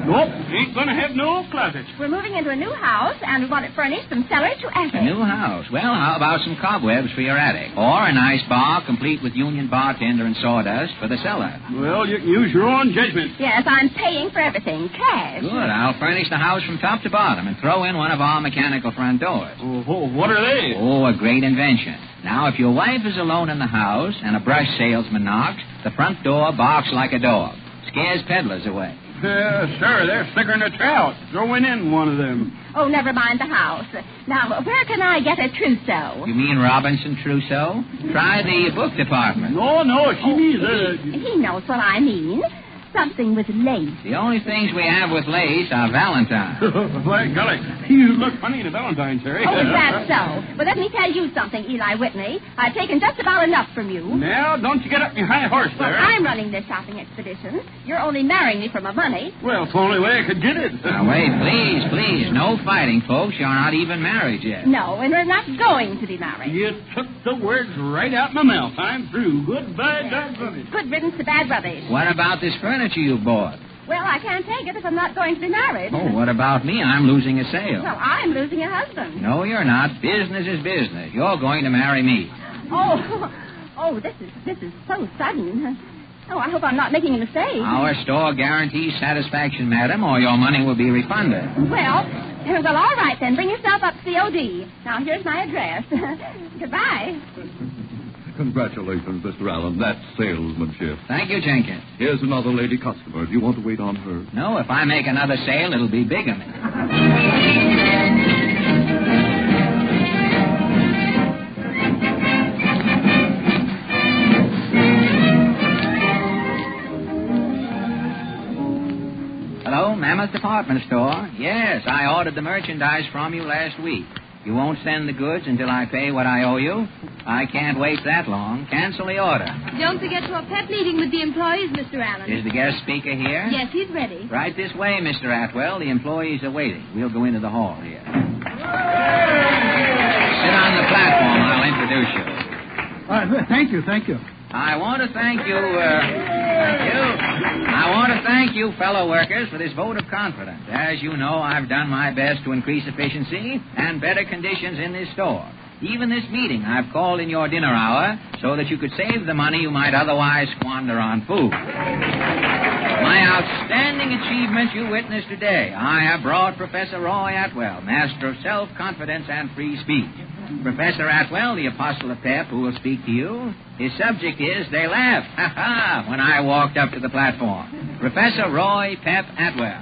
Speaker 3: Nope, ain't gonna have no closets.
Speaker 22: We're moving into a new house, and we want it furnished from cellar to attic.
Speaker 19: A new house. Well, how about some cobwebs for your attic? Or a nice bar complete with union bartender and sawdust for the cellar.
Speaker 3: Well, you can use your own judgment.
Speaker 22: Yes, I'm paying for everything. Cash.
Speaker 19: Good. I'll furnish the house from top to bottom and throw in one of our mechanical front doors.
Speaker 3: Oh, what are they?
Speaker 19: Oh, a great invention. Now, if your wife is alone in the house and a brush salesman knocks, the front door barks like a dog. Scares peddlers away.
Speaker 3: Sir, they're thicker than a trout. Throw in one of them.
Speaker 22: Oh, never mind the house. Now, where can I get a trousseau?
Speaker 19: You mean Robinson Crusoe? Try the book department.
Speaker 3: No, she means...
Speaker 22: He knows what I mean. Something with lace.
Speaker 19: The only things we have with lace are Valentine.
Speaker 3: By golly, you look funny in a Valentine, Terry.
Speaker 22: Oh, is that so? Well, let me tell you something, Eli Whitney. I've taken just about enough from you.
Speaker 3: Now, don't you get up your high horse there.
Speaker 22: Well, I'm running this shopping expedition. You're only marrying me for my money.
Speaker 3: Well, it's the only way I could get it.
Speaker 19: Now, wait, please. No fighting, folks. You're not even married yet.
Speaker 22: No, and we're not going to be married.
Speaker 3: You took the words right out my mouth. I'm through. Goodbye, doggone it.
Speaker 22: Good riddance to bad rubbish.
Speaker 19: What about this furniture you bought?
Speaker 22: Well, I can't take it if I'm not going to be married.
Speaker 19: Oh, what about me? I'm losing a sale.
Speaker 22: Well, I'm losing a husband.
Speaker 19: No, you're not. Business is business. You're going to marry me.
Speaker 22: Oh, this is so sudden. Oh, I hope I'm not making a mistake.
Speaker 19: Our store guarantees satisfaction, madam, or your money will be refunded.
Speaker 22: Well, all right then. Bring yourself up COD. Now, here's my address. Goodbye.
Speaker 5: Congratulations, Mr. Allen. That's salesmanship.
Speaker 19: Thank you, Jenkins.
Speaker 5: Here's another lady customer. Do you want to wait on her?
Speaker 19: No, if I make another sale, it'll be bigamy. Hello, Mammoth Department Store. Yes, I ordered the merchandise from you last week. You won't send the goods until I pay what I owe you? I can't wait that long. Cancel the order.
Speaker 22: Don't forget to have a pep meeting with the employees, Mr. Allen.
Speaker 19: Is the guest speaker here?
Speaker 22: Yes, he's ready.
Speaker 19: Right this way, Mr. Atwell. The employees are waiting. We'll go into the hall here. Sit on the platform. I'll introduce you.
Speaker 3: Thank you.
Speaker 19: I want to thank you, I want to thank you, fellow workers, for this vote of confidence. As you know, I've done my best to increase efficiency and better conditions in this store. Even this meeting I've called in your dinner hour so that you could save the money you might otherwise squander on food. My outstanding achievement you witnessed today. I have brought Professor Roy Atwell, master of self-confidence and free speech. Professor Atwell, the apostle of pep, who will speak to you. His subject is, they laughed, ha-ha, when I walked up to the platform. Professor Roy Pep Atwell.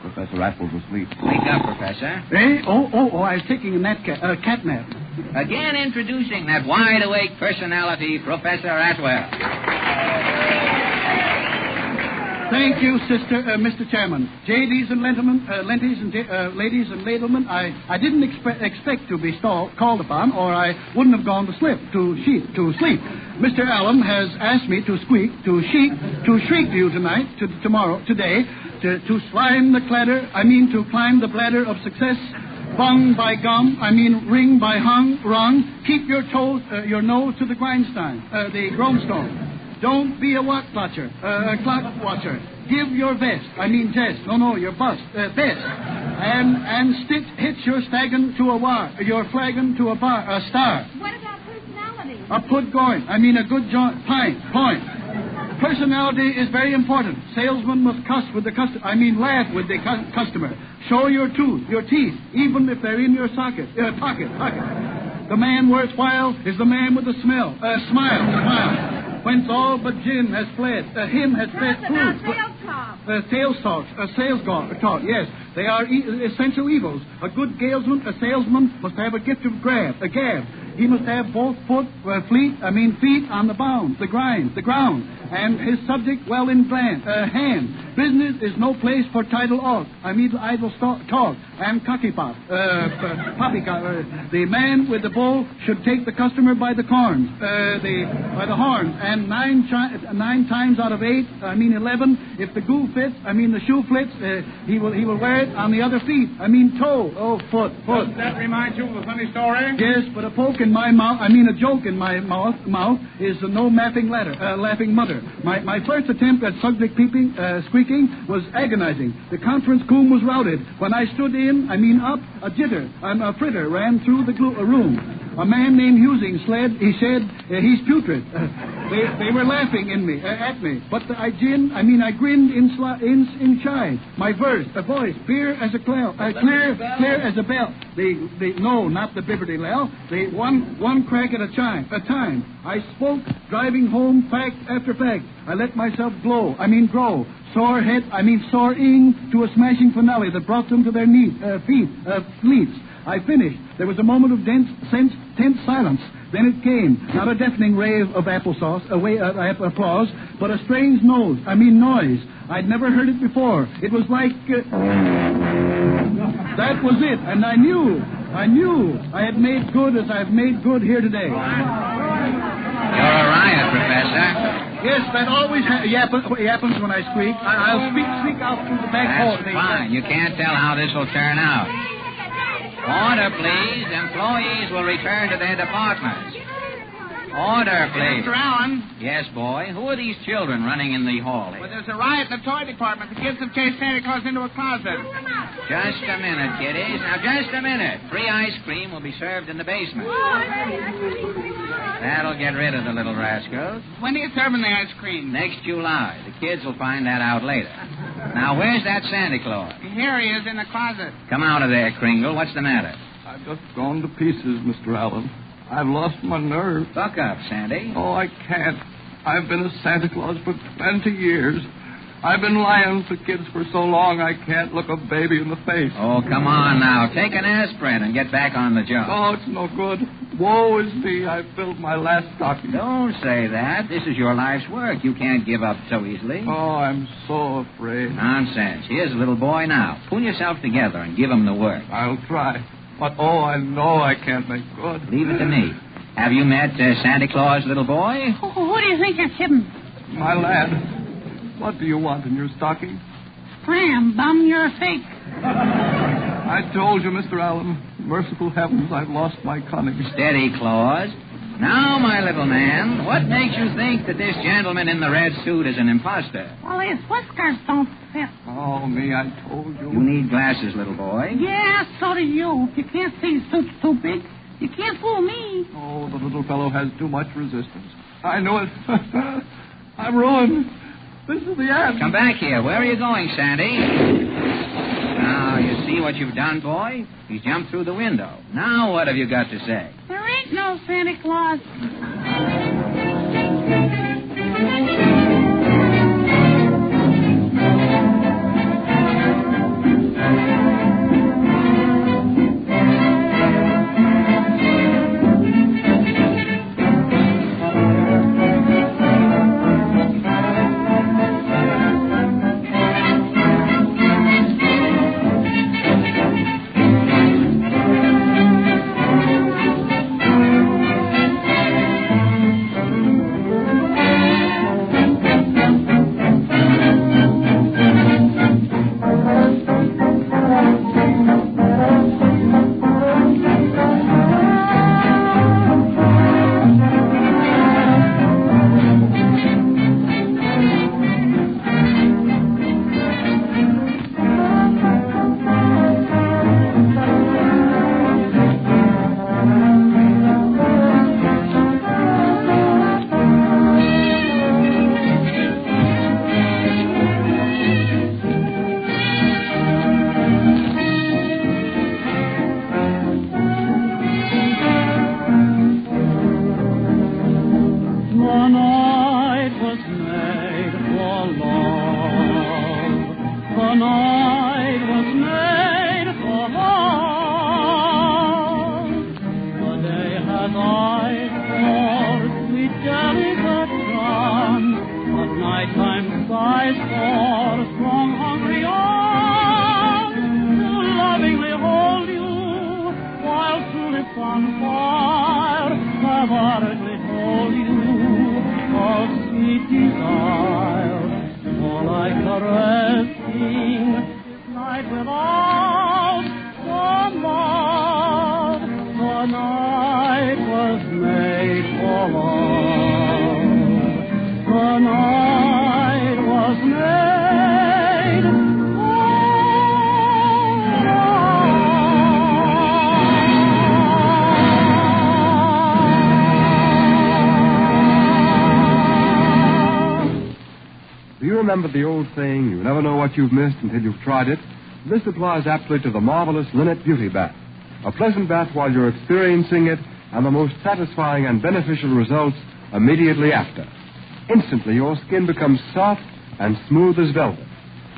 Speaker 5: Professor Atwell's asleep.
Speaker 19: Wake up, Professor.
Speaker 3: Eh? Oh, I was taking a cat nap.
Speaker 19: Again introducing that wide-awake personality, Professor Atwell.
Speaker 3: Thank you, Mr. Chairman. Ladies and gentlemen, ladies and gentlemen, I didn't expect to be called upon, or I wouldn't have gone to sleep. Mr. Allen has asked me to shriek to you today, to climb the climb the ladder of success. Bung by gum, ring by rung. Keep your nose to the grindstone. Don't be a watch watcher, a clock watcher. Give your vest. Your bust. Vest. And hitch your flagon to a star.
Speaker 22: What about personality?
Speaker 3: A good point. Personality is very important. Salesman must laugh with the customer. Show your teeth, even if they're in your pocket. The man worthwhile is the man with a smile. Whence all but Jim has fled. Him has fled through. Sales talk. Yes, they are essential evils. A good salesman must have a gift of a gab. He must have both feet on the ground, and his subject well in hand. Business is no place for idle talk and poppycock. The man with the bull should take the customer by the horns, and 9 times out of 11, if the the shoe fits, he will wear it on the other feet. Toe. Foot.
Speaker 7: Doesn't that remind you of a funny story?
Speaker 3: Yes, but a poke in my mouth, a joke in my mouth is no laughing mutter. My first attempt at subject squeaking was agonizing. The conference room was routed. When I stood up, a fritter ran through the room. A man named Husing said he's putrid. They were laughing at me, but I grinned inside. My voice, clear as a bell. No, not the Bibberty Lell. One crack at a time. I spoke, driving home fact after fact. I let myself grow. Soaring to a smashing finale that brought them to their fleets. I finished. There was a moment of tense silence. Then it came. Not a deafening rave of applause, but a strange noise. I'd never heard it before. It was like... that was it. And I knew I had made good as I've made good here today.
Speaker 19: You're a riot, Professor.
Speaker 3: Yes, that always happens when I squeak. I'll speak out through the back hall.
Speaker 19: That's fine. You can't tell how this will turn out. Order, please. Employees will return to their departments. Order, please.
Speaker 21: Mr. Allen?
Speaker 19: Yes, boy. Who are these children running in the hall here?
Speaker 21: Well, there's a riot in the toy department. The kids have chased Santa Claus into a closet.
Speaker 19: Just a minute, kiddies. Now, just a minute. Free ice cream will be served in the basement. That'll get rid of the little rascals.
Speaker 21: When are you serving the ice cream?
Speaker 19: Next July. The kids will find that out later. Now, where's that Santa Claus?
Speaker 21: Here he is in the closet.
Speaker 19: Come out of there, Kringle. What's the matter?
Speaker 9: I've just gone to pieces, Mr. Allen. I've lost my nerve.
Speaker 19: Buck up, Sandy.
Speaker 9: Oh, I can't. I've been a Santa Claus for 20 years. I've been lying to kids for so long I can't look a baby in the face.
Speaker 19: Oh, come on now. Take an aspirin and get back on the job.
Speaker 9: Oh, it's no good. Woe is me. I filled my last stocking.
Speaker 19: Don't say that. This is your life's work. You can't give up so easily.
Speaker 9: Oh, I'm so afraid.
Speaker 19: Nonsense. Here's a little boy now. Pull yourself together and give him the work.
Speaker 9: I'll try. But, I know I can't make good.
Speaker 19: Leave it to me. Have you met Santa Claus, little boy?
Speaker 21: Who do you think you're kidding?
Speaker 9: My lad, what do you want in your stocking?
Speaker 21: Scram, bum, you're a fake.
Speaker 9: I told you, Mr. Allen. Merciful heavens, I've lost my cunning.
Speaker 19: Steady, Claus. Now, my little man, what makes you think that this gentleman in the red suit is an imposter?
Speaker 21: Well, his whiskers don't fit.
Speaker 9: Oh, me, I told you.
Speaker 19: You need glasses, little boy.
Speaker 21: Yeah, so do you. If you can't see his suit's too big, you can't fool me.
Speaker 9: Oh, the little fellow has too much resistance. I know it. I'm ruined. This is the end.
Speaker 19: Come back here. Where are you going, Sandy? Now, you see what you've done, boy? He's jumped through the window. Now what have you got to say?
Speaker 21: There ain't no Santa Claus.
Speaker 14: remembered the old saying, you never know what you've missed until you've tried it, this applies aptly to the marvelous Linnet Beauty Bath. A pleasant bath while you're experiencing it, and the most satisfying and beneficial results immediately after. Instantly, your skin becomes soft and smooth as velvet.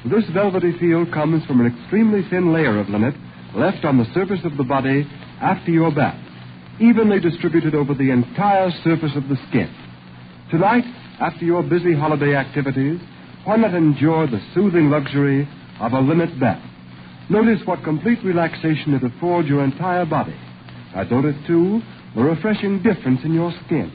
Speaker 14: This velvety feel comes from an extremely thin layer of linnet left on the surface of the body after your bath, evenly distributed over the entire surface of the skin. Tonight, after your busy holiday activities, why not enjoy the soothing luxury of a linnet bath? Notice what complete relaxation it affords your entire body. And notice, too, the refreshing difference in your skin.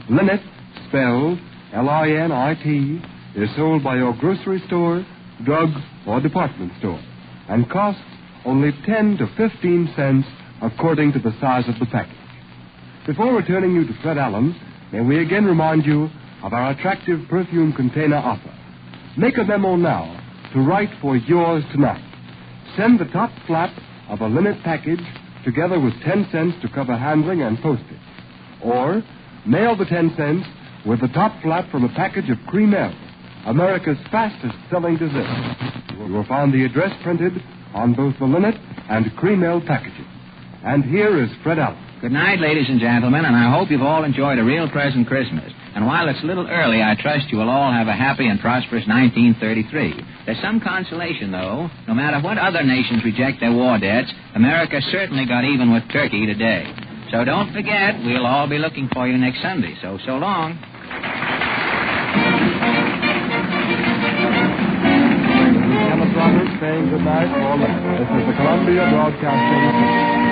Speaker 14: Linnet, spelled L-I-N-I-T, is sold by your grocery store, drug, or department store, and costs only 10 to 15 cents according to the size of the package. Before returning you to Fred Allen, may we again remind you of our attractive perfume container offer. Make a memo now to write for yours tonight. Send the top flap of a linnet package together with 10 cents to cover handling and postage. Or mail the 10 cents with the top flap from a package of Cream Ale, America's fastest-selling dessert. You will find the address printed on both the linnet and Cream Ale packages. And here is Fred Allen.
Speaker 19: Good night, ladies and gentlemen, and I hope you've all enjoyed a real pleasant Christmas. And while it's a little early, I trust you will all have a happy and prosperous 1933. There's some consolation, though. No matter what other nations reject their war debts, America certainly got even with Turkey today. So don't forget, we'll all be looking for you next Sunday. So long.
Speaker 14: Kenneth Roberts saying good night for all. This is the Columbia Broadcasting System.